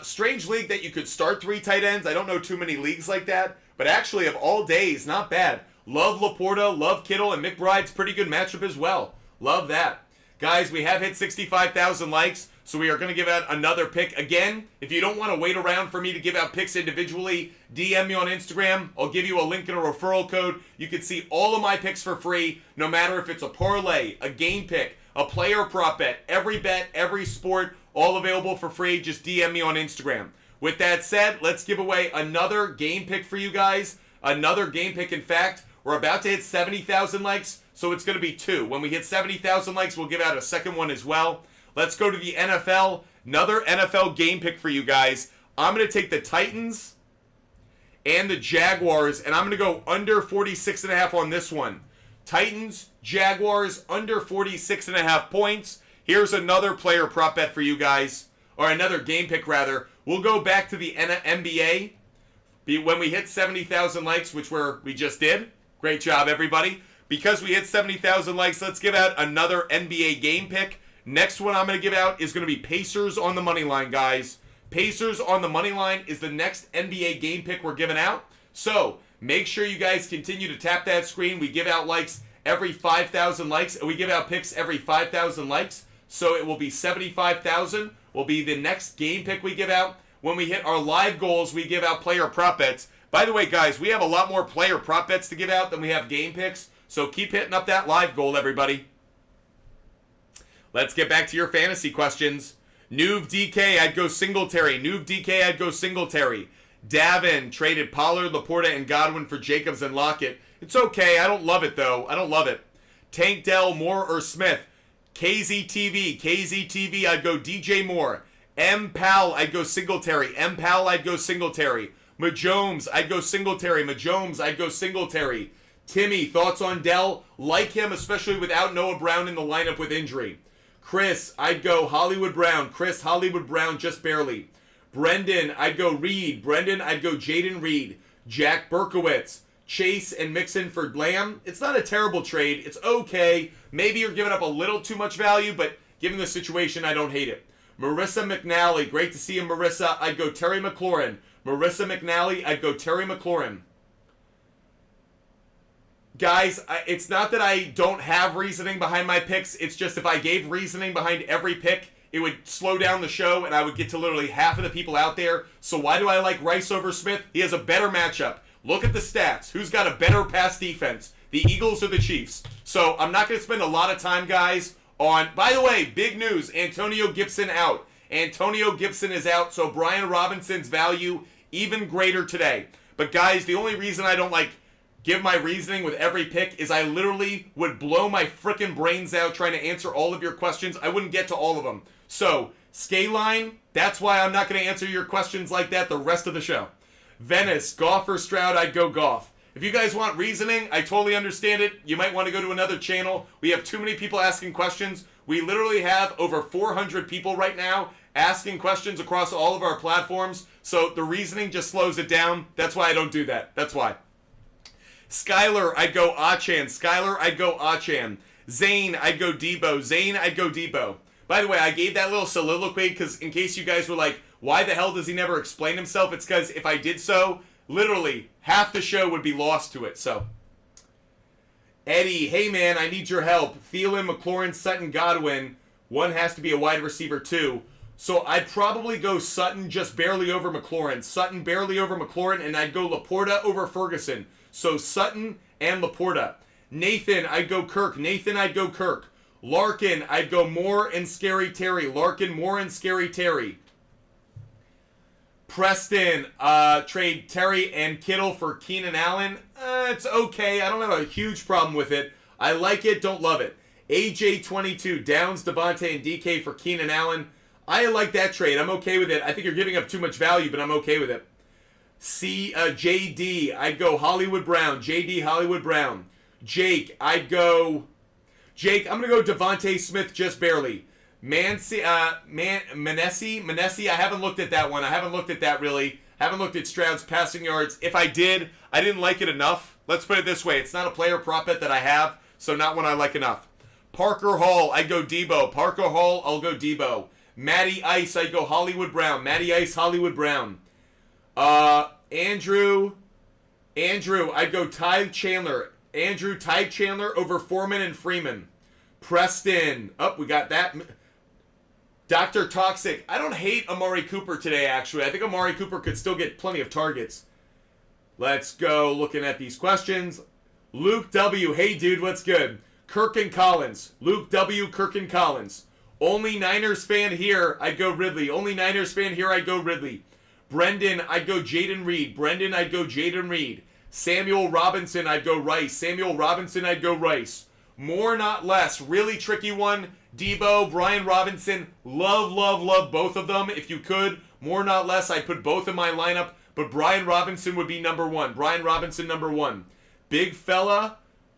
S1: Strange league that you could start 3 tight ends. I don't know too many leagues like that. But actually, of all days, not bad. Love Laporta, love Kittle, and McBride's pretty good matchup as well. Love that. Guys, we have hit 65,000 likes, so we are going to give out another pick. Again, if you don't want to wait around for me to give out picks individually, DM me on Instagram. I'll give you a link and a referral code. You can see all of my picks for free, no matter if it's a parlay, a game pick, a player prop bet, every sport, all available for free. Just DM me on Instagram. With that said, let's give away another game pick for you guys. Another game pick. In fact, we're about to hit 70,000 likes, so it's going to be 2. When we hit 70,000 likes, we'll give out a second one as well. Let's go to the NFL. Another NFL game pick for you guys. I'm going to take the Titans and the Jaguars, and I'm going to go under 46.5 on this one. Titans, Jaguars, under 46.5 points. Here's another player prop bet for you guys, or another game pick rather. We'll go back to the NBA when we hit 70,000 likes, which we just did. Great job, everybody. Because we hit 70,000 likes, let's give out another NBA game pick. Next one I'm going to give out is going to be Pacers on the money line, guys. Pacers on the money line is the next NBA game pick we're giving out. So make sure you guys continue to tap that screen. We give out likes every 5,000 likes, and we give out picks every 5,000 likes. So it will be 75,000 will be the next game pick we give out. When we hit our live goals, we give out player prop bets. By the way, guys, we have a lot more player prop bets to give out than we have game picks. So keep hitting up that live goal, everybody. Let's get back to your fantasy questions. Nuve DK, I'd go Singletary. Nuve DK, I'd go Singletary. Davin traded Pollard, Laporta, and Godwin for Jacobs and Lockett. It's okay. I don't love it, though. I don't love it. Tank Dell, Moore, or Smith. KZTV, I'd go DJ Moore. M. Powell, I'd go Singletary. M. Powell, I'd go Singletary. Majomes, I'd go Singletary. Majomes, I'd go Singletary. Timmy, thoughts on Dell? Like him, especially without Noah Brown in the lineup with injury. Chris, I'd go Hollywood Brown. Chris, Hollywood Brown, just barely. Brendan, I'd go Reed. Brendan, I'd go Jaden Reed. Jack Berkowitz. Chase and Mixon for Lamb. It's not a terrible trade. It's okay. Maybe you're giving up a little too much value, but given the situation, I don't hate it. Marissa McNally. Great to see you, Marissa. I'd go Terry McLaurin. Marissa McNally, I'd go Terry McLaurin. Guys, it's not that I don't have reasoning behind my picks. It's just if I gave reasoning behind every pick, it would slow down the show and I would get to literally half of the people out there. So why do I like Rice over Smith? He has a better matchup. Look at the stats. Who's got a better pass defense? The Eagles or the Chiefs? So I'm not going to spend a lot of time, guys, on... By the way, big news. Antonio Gibson out. Antonio Gibson is out, so Brian Robinson's value even greater today. But guys, the only reason I don't like give my reasoning with every pick is I literally would blow my frickin' brains out trying to answer all of your questions. I wouldn't get to all of them. So, Scaline, that's why I'm not going to answer your questions like that the rest of the show. Venice, Goff or Stroud, I'd go Goff. If you guys want reasoning, I totally understand it. You might want to go to another channel. We have too many people asking questions. We literally have over 400 people right now asking questions across all of our platforms. So the reasoning just slows it down. That's why I don't do that. That's why. Skylar, I'd go Achan. Skylar, I'd go Achan. Zane, I'd go Debo. Zane, I'd go Debo. By the way, I gave that little soliloquy because in case you guys were like, why the hell does he never explain himself? It's because if I did so, literally half the show would be lost to it. So, Eddie, hey man, I need your help. Thielen, McLaurin, Sutton, Godwin. One has to be a wide receiver too. So I'd probably go Sutton just barely over McLaurin. Sutton barely over McLaurin, and I'd go Laporta over Ferguson. So Sutton and Laporta. Nathan, I'd go Kirk. Nathan, I'd go Kirk. Larkin, I'd go Moore and Scary Terry. Larkin, Moore and Scary Terry. Preston, trade Terry and Kittle for Keenan Allen. It's okay. I don't have a huge problem with it. I like it, don't love it. AJ22, Downs, Devontae, and DK for Keenan Allen. I like that trade. I'm okay with it. I think you're giving up too much value, but I'm okay with it. JD, I'd go Hollywood Brown. JD, Hollywood Brown. Jake, I'm going to go Devontae Smith just barely. Manesi, I haven't looked at that one. I haven't looked at that really. Haven't looked at Stroud's passing yards. If I did, I didn't like it enough. Let's put it this way. It's not a player prop bet that I have, so not one I like enough. Parker Hall, I'd go Debo. Parker Hall, I'll go Debo. Matty Ice, I'd go Hollywood Brown. Matty Ice, Hollywood Brown. Andrew, I'd go Ty Chandler. Andrew, Ty Chandler over Foreman and Freeman. Preston, we got that. Dr. Toxic, I don't hate Amari Cooper today, actually. I think Amari Cooper could still get plenty of targets. Let's go looking at these questions. Luke W, hey dude, what's good? Kirk and Collins. Luke W, Kirk and Collins. Only Niners fan here, I'd go Ridley. Only Niners fan here, I'd go Ridley. Brendan, I'd go Jaden Reed. Brendan, I'd go Jaden Reed. Samuel Robinson, I'd go Rice. Samuel Robinson, I'd go Rice. More, not less. Really tricky one. Debo, Brian Robinson. Love both of them. If you could, more, not less, I'd put both in my lineup. But Brian Robinson would be number one. Brian Robinson, number one. Big fella,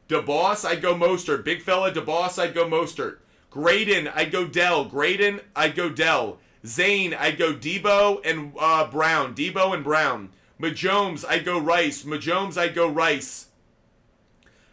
S1: DeBoss, I'd go Mostert. Big fella, DeBoss, I'd go Mostert. Graydon, I'd go Dell. Graydon, I'd go Dell. Zane, I'd go Debo and Brown. Debo and Brown. Majomes, I'd go Rice. Majomes, I'd go Rice.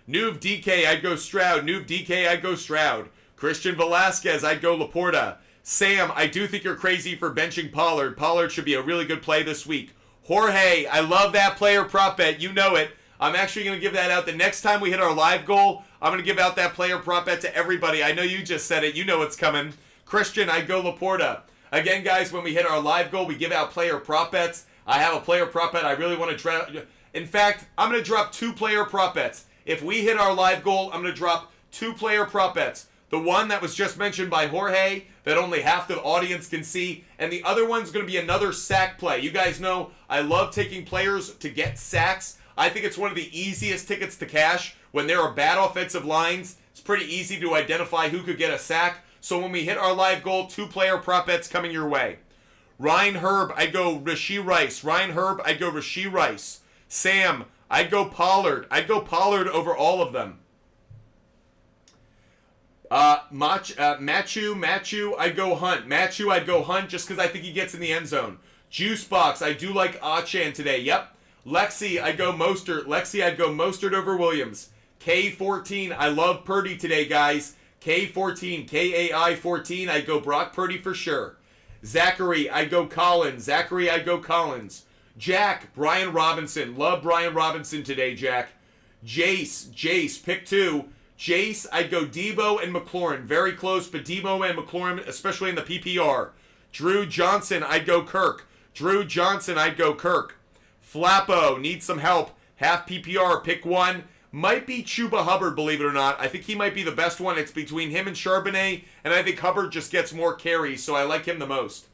S1: Nuve DK, I'd go Stroud. Nuve DK, I'd go Stroud. Christian Velasquez, I'd go Laporta. Sam, I do think you're crazy for benching Pollard. Pollard should be a really good play this week. Jorge, I love that player prop bet. You know it. I'm actually going to give that out. The next time we hit our live goal, I'm going to give out that player prop bet to everybody. I know you just said it. You know it's coming. Christian, I'd go Laporta. Again, guys, when we hit our live goal, we give out player prop bets. I have a player prop bet I really want to drop. In fact, I'm going to drop 2 player prop bets. If we hit our live goal, I'm going to drop 2 player prop bets. The one that was just mentioned by Jorge that only half the audience can see. And the other one's going to be another sack play. You guys know I love taking players to get sacks. I think it's one of the easiest tickets to cash. When there are bad offensive lines, it's pretty easy to identify who could get a sack. So when we hit our live goal, 2 player prop bets coming your way. Ryan Herb, I'd go Rashee Rice. Ryan Herb, I'd go Rashee Rice. Sam, I'd go Pollard. I'd go Pollard over all of them. Matthew, I'd go Hunt. Matthew, I'd go Hunt just because I think he gets in the end zone. Juicebox, I do like Achan today. Yep. Lexi, I'd go Mostert. Lexi, I'd go Mostert over Williams. K14, I love Purdy today, guys. K14, KAI 14, I'd go Brock Purdy for sure. Zachary, I'd go Collins. Zachary, I'd go Collins. Jack, Brian Robinson. Love Brian Robinson today, Jack. Jace, pick 2. Jace, I'd go Debo and McLaurin. Very close, but Debo and McLaurin, especially in the PPR. Drew Johnson, I'd go Kirk. Drew Johnson, I'd go Kirk. Flappo, needs some help. Half PPR, pick 1. Might be Chuba Hubbard, believe it or not. I think he might be the best one. It's between him and Charbonnet, and I think Hubbard just gets more carries, so I like him the most.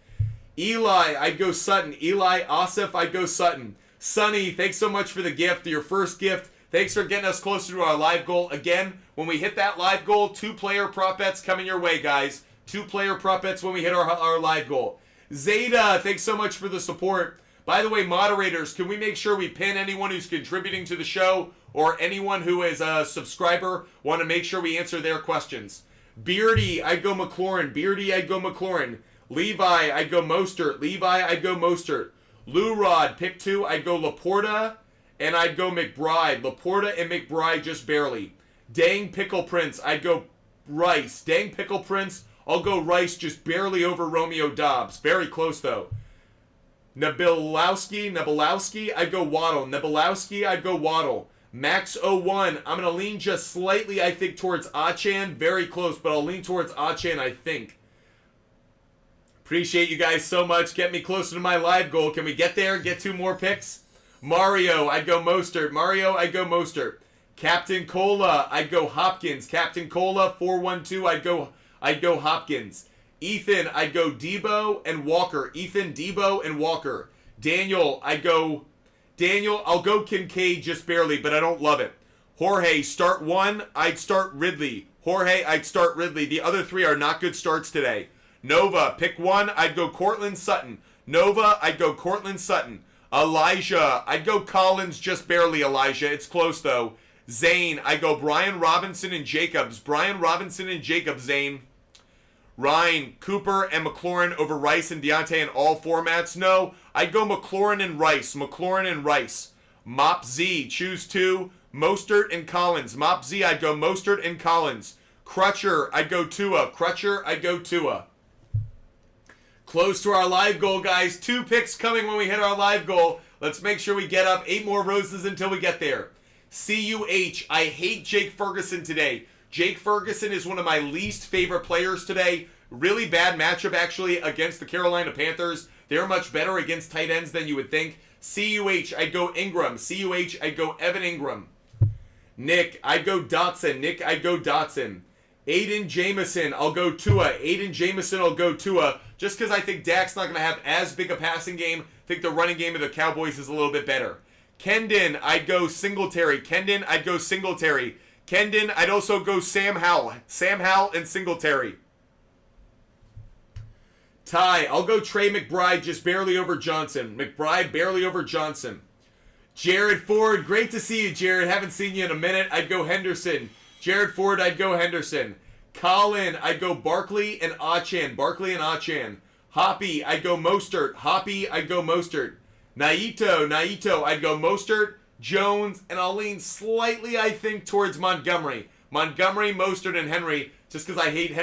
S1: Eli, I'd go Sutton. Eli Asif, I'd go Sutton. Sonny, thanks so much for the gift, your first gift. Thanks for getting us closer to our live goal. Again, when we hit that live goal, 2-player prop bets coming your way, guys. 2-player prop bets when we hit our live goal. Zeta, thanks so much for the support. By the way, moderators, can we make sure we pin anyone who's contributing to the show or anyone who is a subscriber? Want to make sure we answer their questions. Beardy, I'd go McLaurin. Beardy, I'd go McLaurin. Levi, I'd go Mostert. Levi, I'd go Mostert. Lou Rod, pick 2, I'd go Laporta, and I'd go McBride. Laporta and McBride just barely. Dang Pickle Prince, I'd go Rice. Dang Pickle Prince, I'll go Rice just barely over Romeo Dobbs. Very close, though. Nebelowski, I'd go Waddle. Nebelowski, I'd go Waddle. Max01, I'm going to lean just slightly, I think, towards Achan. Very close, but I'll lean towards Achan, I think. Appreciate you guys so much. Get me closer to my live goal. Can we get there? Get 2 more picks? Mario, I'd go Mostert. Mario, I'd go Mostert. Captain Cola, I'd go Hopkins. Captain Cola, 412, I'd go Hopkins. Ethan, I'd go Debo and Walker. Ethan, Debo, and Walker. Daniel, I'll go Kincaid just barely, but I don't love it. Jorge, start 1, I'd start Ridley. Jorge, I'd start Ridley. The other 3 are not good starts today. Nova, pick 1, I'd go Cortland Sutton. Nova, I'd go Cortland Sutton. Elijah, I'd go Collins just barely, Elijah. It's close, though. Zane, I'd go Brian Robinson and Jacobs. Brian Robinson and Jacobs, Zane. Ryan, Cooper, and McLaurin over Rice and Deontay in all formats. No, I'd go McLaurin and Rice. McLaurin and Rice. Mop Z, choose 2. Mostert and Collins. Mop Z, I'd go Mostert and Collins. Crutcher, I'd go Tua. Crutcher, I'd go Tua. Close to our live goal, guys. 2 picks coming when we hit our live goal. Let's make sure we get up 8 more roses until we get there. CUH, I hate Jake Ferguson today. Jake Ferguson is one of my least favorite players today. Really bad matchup, actually, against the Carolina Panthers. They're much better against tight ends than you would think. CUH, I'd go Ingram. CUH, I'd go Evan Ingram. Nick, I'd go Dotson. Nick, I'd go Dotson. Aiden Jamison, I'll go Tua. Aiden Jamison, I'll go Tua. Just because I think Dak's not going to have as big a passing game. I think the running game of the Cowboys is a little bit better. Kendon, I'd go Singletary. Kendon, I'd go Singletary. Kendon, I'd also go Sam Howell. Sam Howell and Singletary. Ty, I'll go Trey McBride just barely over Johnson. McBride barely over Johnson. Jared Ford, great to see you, Jared. Haven't seen you in a minute. I'd go Henderson. Jared Ford, I'd go Henderson. Colin, I'd go Barkley and Achan. Barkley and Achan. Hoppy, I'd go Mostert. Hoppy, I'd go Mostert. Naito, I'd go Mostert, Jones, and I'll lean slightly, I think, towards Montgomery. Montgomery, Mostert, and Henry, just because I hate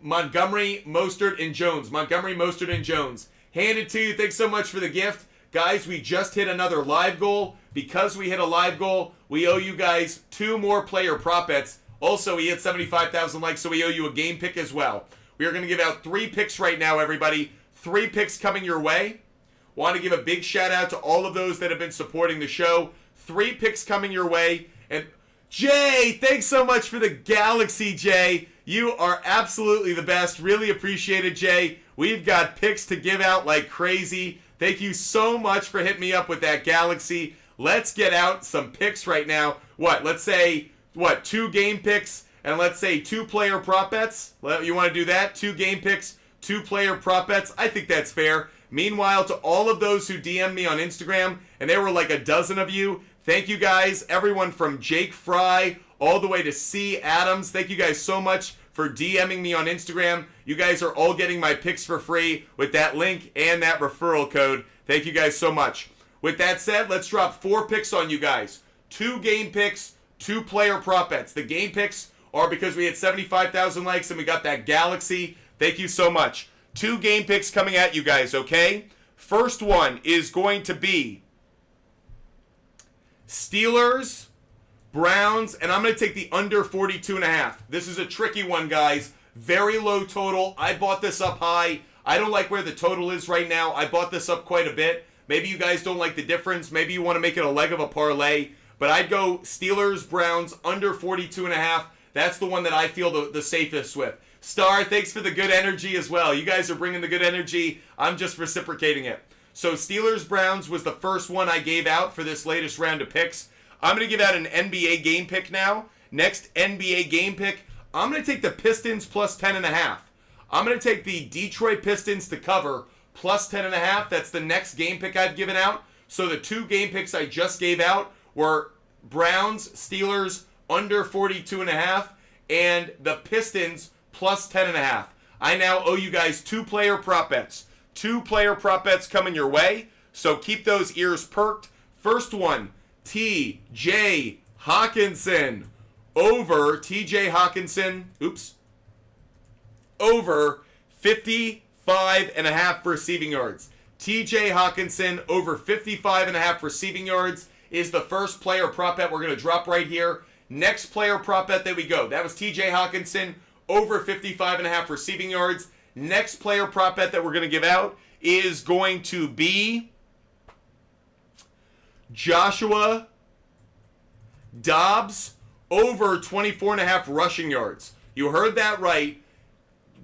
S1: Montgomery, Mostert, and Jones. Montgomery, Mostert, and Jones. Hand it to you. Thanks so much for the gift. Guys, we just hit another live goal. Because we hit a live goal, we owe you guys 2 more player prop bets. Also, we hit 75,000 likes, so we owe you a game pick as well. We are going to give out 3 picks right now, everybody. 3 picks coming your way. Want to give a big shout out to all of those that have been supporting the show. 3 picks coming your way. And Jay, thanks so much for the Galaxy, Jay. You are absolutely the best. Really appreciate it, Jay. We've got picks to give out like crazy. Thank you so much for hitting me up with that Galaxy. Let's get out some picks right now. Let's say, 2 game picks, and let's say 2 player prop bets? You want to do that? 2 game picks, 2 player prop bets? I think that's fair. Meanwhile, to all of those who DM me on Instagram, and there were like a dozen of you, thank you guys. Everyone from Jake Fry all the way to C. Adams. Thank you guys so much for DMing me on Instagram. You guys are all getting my picks for free with that link and that referral code. Thank you guys so much. With that said, let's drop 4 picks on you guys. 2 game picks, 2 player prop bets. The game picks are because we had 75,000 likes and we got that Galaxy. Thank you so much. 2 game picks coming at you guys, okay? First one is going to be Steelers, Browns, and I'm going to take the under 42.5. This is a tricky one, guys. Very low total. I bought this up high. I don't like where the total is right now. I bought this up quite a bit. Maybe you guys don't like the difference. Maybe you want to make it a leg of a parlay. But I'd go Steelers, Browns, under 42.5. That's the one that I feel the safest with. Star, thanks for the good energy as well. You guys are bringing the good energy. I'm just reciprocating it. So Steelers-Browns was the first one I gave out for this latest round of picks. I'm going to give out an NBA game pick now. Next NBA game pick, I'm going to take the Pistons plus 10.5. I'm going to take the Detroit Pistons to cover plus 10.5. That's the next game pick I've given out. So the two game picks I just gave out were Browns, Steelers under 42.5, and the Pistons plus 10.5. I now owe you guys 2-player prop bets. 2-player prop bets coming your way, so keep those ears perked. First one, T.J. Hawkinson over T.J. Hawkinson, over 55.5 receiving yards. T.J. Hawkinson over 55.5 receiving yards is the first player prop bet we're going to drop right here. Next player prop bet, there we go. That was T.J. Hawkinson over 55.5 receiving yards. Next player prop bet that we're going to give out is going to be Joshua Dobbs over 24.5 rushing yards. You heard that right.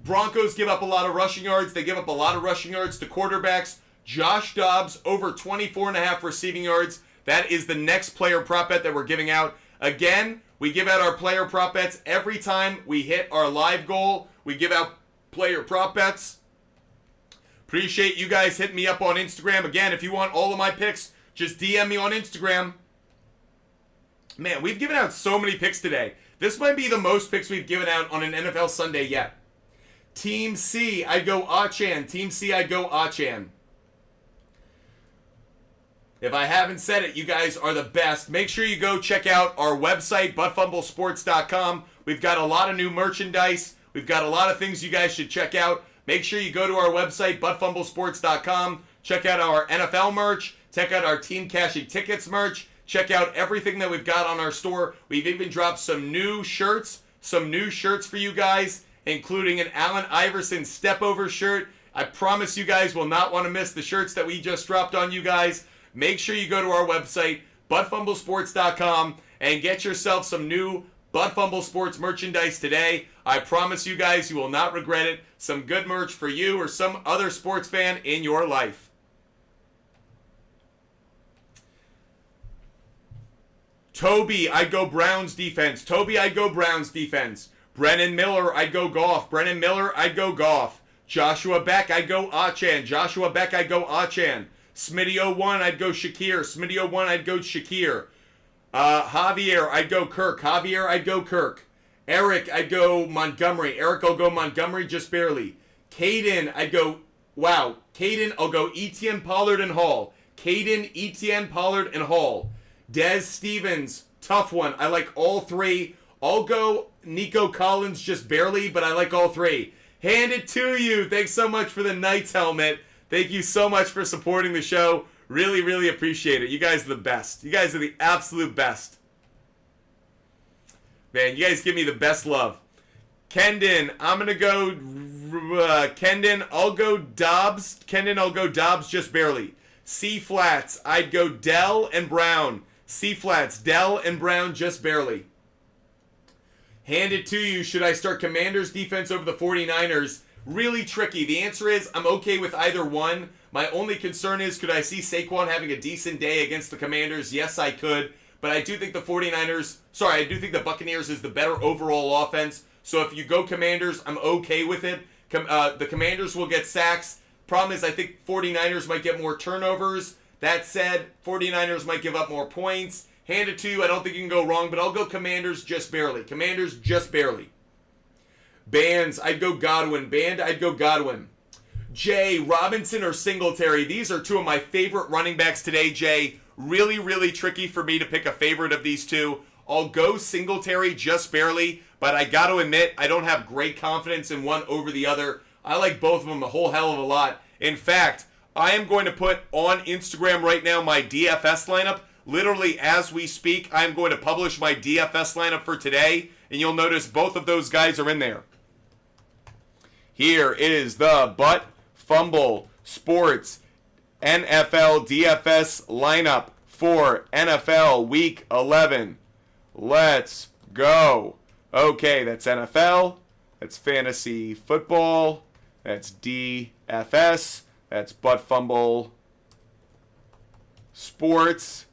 S1: Broncos give up a lot of rushing yards. They give up a lot of rushing yards to quarterbacks. Josh Dobbs over 24.5 receiving yards. That is the next player prop bet that we're giving out. Again, we give out our player prop bets every time we hit our live goal. We give out player prop bets. Appreciate you guys hitting me up on Instagram. Again, if you want all of my picks, just DM me on Instagram. Man, we've given out so many picks today. This might be the most picks we've given out on an NFL Sunday yet. Team C, I'd go Achan. Team C, I'd go Achan. If I haven't said it, you guys are the best. Make sure you go check out our website, buttfumblesports.com. We've got a lot of new merchandise. We've got a lot of things you guys should check out. Make sure you go to our website, buttfumblesports.com. Check out our NFL merch. Check out our Team Cashing Tickets merch. Check out everything that we've got on our store. We've even dropped some new shirts for you guys, including an Allen Iverson step-over shirt. I promise you guys will not want to miss the shirts that we just dropped on you guys. Make sure you go to our website, buttfumblesports.com, and get yourself some new Butt Fumble Sports merchandise today. I promise you guys you will not regret it. Some good merch for you or some other sports fan in your life. Toby, I'd go Browns defense. Toby, I'd go Browns defense. Brennan Miller, I'd go Goff. Brennan Miller, I'd go Goff. Joshua Beck, I'd go Achan. Joshua Beck, I'd go Achan. Smitty01, I'd go Shakir. Smitty01, I'd go Shakir. Javier, I'd go Kirk. Javier, I'd go Kirk. Eric, I'd go Montgomery. Eric, I'll go Montgomery just barely. Caden, I'd go, Caden, I'll go Etienne, Pollard, and Hall. Caden, Etienne, Pollard, and Hall. Des Stevens, tough one. I like all three. I'll go Nico Collins just barely, but I like all three. Hand it to you. Thanks so much for the Knights helmet. Thank you so much for supporting the show. Really, really appreciate it. You guys are the best. You guys are the absolute best. Man, you guys give me the best love. Kendon, I'm going to go... Kendon, I'll go Dobbs. Kendon, I'll go Dobbs just barely. C-flats, I'd go Dell and Brown. C-flats, Dell and Brown just barely. Hand it to you. Should I start Commanders defense over the 49ers? Really tricky. The answer is I'm okay with either one. My only concern is, could I see Saquon having a decent day against the Commanders? Yes, I could. But I do think the I do think the Buccaneers is the better overall offense. So if you go Commanders, I'm okay with it. The Commanders will get sacks. Problem is, I think 49ers might get more turnovers. That said, 49ers might give up more points. Hand it to you. I don't think you can go wrong, but I'll go Commanders just barely. Commanders just barely. Bands, I'd go Godwin. Band, I'd go Godwin. Jay, Robinson or Singletary? These are two of my favorite running backs today, Jay. Really, really tricky for me to pick a favorite of these two. I'll go Singletary just barely, but I got to admit, I don't have great confidence in one over the other. I like both of them a whole hell of a lot. In fact, I am going to put on Instagram right now my DFS lineup. Literally, as we speak, I'm going to publish my DFS lineup for today, and you'll notice both of those guys are in there. Here is the Butt Fumble Sports NFL DFS lineup for NFL Week 11. Let's go. Okay, that's NFL. That's fantasy football. That's DFS. That's Butt Fumble Sports,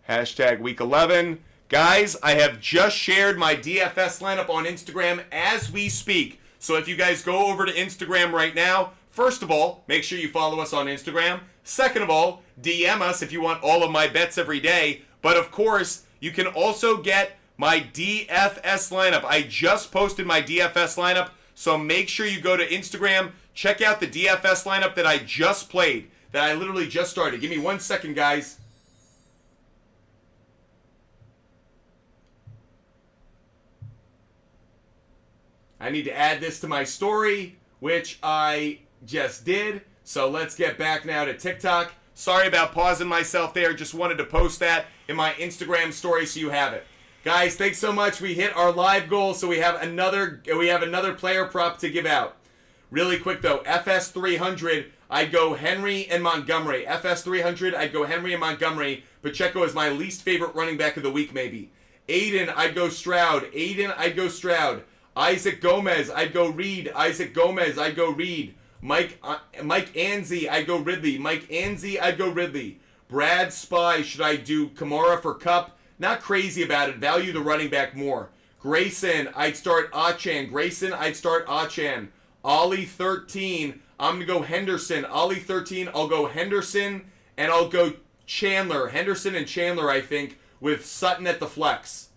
S1: hashtag week 11. Guys, I have just shared my DFS lineup on Instagram as we speak. So if you guys go over to Instagram right now, first of all, make sure you follow us on Instagram. Second of all, DM us if you want all of my bets every day. But of course, you can also get my DFS lineup. I just posted my DFS lineup, so make sure you go to Instagram, check out the DFS lineup that I just played, that I literally just started. Give me 1 second, guys. I need to add this to my story, which I just did. So let's get back now to TikTok. Sorry about pausing myself there. Just wanted to post that in my Instagram story so you have it. Guys, thanks so much. We hit our live goal, so we have another player prop to give out. Really quick though, FS 300, I'd go Henry and Montgomery. FS 300, I'd go Henry and Montgomery. Pacheco is my least favorite running back of the week, maybe. Aiden, I'd go Stroud. Isaac Gomez, I'd go Reed. Isaac Gomez, I'd go Reed. Mike Anzi, I'd go Ridley. Mike Anzi, I'd go Ridley. Brad Spy, should I do Kamara for Cup? Not crazy about it. Value the running back more. Grayson, I'd start Achan. Ollie 13, I'm going to go Henderson. Ollie 13, I'll go Henderson, and I'll go Chandler. Henderson and Chandler, I think, with Sutton at the flex.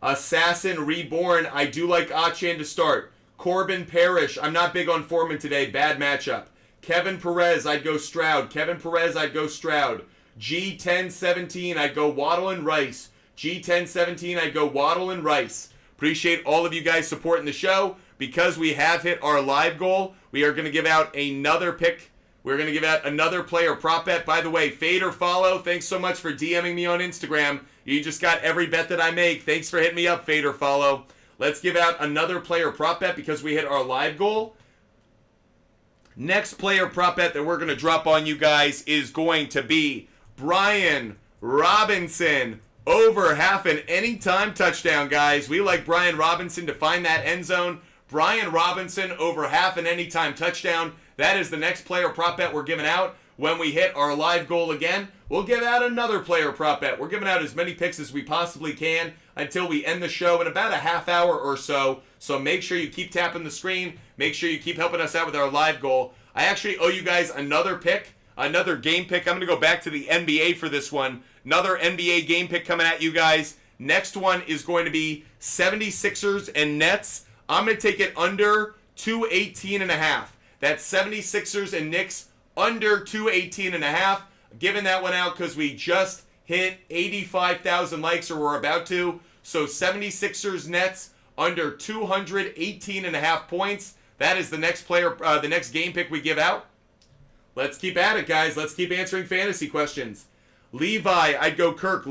S1: Assassin Reborn, I do like Achan to start. Corbin Parrish, I'm not big on Foreman today. Bad matchup. Kevin Perez, I'd go Stroud. G1017, I'd go Waddle and Rice. Appreciate all of you guys supporting the show. Because we have hit our live goal, we are going to give out another pick. We're going to give out another player prop bet. By the way, fade or follow, thanks so much for DMing me on Instagram. You just got every bet that I make. Thanks for hitting me up, fade or follow. Let's give out another player prop bet because we hit our live goal. Next player prop bet that we're going to drop on you guys is going to be Brian Robinson over half an anytime touchdown, guys. We like Brian Robinson to find that end zone. Brian Robinson over half an anytime touchdown. That is the next player prop bet we're giving out. When we hit our live goal again, we'll give out another player prop bet. We're giving out as many picks as we possibly can until we end the show in about a half hour or so. So make sure you keep tapping the screen. Make sure you keep helping us out with our live goal. I actually owe you guys another pick, another game pick. I'm going to go back to the NBA for this one. Another NBA game pick coming at you guys. Next one is going to be 76ers and Nets. I'm going to take it under 218.5. That's 76ers and Knicks under 218.5. Giving that one out because we just hit 85,000 likes, or we're about to. So 76ers Nets under 218.5 points. That is the next player, the next game pick we give out. Let's keep at it, guys. Let's keep answering fantasy questions. Levi, I'd go Kirk.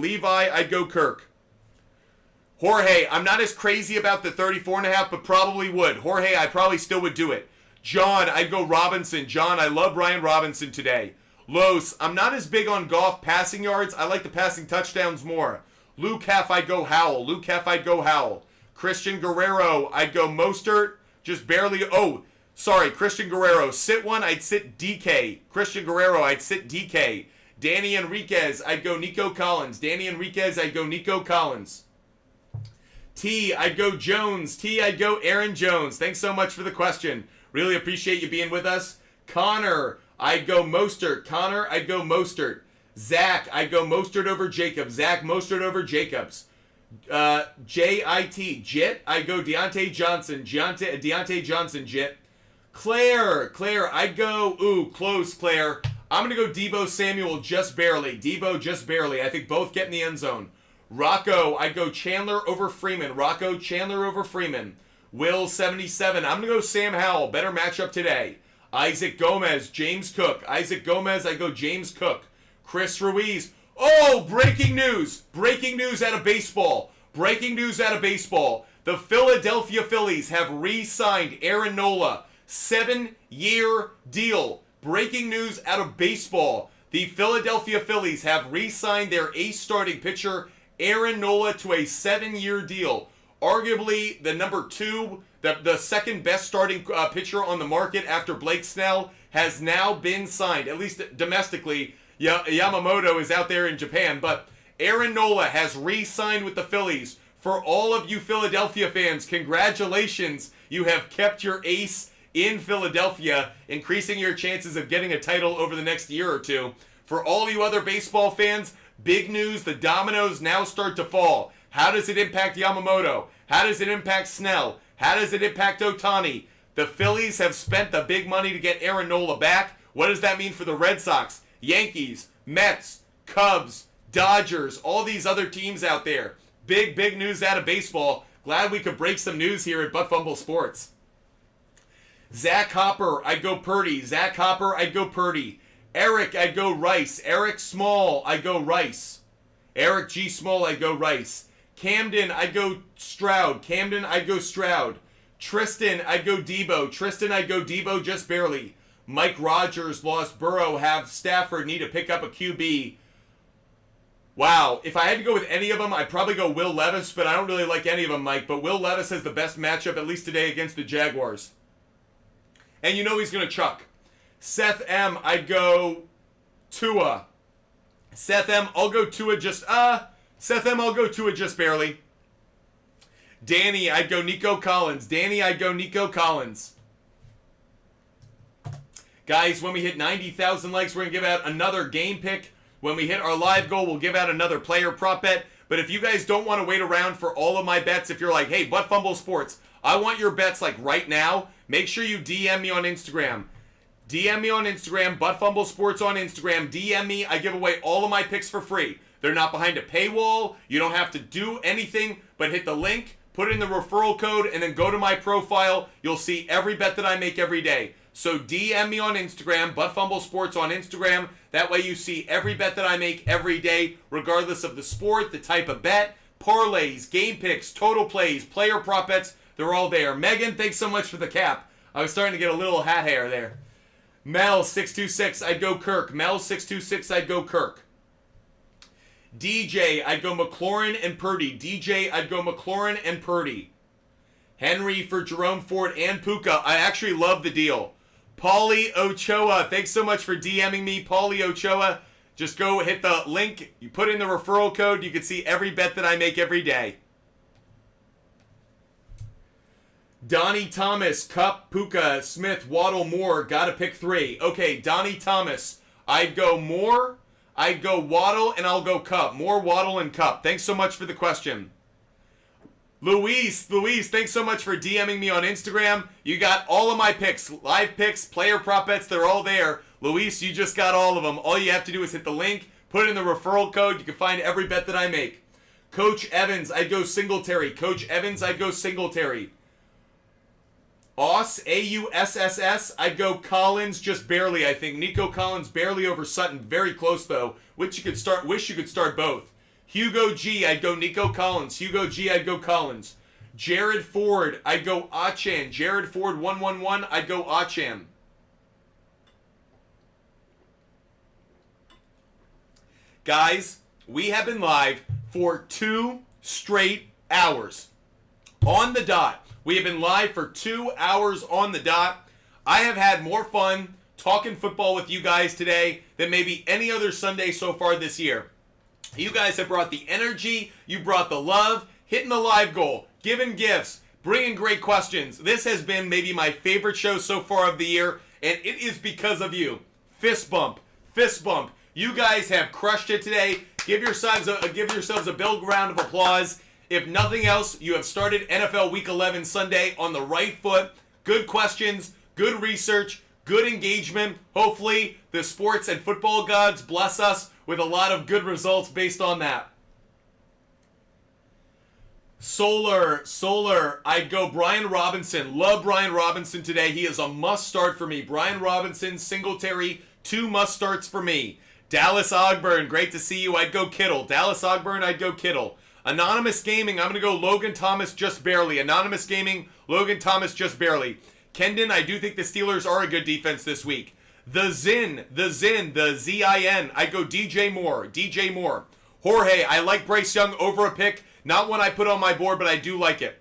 S1: Jorge, I'm not as crazy about the 34.5, but probably would. Jorge, I probably still would do it. John, I'd go Robinson. John, I love Brian Robinson today. Los, I'm not as big on Goff passing yards. I like the passing touchdowns more. Luke Heff, I'd go Howell. Christian Guerrero, I'd go Mostert. Just barely. Oh, sorry, Christian Guerrero. Sit one, I'd sit DK. Danny Enriquez, I'd go Nico Collins. T, I'd go Jones. I'd go Aaron Jones. Thanks so much for the question. Really appreciate you being with us. Connor, I'd go Mostert. Zach, I'd go Mostert over Jacobs. JIT, Jit, I'd go Deontay Johnson, Jit. Claire, I'd go, close, Claire. I'm going to go Deebo Samuel just barely. I think both get in the end zone. Rocco, I'd go Chandler over Freeman. Will 77, I'm going to go Sam Howell. Better matchup today. Isaac Gomez, James Cook. I'd go James Cook. Chris Ruiz. Oh, breaking news out of baseball. The Philadelphia Phillies have re-signed Aaron Nola. 7-year deal. Breaking news out of baseball. The Philadelphia Phillies have re-signed their ace starting pitcher, Aaron Nola, to a 7-year deal. Arguably the number 2, the second best starting pitcher on the market after Blake Snell has now been signed, at least domestically. Yamamoto is out there in Japan, but Aaron Nola has re-signed with the Phillies. For all of you Philadelphia fans, congratulations. You have kept your ace in Philadelphia, increasing your chances of getting a title over the next year or two. For all you other baseball fans, big news, the dominoes now start to fall. How does it impact Yamamoto? How does it impact Snell? How does it impact Ohtani? The Phillies have spent the big money to get Aaron Nola back. What does that mean for the Red Sox, Yankees, Mets, Cubs, Dodgers, all these other teams out there? Big news out of baseball. Glad we could break some news here at Butt Fumble Sports. Zach Hopper, I'd go Purdy. Zach Hopper, I'd go Purdy. Eric, I'd go Rice. Eric Small, I'd go Rice. Eric G. Small, I'd go Rice. Camden, I'd go Stroud. Camden, I'd go Stroud. Tristan, I'd go Debo. Tristan, I'd go Debo just barely. Mike Rogers lost Burrow. Have Stafford need to pick up a QB. Wow, if I had to go with any of them, I'd probably go Will Levis, but I don't really like any of them, Mike. But Will Levis has the best matchup, at least today, against the Jaguars. And you know he's going to chuck. Seth M, I'd go Tua. Seth M, I'll go Tua just, Seth M, I'll go Tua just barely. Danny, I'd go Nico Collins. Danny, I'd go Nico Collins. Guys, when we hit 90,000 likes, we're going to give out another game pick. When we hit our live goal, we'll give out another player prop bet. But if you guys don't want to wait around for all of my bets, if you're like, hey, Butt Fumble Sports, I want your bets like right now, make sure you DM me on Instagram. DM me on Instagram, Butt Fumble Sports on Instagram. DM me. I give away all of my picks for free. They're not behind a paywall. You don't have to do anything but hit the link, put in the referral code, and then go to my profile. You'll see every bet that I make every day. So DM me on Instagram, Butt Fumble Sports on Instagram. That way you see every bet that I make every day, regardless of the sport, the type of bet, parlays, game picks, total plays, player prop bets. They're all there. Megan, thanks so much for the cap. I was starting to get a little hat hair there. Mel626, I'd go Kirk. Mel626, I'd go Kirk. DJ, I'd go McLaurin and Purdy. DJ, I'd go McLaurin and Purdy. Henry for Jerome Ford and Puka. I actually love the deal. Paulie Ochoa, thanks so much for DMing me. Paulie Ochoa, just go hit the link. You put in the referral code. You can see every bet that I make every day. Donnie Thomas, Cup, Puka, Smith, Waddle, Moore. Got to pick three. Okay, Donnie Thomas. I'd go Moore, I'd go Waddle, and I'll go Cup. Moore, Waddle, and Cup. Thanks so much for the question. Luis, thanks so much for DMing me on Instagram. You got all of my picks, live picks, player prop bets, they're all there. Luis, you just got all of them. All you have to do is hit the link, put in the referral code. You can find every bet that I make. Coach Evans, I'd go Singletary. Coach Evans, I'd go Singletary. Auss, A-U-S-S-S, I'd go Collins just barely, I think. Nico Collins barely over Sutton. Very close, though. Wish you could start both. Hugo G, I'd go Nico Collins. Hugo G, I'd go Collins. Jared Ford, I'd go Achan. Jared Ford 111, I'd go Achan. Guys, we have been live for 2 straight hours. On the dot. We have been live for 2 hours on the dot. I have had more fun talking football with you guys today than maybe any other Sunday so far this year. You guys have brought the energy, you brought the love, hitting the live goal, giving gifts, bringing great questions. This has been maybe my favorite show so far of the year, and it is because of you. Fist bump, fist bump. You guys have crushed it today. Give yourselves a big round of applause. If nothing else, you have started NFL Week 11 Sunday on the right foot. Good questions, good research, good engagement. Hopefully, the sports and football gods bless us with a lot of good results based on that. Solar, I'd go Brian Robinson. Love Brian Robinson today. He is a must start for me. Brian Robinson, Singletary, 2 must starts for me. Dallas Ogburn, great to see you. I'd go Kittle. Dallas Ogburn, I'd go Kittle. Anonymous Gaming, I'm going to go Logan Thomas just barely. Anonymous Gaming, Logan Thomas just barely. Kendon, I do think the Steelers are a good defense this week. The Zin, the Z-I-N, I go DJ Moore. Jorge, I like Bryce Young over a pick. Not one I put on my board, but I do like it.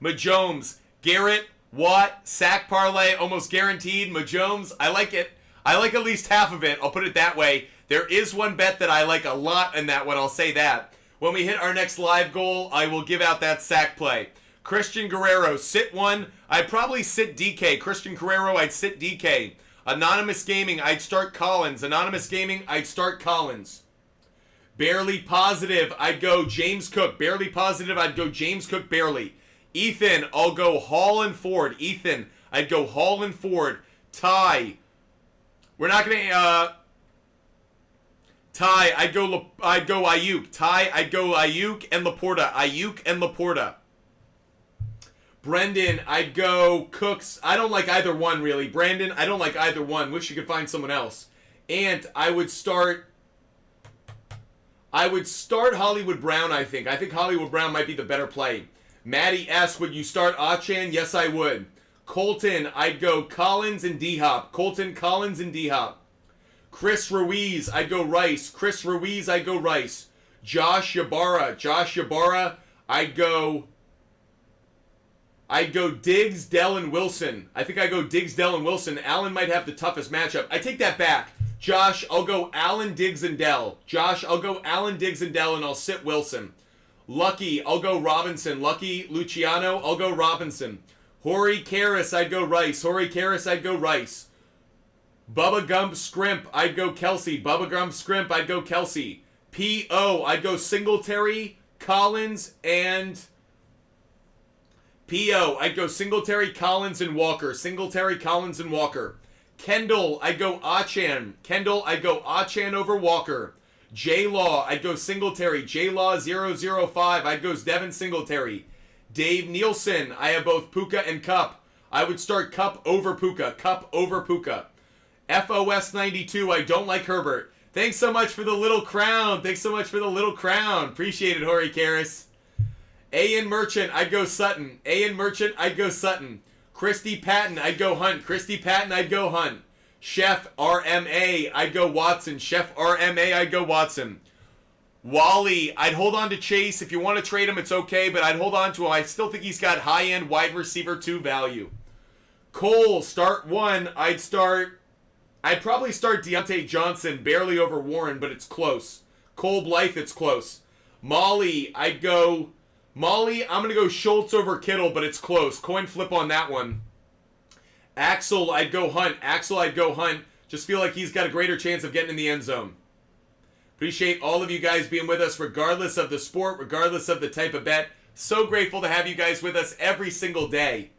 S1: Majomes, Garrett, Watt, sack parlay, almost guaranteed. Majomes, I like it. I like at least half of it. I'll put it that way. There is one bet that I like a lot in that one. I'll say that. When we hit our next live goal, I will give out that sack play. Christian Guerrero, sit one. I'd probably sit DK. Christian Guerrero, I'd sit DK. Anonymous Gaming, I'd start Collins. Anonymous Gaming, I'd start Collins. Barely Positive, I'd go James Cook. Barely Positive, I'd go James Cook barely. Ethan, I'll go Hall and Ford. Ethan, I'd go Hall and Ford. Ty, we're not going to... Ty, I'd go Ayuk. Ty, I'd go Ayuk and Laporta. Ayuk and Laporta. Brendan, I'd go Cooks. I don't like either one, really. Brandon, I don't like either one. Wish you could find someone else. Ant, I would start Hollywood Brown, I think. I think Hollywood Brown might be the better play. Maddie S, would you start Achan? Yes, I would. Colton, I'd go Collins and D-Hop. Colton, Collins, and D-Hop. Chris Ruiz, I'd go Rice. Chris Ruiz, I'd go Rice. Josh Ybarra, I'd go Diggs, Dell, and Wilson. I think I go Diggs, Dell, and Wilson. Allen might have the toughest matchup. I take that back. Josh, I'll go Allen, Diggs, and Dell. Josh, I'll go Allen, Diggs, and Dell, and I'll sit Wilson. Lucky, I'll go Robinson. Lucky, Luciano, I'll go Robinson. Horry Karras, I'd go Rice. Horry Karras, I'd go Rice. Bubba Gump Scrimp, I'd go Kelsey. Bubba Gump Scrimp, I'd go Kelsey. P.O., I'd go Singletary, Collins, and... P.O., I'd go Singletary, Collins, and Walker. Singletary, Collins, and Walker. Kendall, I'd go Achan. Kendall, I'd go Achan over Walker. J-Law, I'd go Singletary. J-Law 005, I'd go Devin Singletary. Dave Nielsen, I have both Puka and Cup. I would start Cup over Puka. Cup over Puka. FOS92, I don't like Herbert. Thanks so much for the little crown. Thanks so much for the little crown. Appreciate it, Horry Karras. A.N. Merchant, I'd go Sutton. A.N. Merchant, I'd go Sutton. Christy Patton, I'd go Hunt. Christy Patton, I'd go Hunt. Chef RMA, I'd go Watson. Chef RMA, I'd go Watson. Wally, I'd hold on to Chase. If you want to trade him, it's okay, but I'd hold on to him. I still think he's got high-end wide receiver 2 value. Cole, start 1. I'd probably start Deontay Johnson, barely over Warren, but it's close. Cole Blythe, it's close. Molly, I'm going to go Schultz over Kittle, but it's close. Coin flip on that one. Axel, I'd go Hunt. Just feel like he's got a greater chance of getting in the end zone. Appreciate all of you guys being with us, regardless of the sport, regardless of the type of bet. So grateful to have you guys with us every single day.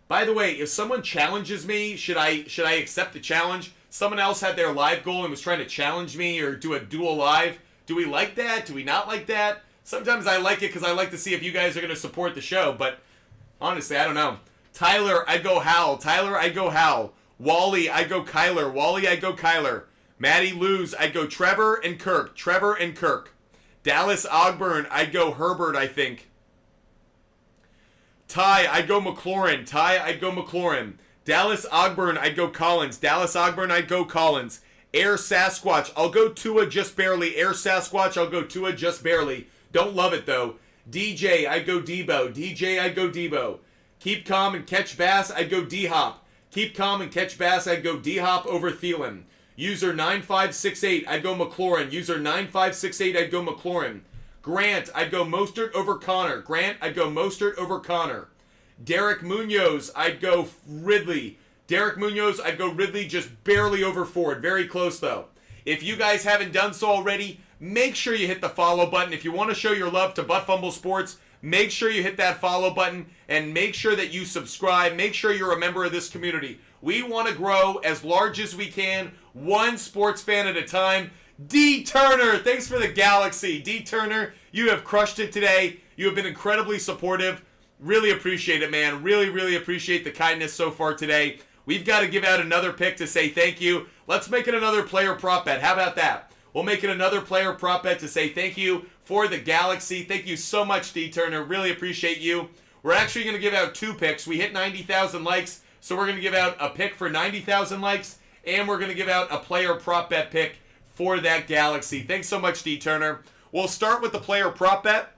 S1: By the way, if someone challenges me, should I accept the challenge? Someone else had their live goal and was trying to challenge me or do a dual live. Do we like that? Do we not like that? Sometimes I like it because I like to see if you guys are going to support the show, but honestly, I don't know. Tyler, I'd go Hal. Tyler, I'd go Hal. Wally, I'd go Kyler. Wally, I'd go Kyler. Maddie Lose, I'd go Trevor and Kirk. Trevor and Kirk. Dallas Ogburn, I'd go Herbert, I think. Ty, I'd go McLaurin. Ty, I'd go McLaurin. Dallas Ogburn, I'd go Collins. Dallas Ogburn, I'd go Collins. Air Sasquatch, I'll go Tua just barely. Air Sasquatch, I'll go Tua just barely. Don't love it, though. DJ, I'd go Debo. DJ, I'd go Debo. Keep calm and catch bass, I'd go D-Hop. Keep calm and catch bass, I'd go D-Hop over Thielen. User 9568, I'd go McLaurin. User 9568, I'd go McLaurin. Grant, I'd go Mostert over Connor. Grant, I'd go Mostert over Connor. Derek Munoz, I'd go Ridley. Derek Munoz, I'd go Ridley just barely over Ford. Very close, though. If you guys haven't done so already, make sure you hit the follow button. If you want to show your love to Butt Fumble Sports, make sure you hit that follow button and make sure that you subscribe. Make sure you're a member of this community. We want to grow as large as we can, one sports fan at a time. D. Turner, thanks for the galaxy. D. Turner, you have crushed it today. You have been incredibly supportive. Really appreciate it, man. Really, really appreciate the kindness so far today. We've got to give out another pick to say thank you. Let's make it another player prop bet. How about that? We'll make it another player prop bet to say thank you for the galaxy. Thank you so much, D. Turner. Really appreciate you. We're actually going to give out 2 picks. We hit 90,000 likes, so we're going to give out a pick for 90,000 likes, and we're going to give out a player prop bet pick for that galaxy. Thanks so much, D. Turner. We'll start with the player prop bet.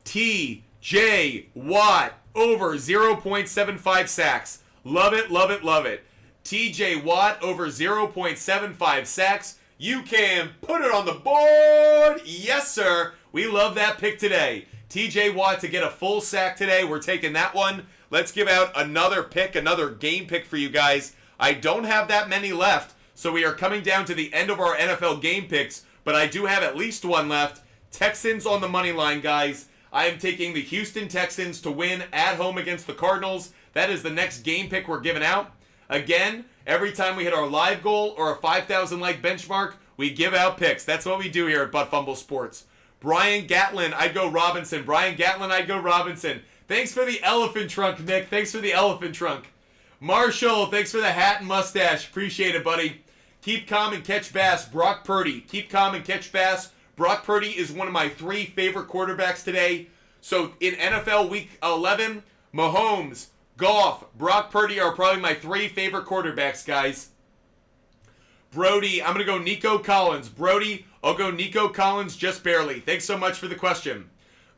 S1: T.J. Watt over 0.75 sacks. Love it, love it, love it. TJ Watt over 0.75 sacks. You can put it on the board. Yes, sir. We love that pick today. TJ Watt to get a full sack today. We're taking that one. Let's give out another pick, another game pick for you guys. I don't have that many left, so we are coming down to the end of our NFL game picks, but I do have at least one left. Texans on the money line, guys. I am taking the Houston Texans to win at home against the Cardinals. That is the next game pick we're giving out. Again, every time we hit our live goal or a 5,000 like benchmark, we give out picks. That's what we do here at Butt Fumble Sports. Brian Gatlin, I'd go Robinson. Brian Gatlin, I'd go Robinson. Thanks for the elephant trunk, Nick. Thanks for the elephant trunk. Marshall, thanks for the hat and mustache. Appreciate it, buddy. Keep calm and catch bass. Brock Purdy. Keep calm and catch bass. Brock Purdy is one of my 3 favorite quarterbacks today. So in NFL Week 11, Mahomes, Goff, Brock Purdy are probably my 3 favorite quarterbacks, guys. Brody, I'm going to go Nico Collins. Brody, I'll go Nico Collins just barely. Thanks so much for the question.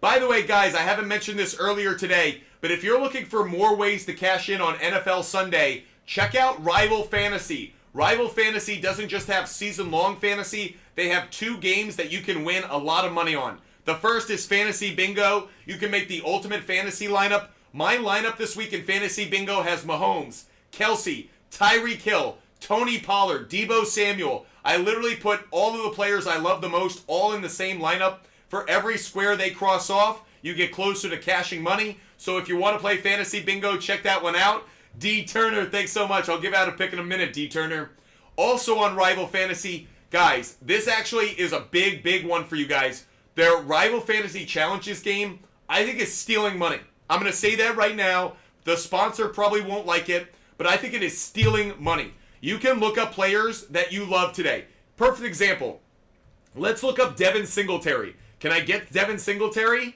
S1: By the way, guys, I haven't mentioned this earlier today, but if you're looking for more ways to cash in on NFL Sunday, check out Rival Fantasy. Rival Fantasy doesn't just have season-long fantasy. They have 2 games that you can win a lot of money on. The first is Fantasy Bingo. You can make the ultimate fantasy lineup. My lineup this week in Fantasy Bingo has Mahomes, Kelsey, Tyreek Hill, Tony Pollard, Deebo Samuel. I literally put all of the players I love the most all in the same lineup. For every square they cross off, you get closer to cashing money. So if you want to play Fantasy Bingo, check that one out. D. Turner, thanks so much. I'll give out a pick in a minute, D. Turner. Also on Rival Fantasy, guys, this actually is a big, big one for you guys. Their Rival Fantasy Challenges game, I think is stealing money. I'm going to say that right now. The sponsor probably won't like it, but I think it is stealing money. You can look up players that you love today. Perfect example. Let's look up Devin Singletary. Can I get Devin Singletary?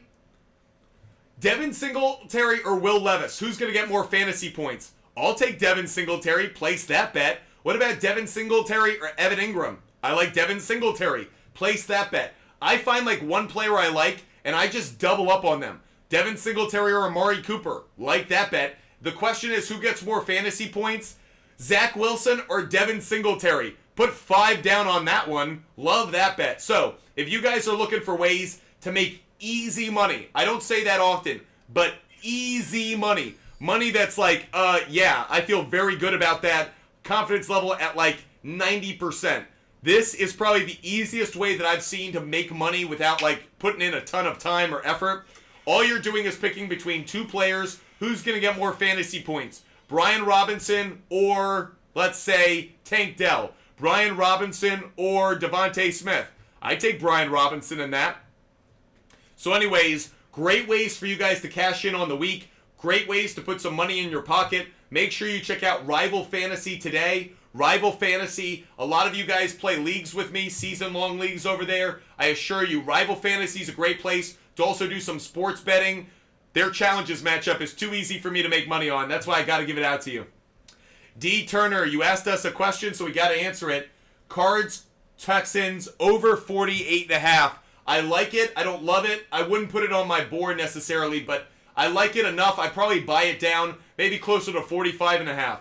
S1: Devin Singletary or Will Levis? Who's going to get more fantasy points? I'll take Devin Singletary. Place that bet. What about Devin Singletary or Evan Ingram? I like Devin Singletary. Place that bet. I find like one player I like, and I just double up on them. Devin Singletary or Amari Cooper. Like that bet. The question is, who gets more fantasy points? Zach Wilson or Devin Singletary? Put 5 down on that one. Love that bet. So, if you guys are looking for ways to make easy money, I don't say that often, but easy money. Money that's like, yeah, I feel very good about that. Confidence level at like 90%. This is probably the easiest way that I've seen to make money without like putting in a ton of time or effort. All you're doing is picking between 2 players. Who's going to get more fantasy points? Brian Robinson or, let's say, Tank Dell. Brian Robinson or Devontae Smith. I take Brian Robinson in that. So anyways, great ways for you guys to cash in on the week. Great ways to put some money in your pocket. Make sure you check out Rival Fantasy today. Rival Fantasy, a lot of you guys play leagues with me, season-long leagues over there. I assure you, Rival Fantasy is a great place to also do some sports betting. Their challenges matchup is too easy for me to make money on. That's why I got to give it out to you. D. Turner, you asked us a question, so we got to answer it. Cards, Texans, over 48.5. I like it. I don't love it. I wouldn't put it on my board necessarily, but I like it enough. I'd probably buy it down, maybe closer to 45.5.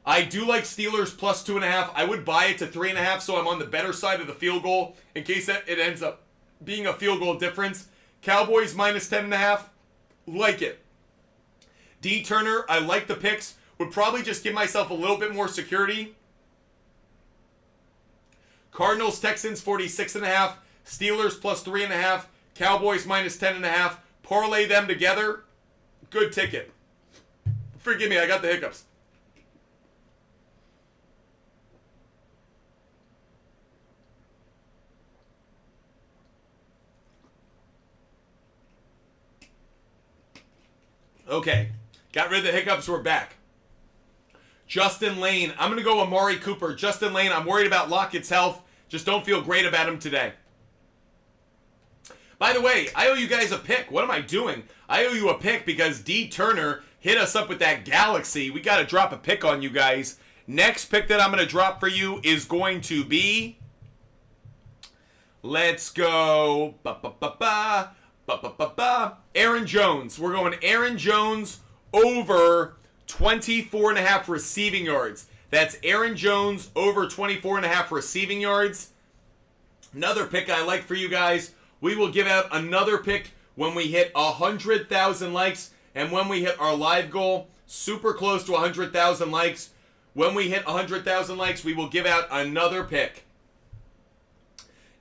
S1: I do like Steelers plus 2.5. I would buy it to 3.5, so I'm on the better side of the field goal in case that it ends up being a field goal difference. Cowboys minus 10.5. Like it. D. Turner, I like the picks. Would probably just give myself a little bit more security. Cardinals, Texans, 46.5. Steelers plus 3.5. Cowboys minus 10.5. Parlay them together. Good ticket. Forgive me, I got the hiccups. Okay. Got rid of the hiccups. We're back. Justin Lane. I'm going to go Amari Cooper. Justin Lane, I'm worried about Lockett's health. Just don't feel great about him today. By the way, I owe you guys a pick. What am I doing? I owe you a pick because D. Turner hit us up with that Galaxy. We got to drop a pick on you guys. Next pick that I'm going to drop for you is going to be... Let's go... Aaron Jones. We're going Aaron Jones over 24.5 receiving yards. That's Aaron Jones over 24.5 receiving yards. Another pick I like for you guys. We will give out another pick when we hit 100,000 likes and when we hit our live goal, super close to 100,000 likes. When we hit 100,000 likes, we will give out another pick.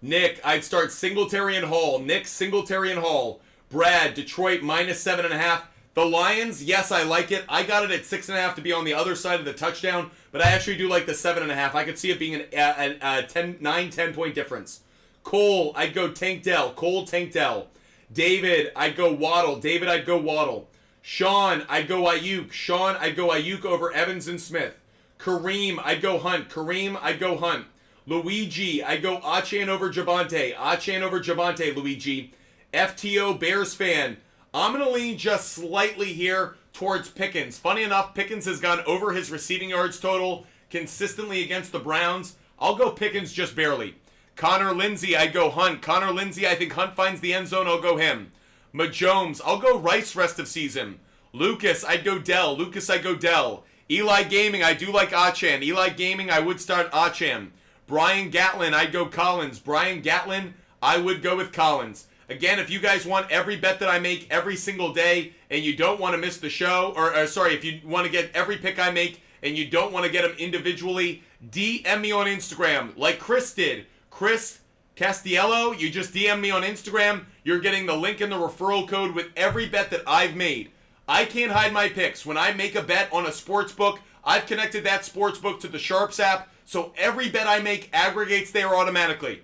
S1: Nick, I'd start Singletary and Hall. Nick, Singletary and Hall. Brad, Detroit -7.5. The Lions, yes, I like it. I got it at 6.5 to be on the other side of the touchdown, but I actually do like the 7.5. I could see it being a 9-10 point difference. Cole, I'd go Tank Dell. Cole, Tank Dell. David, I'd go Waddle. David, I'd go Waddle. Sean, I'd go Ayuk. Sean, I'd go Ayuk over Evans and Smith. Kareem, I'd go Hunt. Kareem, I'd go Hunt. Luigi, I'd go Achane over Javante. Achane over Javante, Luigi. FTO Bears fan, I'm going to lean just slightly here towards Pickens. Funny enough, Pickens has gone over his receiving yards total consistently against the Browns. I'll go Pickens just barely. Connor Lindsay, I'd go Hunt. Connor Lindsay, I think Hunt finds the end zone. I'll go him. Majomes, I'll go Rice rest of season. Lucas, I'd go Dell. Lucas, I'd go Dell. Eli Gaming, I do like Achane. Eli Gaming, I would start Achane. Brian Gatlin, I'd go Collins. Brian Gatlin, I would go with Collins. Again, if you guys want every bet that I make every single day and you don't want to miss the show, or sorry, if you want to get every pick I make and you don't want to get them individually, DM me on Instagram like Chris did. Chris Castiello, you just DM me on Instagram. You're getting the link in the referral code with every bet that I've made. I can't hide my picks. When I make a bet on a sports book, I've connected that sports book to the SHARPZ app, so every bet I make aggregates there automatically,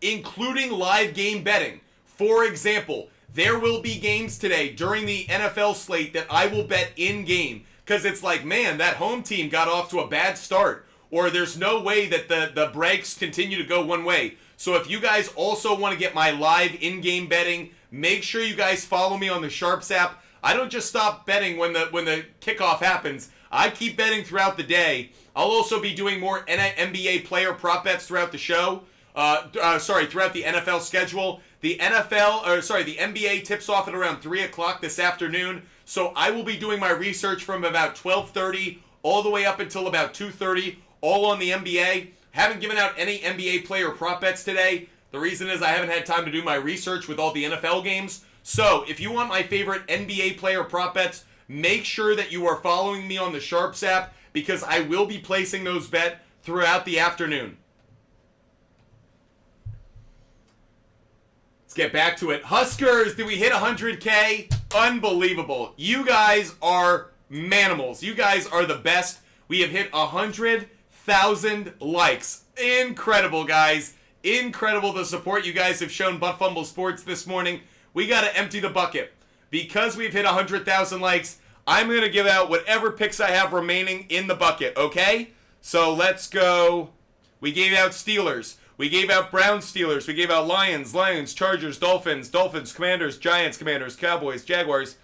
S1: including live game betting. For example, there will be games today during the NFL slate that I will bet in-game because it's like, man, that home team got off to a bad start, or there's no way that the breaks continue to go one way. So if you guys also want to get my live in-game betting, make sure you guys follow me on the SHARPZ app. I don't just stop betting when the kickoff happens. I keep betting throughout the day. I'll also be doing more NBA player prop bets throughout the show. Throughout the NFL schedule. The NBA tips off at around 3 o'clock this afternoon. So I will be doing my research from about 12:30 all the way up until about 2:30, all on the NBA. Haven't given out any NBA player prop bets today. The reason is I haven't had time to do my research with all the NFL games. So if you want my favorite NBA player prop bets, make sure that you are following me on the SHARPZ app because I will be placing those bets throughout the afternoon. Let's get back to it. Huskers, did we hit 100K? Unbelievable. You guys are manimals. You guys are the best. We have hit 100,000 likes. Incredible, guys. Incredible the support you guys have shown Butt Fumble Sports this morning. We got to empty the bucket. Because we've hit 100,000 likes, I'm going to give out whatever picks I have remaining in the bucket, okay? So let's go. We gave out Steelers. We gave out Browns, Steelers. We gave out Lions, Chargers, Dolphins, Commanders, Giants, Commanders, Cowboys, Jaguars.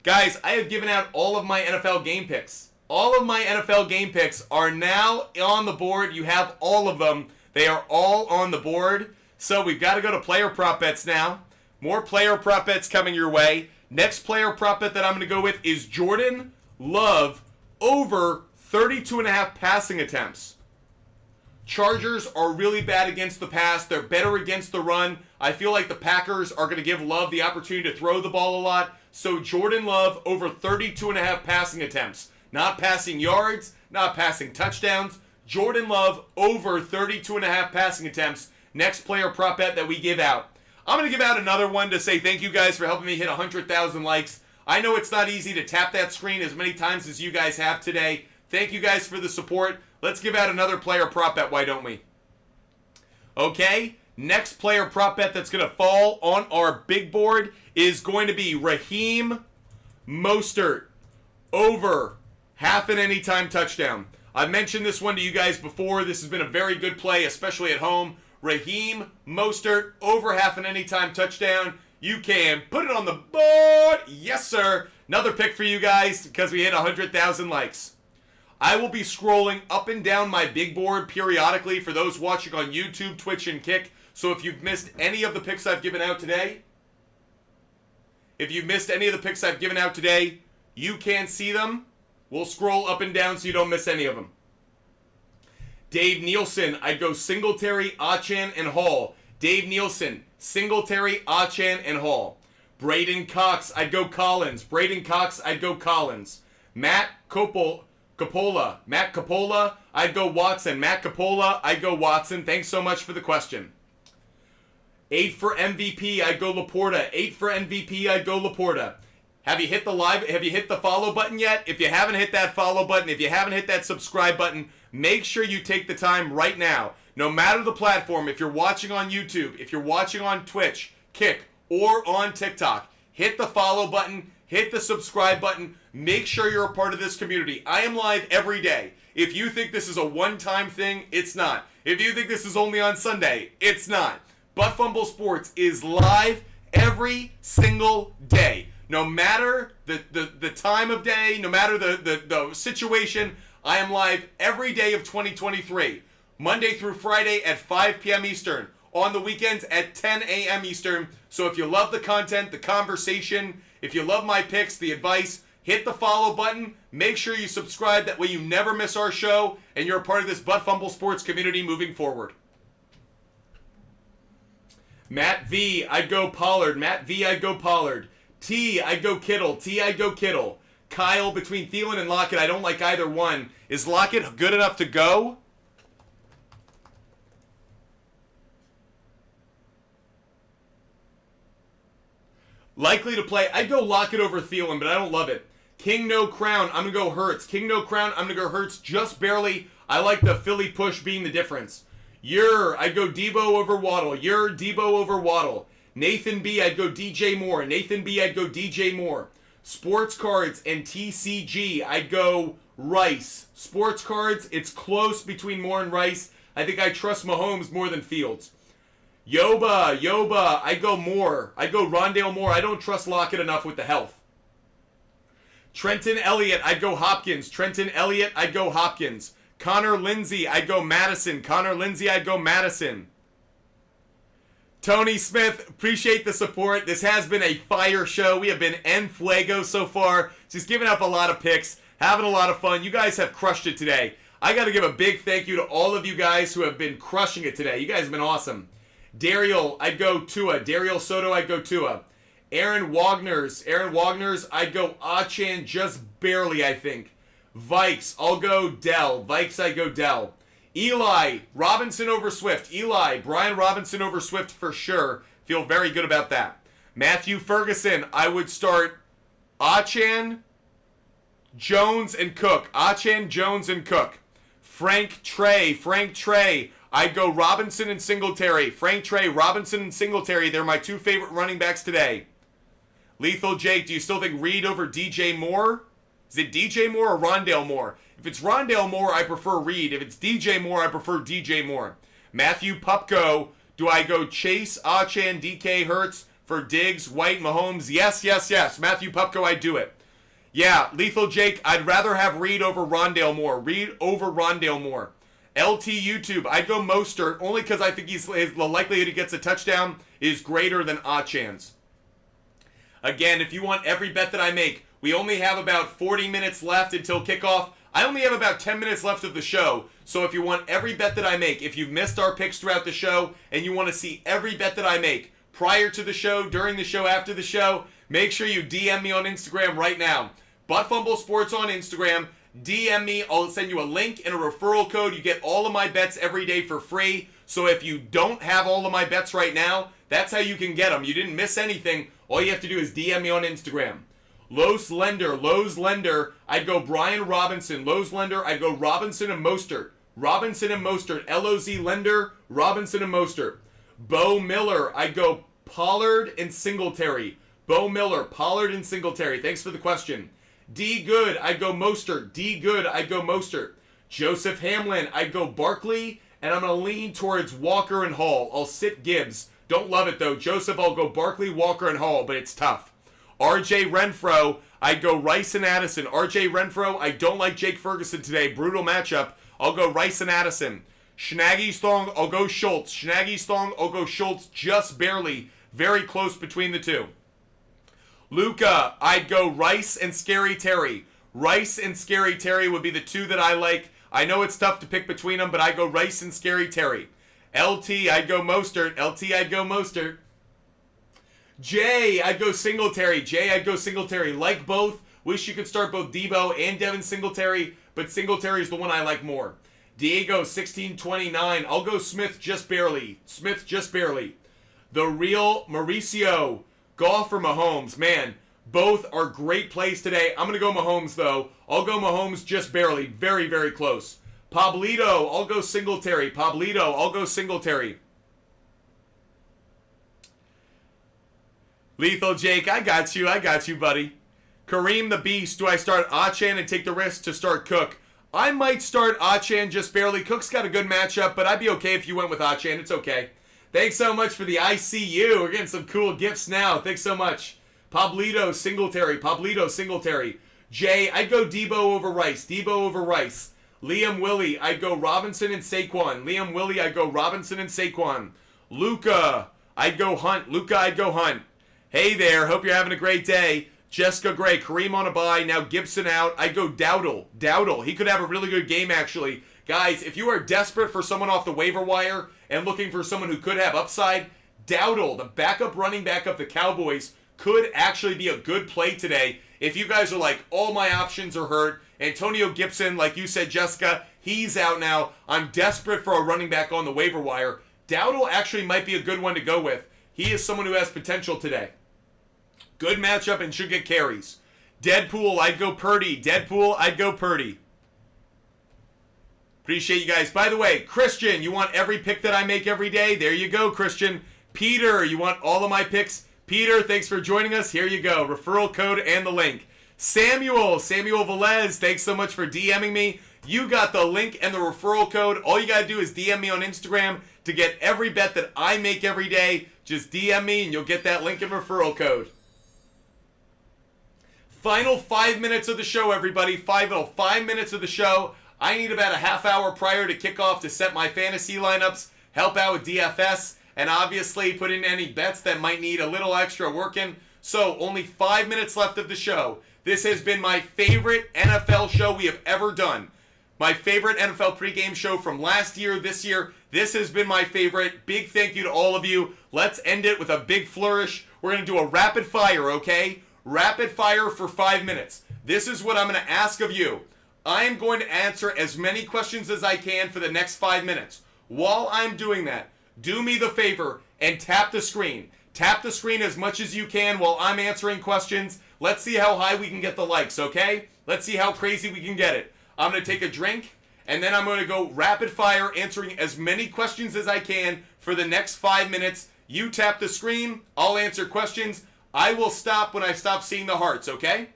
S1: Guys, I have given out all of my NFL game picks. All of my NFL game picks are now on the board. You have all of them. They are all on the board. So we've got to go to player prop bets now. More player prop bets coming your way. Next player prop bet that I'm going to go with is Jordan Love over 32.5 passing attempts. Chargers are really bad against the pass. They're better against the run. I feel like the Packers are going to give Love the opportunity to throw the ball a lot. So Jordan Love over 32.5 passing attempts. Not passing yards, not passing touchdowns. Jordan Love over 32.5 passing attempts. Next player prop bet that we give out. I'm going to give out another one to say thank you guys for helping me hit 100,000 likes. I know it's not easy to tap that screen as many times as you guys have today. Thank you guys for the support. Let's give out another player prop bet, why don't we? Okay, next player prop bet that's going to fall on our big board is going to be Raheem Mostert over half an anytime touchdown. I've mentioned this one to you guys before. This has been a very good play, especially at home. Raheem Mostert over half an anytime touchdown. You can put it on the board. Yes, sir. Another pick for you guys because we hit 100,000 likes. I will be scrolling up and down my big board periodically for those watching on YouTube, Twitch, and Kick. So if you've missed any of the picks I've given out today, You can't see them. We'll scroll up and down so you don't miss any of them. Dave Nielsen, I'd go Singletary, Achan, and Hall. Dave Nielsen, Singletary, Achan, and Hall. Braden Cox, I'd go Collins. Braden Cox, I'd go Collins. Matt Coppola, I'd go Watson. Matt Coppola, I'd go Watson. Thanks so much for the question. 8 for MVP, I'd go Laporta. 8 for MVP, I'd go Laporta. Have you hit the follow button yet? If you haven't hit that follow button, if you haven't hit that subscribe button, make sure you take the time right now. No matter the platform, if you're watching on YouTube, if you're watching on Twitch, Kick, or on TikTok, hit the follow button, hit the subscribe button. Make sure you're a part of this community. I am live every day. If you think this is a one-time thing, it's not. If you think this is only on Sunday, it's not. Butt Fumble Sports is live every single day. No matter the time of day, no matter the situation, I am live every day of 2023. Monday through Friday at 5 p.m. Eastern. On the weekends at 10 a.m. Eastern. So if you love the content, the conversation, if you love my picks, the advice, hit the follow button. Make sure you subscribe. That way you never miss our show and you're a part of this Butt Fumble Sports community moving forward. Matt V, I'd go Pollard. Matt V, I'd go Pollard. T, I'd go Kittle. T, I'd go Kittle. Kyle, between Thielen and Lockett, I don't like either one. Is Lockett good enough to go? Likely to play. I'd go Lockett over Thielen, but I don't love it. King No Crown, I'm going to go Hurts. King No Crown, I'm going to go Hurts just barely. I like the Philly push being the difference. I'd go Debo over Waddle. Debo over Waddle. Nathan B, I'd go DJ Moore. Nathan B, I'd go DJ Moore. Sports Cards and TCG, I'd go Rice. Sports Cards, it's close between Moore and Rice. I think I trust Mahomes more than Fields. Yoba, I'd go Moore. I'd go Rondale Moore. I don't trust Lockett enough with the health. Trenton Elliott, I'd go Hopkins. Trenton Elliott, I'd go Hopkins. Connor Lindsay, I'd go Madison. Connor Lindsay, I'd go Madison. Tony Smith, appreciate the support. This has been a fire show. We have been en fuego so far. Just giving up a lot of picks, having a lot of fun. You guys have crushed it today. I got to give a big thank you to all of you guys who have been crushing it today. You guys have been awesome. Dariel, I'd go Tua. Dariel Soto, I'd go Tua. Aaron Wagner's, I'd go Achan just barely, I think. Vikes, I'll go Dell. Vikes, I go Dell. Eli, Robinson over Swift. Brian Robinson over Swift for sure. Feel very good about that. Matthew Ferguson, I would start Achan, Jones, and Cook. Achan, Jones, and Cook. Frank Trey, I'd go Robinson and Singletary. Frank Trey, Robinson, and Singletary. They're my two favorite running backs today. Lethal Jake, do you still think Reed over DJ Moore? Is it DJ Moore or Rondale Moore? If it's Rondale Moore, I prefer Reed. If it's DJ Moore, I prefer DJ Moore. Matthew Pupko, do I go Chase, Achan, DK, Hurts for Diggs, White, Mahomes? Yes. Matthew Pupko, I'd do it. Yeah, Lethal Jake, I'd rather have Reed over Rondale Moore. Reed over Rondale Moore. LT YouTube, I'd go Mostert only because I think the likelihood he gets a touchdown is greater than Achan's. Again, if you want every bet that I make, we only have about 40 minutes left until kickoff. I only have about 10 minutes left of the show, so if you want every bet that I make, if you've missed our picks throughout the show and you want to see every bet that I make prior to the show, during the show, after the show, make sure you DM me on Instagram right now. Butt Fumble Sports on Instagram. DM me. I'll send you a link and a referral code. You get all of my bets every day for free. So if you don't have all of my bets right now, that's how you can get them. You didn't miss anything. All you have to do is DM me on Instagram. Lowe's Lender, I'd go Brian Robinson. Lowe's Lender, I'd go Robinson and Mostert. LOZ Lender, Robinson and Mostert. Bo Miller, I'd go Pollard and Singletary. Bo Miller, Pollard and Singletary. Thanks for the question. D Good, I'd go Mostert. Joseph Hamlin, I'd go Barkley, and I'm going to lean towards Walker and Hall. I'll sit Gibbs. Don't love it though. Joseph, I'll go Barkley, Walker, and Hall, but it's tough. RJ Renfro, I'd go Rice and Addison. RJ Renfro, I don't like Jake Ferguson today. Brutal matchup. I'll go Rice and Addison. Schnaggy's Thong, I'll go Schultz. I'll go Schultz just barely. Very close between the two. Luca, I'd go Rice and Scary Terry. Rice and Scary Terry would be the two that I like. I know it's tough to pick between them, but I go Rice and Scary Terry. LT, I'd go Mostert. LT, I'd go Mostert. Jay, I'd go Singletary. Jay, I'd go Singletary. Like both. Wish you could start both Debo and Devin Singletary, but Singletary is the one I like more. Diego, 1629. I'll go Smith just barely. Smith just barely. The Real Mauricio, Goff or Mahomes. Man, both are great plays today. I'm going to go Mahomes, though. I'll go Mahomes just barely. Very, very close. Pablito, I'll go Singletary. Pablito, I'll go Singletary. Lethal Jake, I got you, buddy. Kareem the Beast, do I start Achan and take the risk to start Cook? I might start Achan just barely. Cook's got a good matchup, but I'd be okay if you went with Achan. It's okay. Thanks so much for the ICU. We're getting some cool gifts now. Thanks so much. Pablito Singletary. Pablito Singletary. Jay, I'd go Debo over Rice. Debo over Rice. Liam Willie, I'd go Robinson and Saquon. Liam Willie, I'd go Robinson and Saquon. Luca, I'd go Hunt. Luca, I'd go Hunt. Hey there. Hope you're having a great day. Jessica Gray, Kareem on a bye, now Gibson out. I'd go Dowdle. Dowdle. He could have a really good game, actually. Guys, if you are desperate for someone off the waiver wire and looking for someone who could have upside, Dowdle, the backup running back of the Cowboys, could actually be a good play today. If you guys are like, all my options are hurt, Antonio Gibson, like you said, Jessica, he's out now. I'm desperate for a running back on the waiver wire. Dowdle actually might be a good one to go with. He is someone who has potential today. Good matchup and should get carries. Deadpool, I'd go Purdy. Deadpool, I'd go Purdy. Appreciate you guys. By the way, Christian, you want every pick that I make every day? There you go, Christian. Peter, you want all of my picks? Peter, thanks for joining us. Here you go. Referral code and the link. Samuel Velez, thanks so much for DMing me. You got the link and the referral code. All you got to do is DM me on Instagram to get every bet that I make every day. Just DM me and you'll get that link and referral code. Final 5 minutes of the show, everybody. Final 5 minutes of the show. I need about a half hour prior to kickoff to set my fantasy lineups, help out with DFS, and obviously put in any bets that might need a little extra working. So only 5 minutes left of the show. This has been my favorite NFL show we have ever done. My favorite NFL pregame show from last year, this year. This has been my favorite. Big thank you to all of you. Let's end it with a big flourish. We're going to do a rapid fire, okay? Rapid fire for 5 minutes. This is what I'm going to ask of you. I am going to answer as many questions as I can for the next 5 minutes. While I'm doing that, do me the favor and tap the screen. Tap the screen as much as you can while I'm answering questions. Let's see how high we can get the likes, okay? Let's see how crazy we can get it. I'm going to take a drink, and then I'm going to go rapid fire answering as many questions as I can for the next 5 minutes. You tap the screen. I'll answer questions. I will stop when I stop seeing the hearts, okay?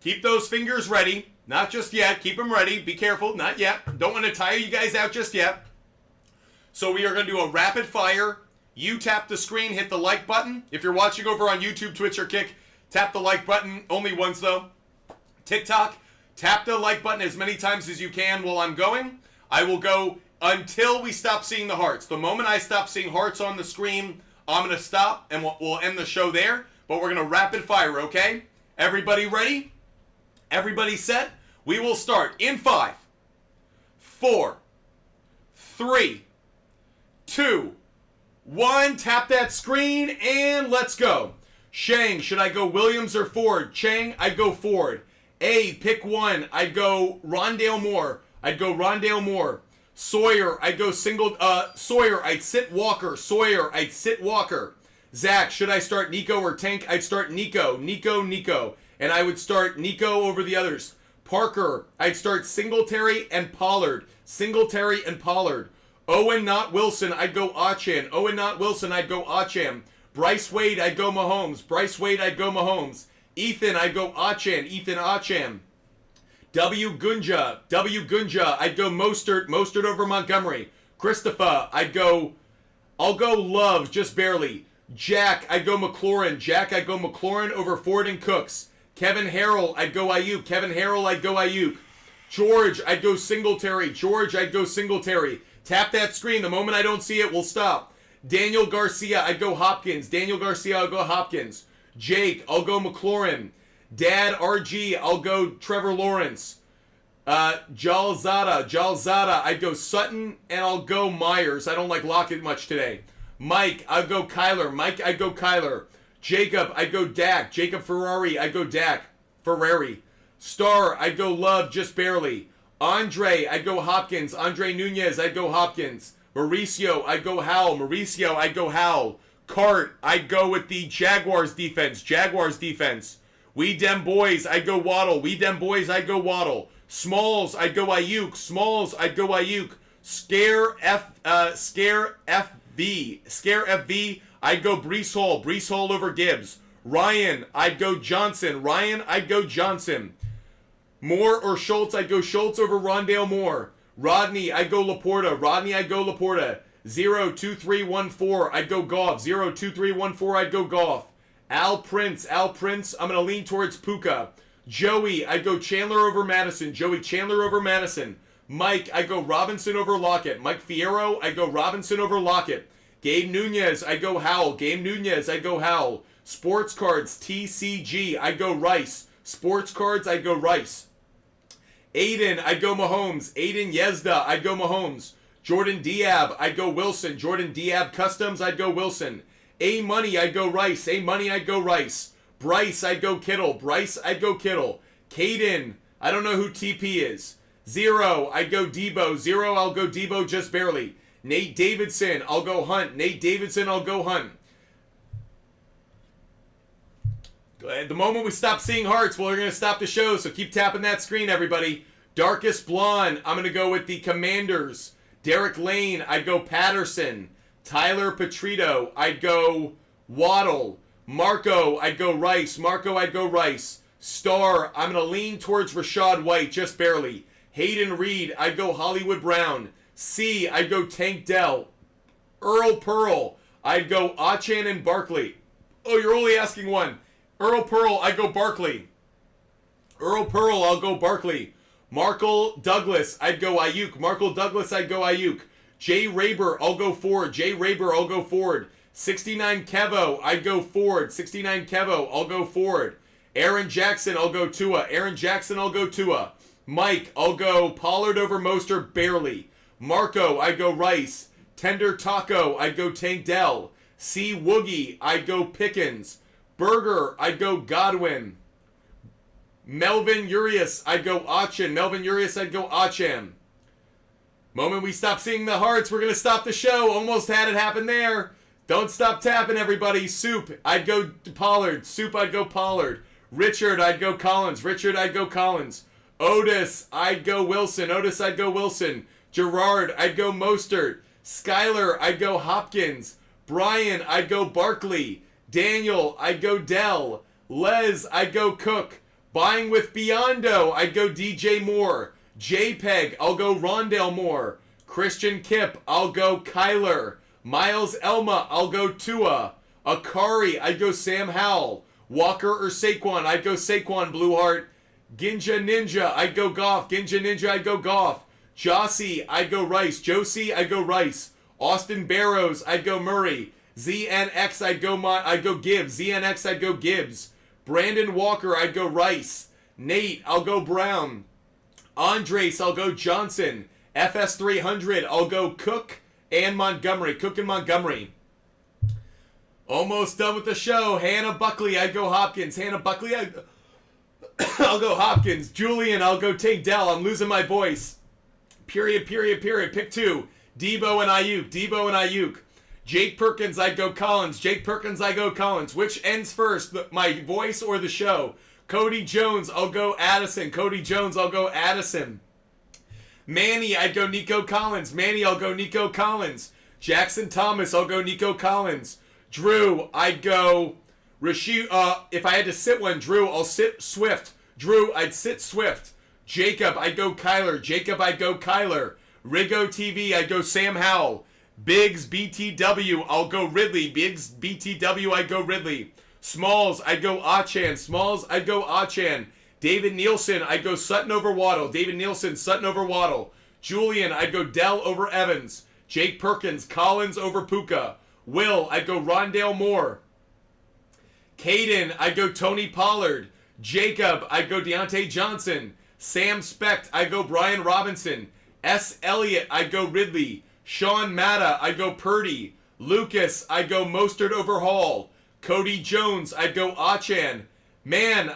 S1: Keep those fingers ready. Not just yet. Keep them ready. Be careful. Not yet. Don't want to tire you guys out just yet. So we are going to do a rapid fire. You tap the screen, hit the like button. If you're watching over on YouTube, Twitch, or Kick, tap the like button. Only once, though. TikTok, tap the like button as many times as you can while I'm going. I will go until we stop seeing the hearts. The moment I stop seeing hearts on the screen, I'm going to stop and we'll end the show there. But we're going to rapid fire, okay? Everybody ready? Everybody set? We will start in 5, 4, 3, 2, 1. Tap that screen and let's go. Shang, should I go Williams or Ford? Chang, I'd go Ford. A, pick one. I'd go Rondale Moore. Sawyer, I'd go Sawyer, I'd sit Walker. Sawyer, I'd sit Walker. Zach, should I start Nico or Tank? I'd start Nico. Nico. And I would start Nico over the others. Parker, I'd start Singletary and Pollard. Owen, not Wilson, I'd go Achane. Bryce Wade, I'd go Mahomes. Ethan, I'd go Achane. W. Gunja, I'd go Mostert over Montgomery. Christopher, I'll go Love, just barely. Jack, I'd go McLaurin over Ford and Cooks. Kevin Harrell, I'd go Ayuk. George, I'd go Singletary. Tap that screen. The moment I don't see it, we'll stop. Daniel Garcia, I'd go Hopkins. Daniel Garcia, I'll go Hopkins. Jake, I'll go McLaurin. Dad RG, I'll go Trevor Lawrence. Jalzada, I'd go Sutton, and I'll go Myers. I don't like Lockett much today. Mike, I'd go Kyler. Mike, I'd go Kyler. Jacob, I'd go Dak. Jacob Ferrari, I'd go Dak. Ferrari. Star, I'd go Love, just barely. Andre, I'd go Hopkins. Andre Nunez, I'd go Hopkins. Mauricio, I'd go Howell. Mauricio, I'd go Howell. Cart, I'd go with the Jaguars defense. Jaguars defense. We dem boys, I'd go Waddle. We dem boys, I'd go Waddle. Smalls, I'd go Ayuk. Smalls, I'd go Ayuk. Scare FV, I'd go Breece Hall. Breece Hall over Gibbs. Ryan, I'd go Johnson. Ryan, I'd go Johnson. Moore or Schultz, I'd go Schultz over Rondale Moore. Rodney, I'd go Laporta. Rodney, I'd go Laporta. 02314, I'd go Goff. 02314, I'd go Goff. Al Prince, I'm going to lean towards Puka. Joey, I'd go Chandler over Madison. Joey Chandler over Madison. Mike, I'd go Robinson over Lockett. Mike Fierro, I'd go Robinson over Lockett. Gabe Nunez, I'd go Howell. Gabe Nunez, I'd go Howell. Sports Cards, TCG, I'd go Rice. Sports Cards, I'd go Rice. Aiden, I'd go Mahomes. Aiden Yezda, I'd go Mahomes. Jordan Diab, I'd go Wilson. Jordan Diab Customs, I'd go Wilson. A-Money, I'd go Rice. A-Money, I'd go Rice. Bryce, I'd go Kittle. Bryce, I'd go Kittle. Caden, I don't know who TP is. Zero, I'd go Debo. Zero, I'll go Debo just barely. Nate Davidson, I'll go Hunt. Nate Davidson, I'll go Hunt. The moment we stop seeing hearts, well, we're going to stop the show, so keep tapping that screen, everybody. Darkest Blonde, I'm going to go with the Commanders. Derek Lane, I'd go Patterson. Tyler Petrito, I'd go Waddle. Marco, I'd go Rice. Marco, I'd go Rice. Star, I'm going to lean towards Rashad White, just barely. Hayden Reed, I'd go Hollywood Brown. C, I'd go Tank Dell. Earl Pearl, I'd go Achan and Barkley. Oh, you're only asking one. Earl Pearl, I'd go Barkley. Earl Pearl, I'll go Barkley. Markle Douglas, I'd go Ayuk. Markle Douglas, I'd go Ayuk. Jay Raber, I'll go Ford. Jay Raber, I'll go Ford. 69 Kevo, I'd go Ford. 69 Kevo, I'll go Ford. Aaron Jackson, I'll go Tua. Aaron Jackson, I'll go Tua. Mike, I'll go Pollard over Mostert, barely. Marco, I'd go Rice. Tender Taco, I'd go Tank Dell. C. Woogie, I'd go Pickens. Burger, I'd go Godwin. Melvin Urias, I'd go Achan. Melvin Urias, I'd go Achan. Moment we stop seeing the hearts, we're going to stop the show. Almost had it happen there. Don't stop tapping, everybody. Soup, I'd go Pollard. Soup, I'd go Pollard. Richard, I'd go Collins. Richard, I'd go Collins. Otis, I'd go Wilson. Otis, I'd go Wilson. Gerard, I'd go Mostert. Skyler, I'd go Hopkins. Brian, I'd go Barkley. Daniel, I'd go Dell. Les, I'd go Cook. Buying with Biondo, I'd go DJ Moore. JPEG, I'll go Rondale Moore. Christian Kip, I'll go Kyler. Miles Elma, I'll go Tua. Akari, I'd go Sam Howell. Walker or Saquon, I'd go Saquon, Blueheart. Ginja Ninja, I'd go Goff. Ginja Ninja, I'd go Goff. Jossie, I'd go Rice. Josie, I'd go Rice. Austin Barrows, I'd go Murray. ZNX, I'd go Gibbs. ZNX, I'd go Gibbs. Brandon Walker, I'd go Rice. Nate, I'll go Brown. Andres, I'll go Johnson. FS300, I'll go Cook and Montgomery. Cook and Montgomery. Almost done with the show. Hannah Buckley, I'd go Hopkins. Hannah Buckley, I'll go Hopkins. Julian, I'll go Tank Dell. I'm losing my voice. Period. Pick two. Debo and Ayuk. Debo and Ayuk. Jake Perkins, I'd go Collins. Jake Perkins, I go Collins. Which ends first, my voice or the show? Cody Jones, I'll go Addison. Cody Jones, I'll go Addison. Manny, I'd go Nico Collins. Manny, I'll go Nico Collins. Jackson Thomas, I'll go Nico Collins. Drew, I'd go Rashid. If I had to sit one, Drew, I'll sit Swift. Drew, I'd sit Swift. Jacob, I'd go Kyler. Jacob, I'd go Kyler. Rigo TV, I'd go Sam Howell. Biggs BTW, I'll go Ridley. Biggs BTW, I'd go Ridley. Smalls, I'd go Achan. Smalls, I'd go Achan. David Nielsen, I'd go Sutton over Waddle. David Nielsen, Sutton over Waddle. Julian, I'd go Dell over Evans. Jake Perkins, Collins over Puka. Will, I'd go Rondale Moore. Caden, I'd go Tony Pollard. Jacob, I'd go Deontay Johnson. Sam Specht, I'd go Brian Robinson. S. Elliott, I'd go Ridley. Sean Matta, I'd go Purdy. Lucas, I'd go Mostert over Hall. Cody Jones, I'd go Achan. Man,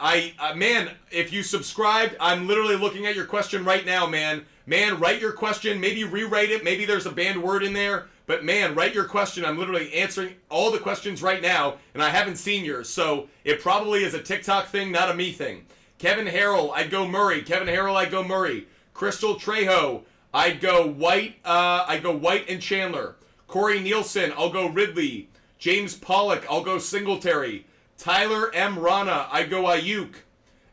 S1: man, if you subscribed, I'm literally looking at your question right now, man. Man, write your question. Maybe rewrite it. Maybe there's a banned word in there. But man, write your question. I'm literally answering all the questions right now, and I haven't seen yours. So it probably is a TikTok thing, not a me thing. Kevin Harrell, I'd go Murray. Kevin Harrell, I'd go Murray. Crystal Trejo, I'd go White. I'd go White and Chandler. Corey Nielsen, I'll go Ridley. James Pollock, I'll go Singletary. Tyler M. Rana, I'd go Ayuk.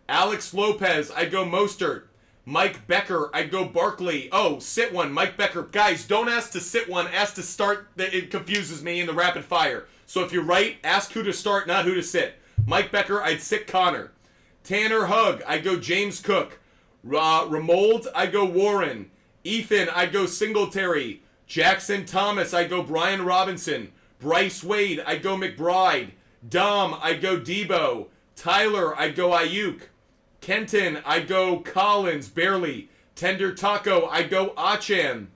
S1: Alex Lopez, I'd go Mostert. Mike Becker, I'd go Barkley. Oh, sit one, Mike Becker. Guys, don't ask to sit one. Ask to start. It confuses me in the rapid fire. So if you're right, ask who to start, not who to sit. Mike Becker, I'd sit Connor. Tanner Hugg, I'd go James Cook. Ramold, I'd go Warren. Ethan, I'd go Singletary. Jackson Thomas, I'd go Brian Robinson. Bryce Wade, I'd go McBride. Dom, I'd go Debo. Tyler, I'd go Ayuk. Kenton, I'd go Collins, barely. Tender Taco, I'd go Achan.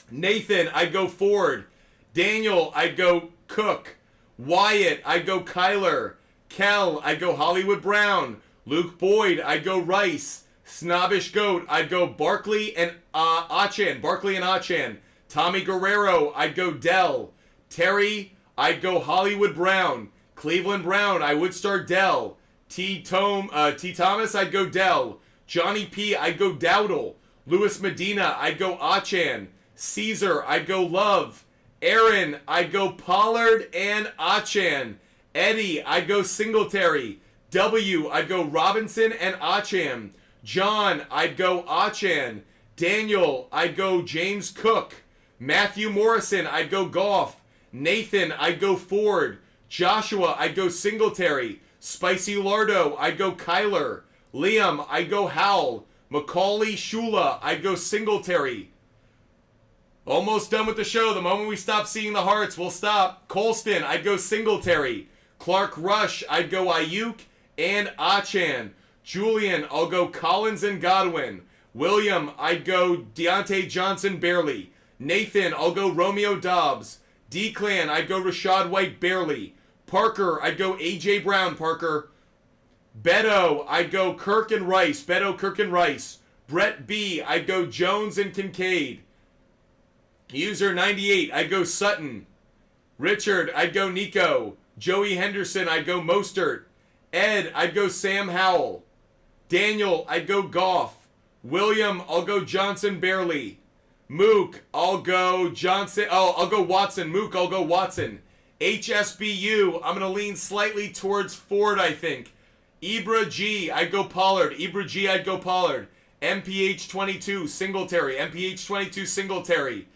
S1: Nathan, I'd go Ford. Daniel, I'd go Cook. Wyatt, I'd go Kyler. Kel, I'd go Hollywood Brown. Luke Boyd, I'd go Rice. Snobbish Goat, I'd go Barkley and Achan. Barkley and Achan. Tommy Guerrero, I'd go Dell. Terry, I'd go Hollywood Brown. Cleveland Brown, I would start Dell. T. Thomas, I'd go Dell. Johnny P, I'd go Dowdle. Louis Medina, I'd go Achan. Caesar, I'd go Love. Aaron, I'd go Pollard and Achan. Eddie, I'd go Singletary. W, I'd go Robinson and Achan. John, I'd go Achan. Daniel, I'd go James Cook. Matthew Morrison, I'd go Goff. Nathan, I'd go Ford. Joshua, I'd go Singletary. Spicy Lardo, I'd go Kyler. Liam, I'd go Howell. Macaulay Shula, I'd go Singletary. Almost done with the show. The moment we stop seeing the hearts, we'll stop. Colston, I'd go Singletary. Clark Rush, I'd go Ayuk and Achan. Julian, I'll go Collins and Godwin. William, I'd go Deontay Johnson, barely. Nathan, I'll go Romeo Dobbs. D-Clan, I'd go Rashad White, barely. Parker, I'd go A.J. Brown, Parker. Beto, I'd go Kirk and Rice. Beto, Kirk and Rice. Brett B, I'd go Jones and Kincaid. User 98, I'd go Sutton. Richard, I'd go Nico. Joey Henderson, I'd go Mostert. Ed, I'd go Sam Howell. Daniel, I'd go Goff. William, I'll go Johnson, barely. Mook, I'll go Johnson. Oh, I'll go Watson. Mook, I'll go Watson. HSBU, I'm going to lean slightly towards Ford, I think. Ibra G, I'd go Pollard. Ibra G, I'd go Pollard. MPH 22, Singletary. MPH 22, Singletary.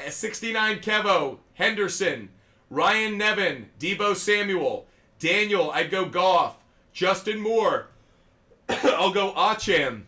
S1: 69 Kevo, Henderson. Ryan Nevin, Debo Samuel. Daniel, I'd go Goff. Justin Moore, I'll go Achan.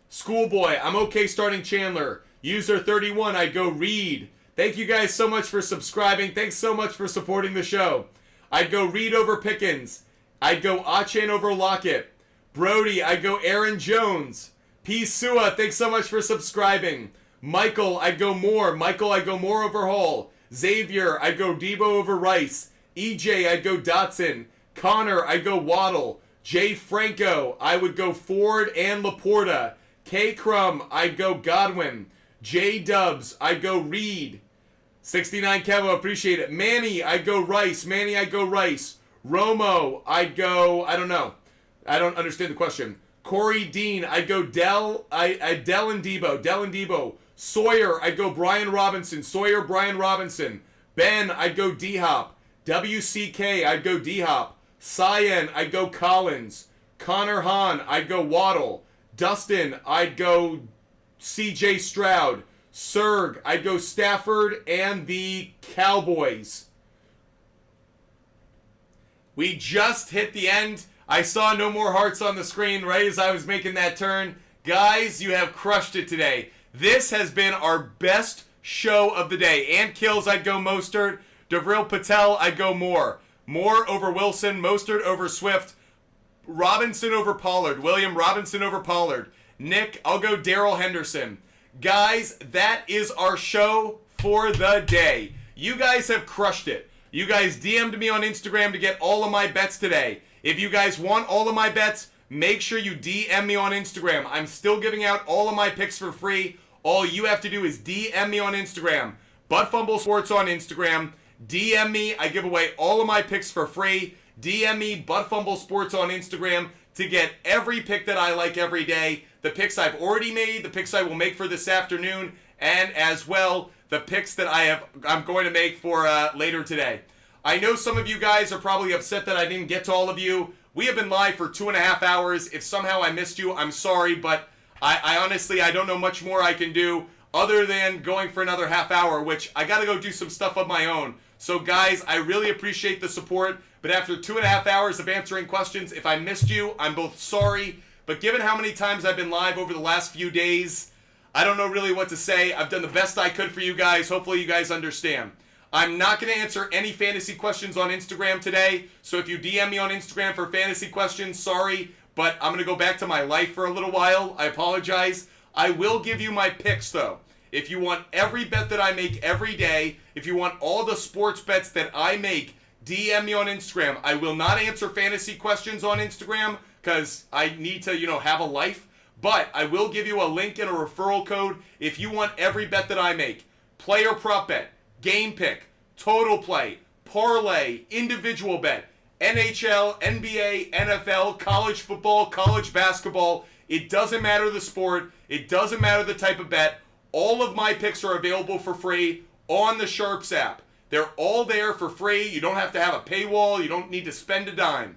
S1: Schoolboy, I'm okay starting Chandler. User 31, I'd go Reed. Thank you guys so much for subscribing. Thanks so much for supporting the show. I'd go Reed over Pickens. I'd go Achan over Lockett. Brody, I'd go Aaron Jones. P. Sua, thanks so much for subscribing. Michael, I'd go Moore. Michael, I'd go Moore over Hall. Xavier, I'd go Debo over Rice. EJ, I'd go Dotson. Connor, I'd go Waddle. Jay Franco, I would go Ford and Laporta. K. Crum, I'd go Godwin. J. Dubs, I'd go Reed. 69 Kevo, appreciate it. Manny, I'd go Rice. Manny, I'd go Rice. Romo, I'd go, I don't know. I don't understand the question. Corey Dean, I'd go Dell. Dell and Debo. Dell and Debo. Sawyer, I'd go Brian Robinson. Sawyer, Brian Robinson. Ben, I'd go D-Hop. WCK, I'd go D-Hop. Cyan, I'd go Collins. Connor Hahn, I'd go Waddle. Dustin, I'd go CJ Stroud. Serg, I'd go Stafford and the Cowboys. We just hit the end. I saw no more hearts on the screen right as I was making that turn. Guys, you have crushed it today. This has been our best show of the day. And kills, I'd go Mostert. Devril Patel, I'd go Moore. Moore over Wilson. Mostert over Swift. Robinson over Pollard. William Robinson over Pollard. Nick, I'll go Darrell Henderson. Guys, that is our show for the day. You guys have crushed it. You guys DM'd me on Instagram to get all of my bets today. If you guys want all of my bets, make sure you DM me on Instagram. I'm still giving out all of my picks for free. All you have to do is DM me on Instagram. Butt Fumble Sports on Instagram. DM me. I give away all of my picks for free. DM me, Butt Fumble Sports on Instagram, to get every pick that I like every day. The picks I've already made, the picks I will make for this afternoon, and as well, the picks that I'm going to make for later today. I know some of you guys are probably upset that I didn't get to all of you. We have been live for 2.5 hours. If somehow I missed you, I'm sorry, but I honestly, I don't know much more I can do other than going for another half hour, which I got to go do some stuff of my own. So guys, I really appreciate the support, but after 2.5 hours of answering questions, if I missed you, I'm both sorry, but given how many times I've been live over the last few days, I don't know really what to say. I've done the best I could for you guys. Hopefully you guys understand. I'm not going to answer any fantasy questions on Instagram today, so if you DM me on Instagram for fantasy questions, sorry, but I'm going to go back to my life for a little while. I apologize. I will give you my picks, though. If you want every bet that I make every day, if you want all the sports bets that I make, DM me on Instagram. I will not answer fantasy questions on Instagram because I need to, have a life. But I will give you a link and a referral code if you want every bet that I make. Player prop bet, game pick, total play, parlay, individual bet, NHL, NBA, NFL, college football, college basketball. It doesn't matter the sport. It doesn't matter the type of bet. All of my picks are available for free on the SHARPZ app. They're all there for free. You don't have to have a paywall. You don't need to spend a dime.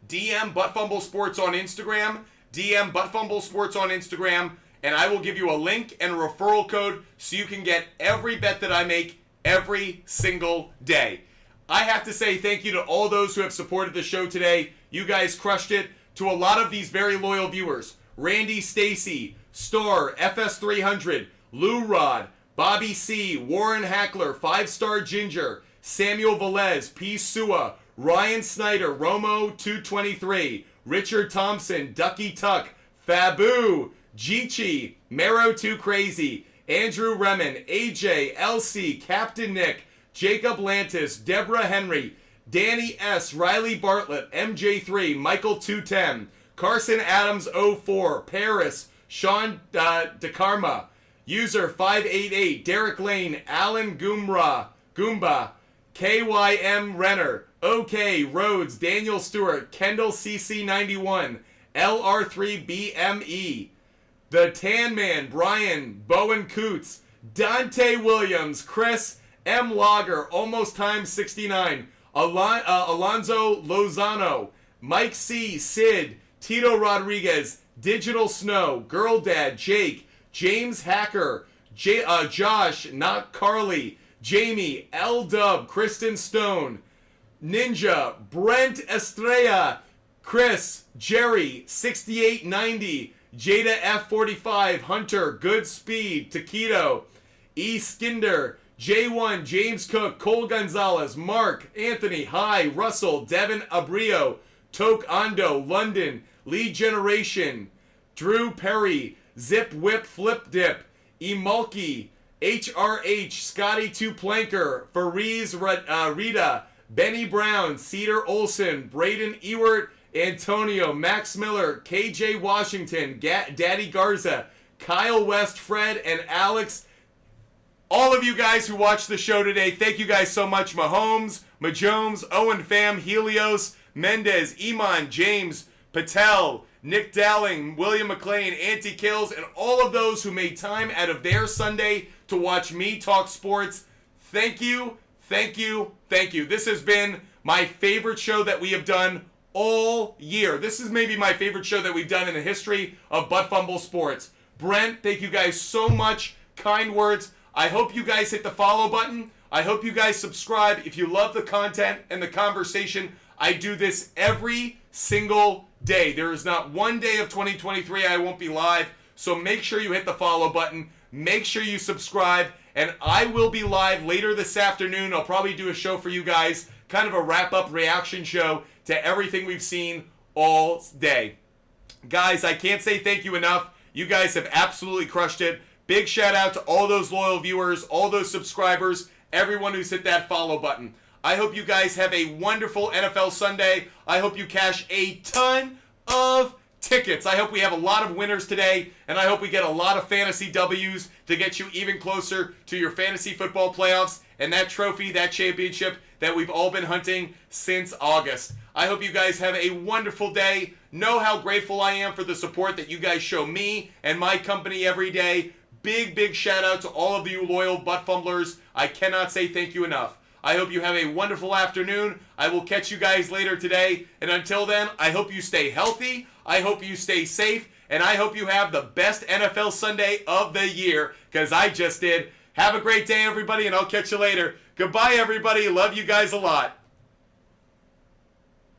S1: DM Butt Fumble Sports on Instagram. DM Butt Fumble Sports on Instagram. And I will give you a link and a referral code so you can get every bet that I make every single day. I have to say thank you to all those who have supported the show today. You guys crushed it. To a lot of these very loyal viewers. Randy Stacy, Star, FS300, Lou Rod, Bobby C, Warren Hackler, 5-Star Ginger, Samuel Velez, P. Sua, Ryan Snyder, Romo 223, Richard Thompson, Ducky Tuck, Fabu, Jichi, Mero 2 Crazy, Andrew Remen, AJ, LC, Captain Nick, Jacob Lantis, Deborah Henry, Danny S, Riley Bartlett, MJ3, Michael 210, Carson Adams 04, Paris, Sean DeKarma, user 588, Derek Lane, Alan Goomba, KYM Renner, OK, Rhodes, Daniel Stewart, Kendall CC91, LR3BME, The Tan Man, Brian, Bowen Coots, Dante Williams, Chris M. Lager, Almost Time 69, Alonzo Lozano, Mike C. Sid, Tito Rodriguez, Digital Snow, Girl Dad, Jake, James Hacker, Josh, Not Carly, Jamie, L-Dub, Kristen Stone, Ninja, Brent Estrella, Chris, Jerry, 6890, Jada F45, Hunter, Good Speed, Taquito, E. Skinder, J1, James Cook, Cole Gonzalez, Mark, Anthony, Hi, Russell, Devin Abrio, Toke Ando, London, Lead Generation, Drew Perry, Zip Whip Flip Dip, Emulkey, HRH, Scotty 2 Planker, Fariz Rita, Benny Brown, Cedar Olson, Braden Ewert, Antonio, Max Miller, KJ Washington, Daddy Garza, Kyle West, Fred, and Alex. All of you guys who watched the show today, thank you guys so much. Mahomes, Majomes, Owen Pham, Helios, Mendez, Iman, James, Patel, Nick Dowling, William McLean, Auntie Kills, and all of those who made time out of their Sunday to watch me talk sports. Thank you, thank you, thank you. This has been my favorite show that we have done all year. This is maybe my favorite show that we've done in the history of Butt Fumble Sports. Brent, thank you guys so much. Kind words. I hope you guys hit the follow button. I hope you guys subscribe. If you love the content and the conversation, I do this every single day. There is not one day of 2023 I won't be live. So make sure you hit the follow button. Make sure you subscribe. And I will be live later this afternoon. I'll probably do a show for you guys, kind of a wrap-up reaction show to everything we've seen all day. Guys, I can't say thank you enough. You guys have absolutely crushed it. Big shout out to all those loyal viewers, all those subscribers, everyone who's hit that follow button. I hope you guys have a wonderful NFL Sunday. I hope you cash a ton of tickets. I hope we have a lot of winners today, and I hope we get a lot of fantasy W's to get you even closer to your fantasy football playoffs and that trophy, that championship that we've all been hunting since August. I hope you guys have a wonderful day. Know how grateful I am for the support that you guys show me and my company every day. Big shout out to all of you loyal butt fumblers. I cannot say thank you enough. I hope you have a wonderful afternoon. I will catch you guys later today. And until then, I hope you stay healthy. I hope you stay safe. And I hope you have the best NFL Sunday of the year, because I just did. Have a great day, everybody, and I'll catch you later. Goodbye, everybody. Love you guys a lot.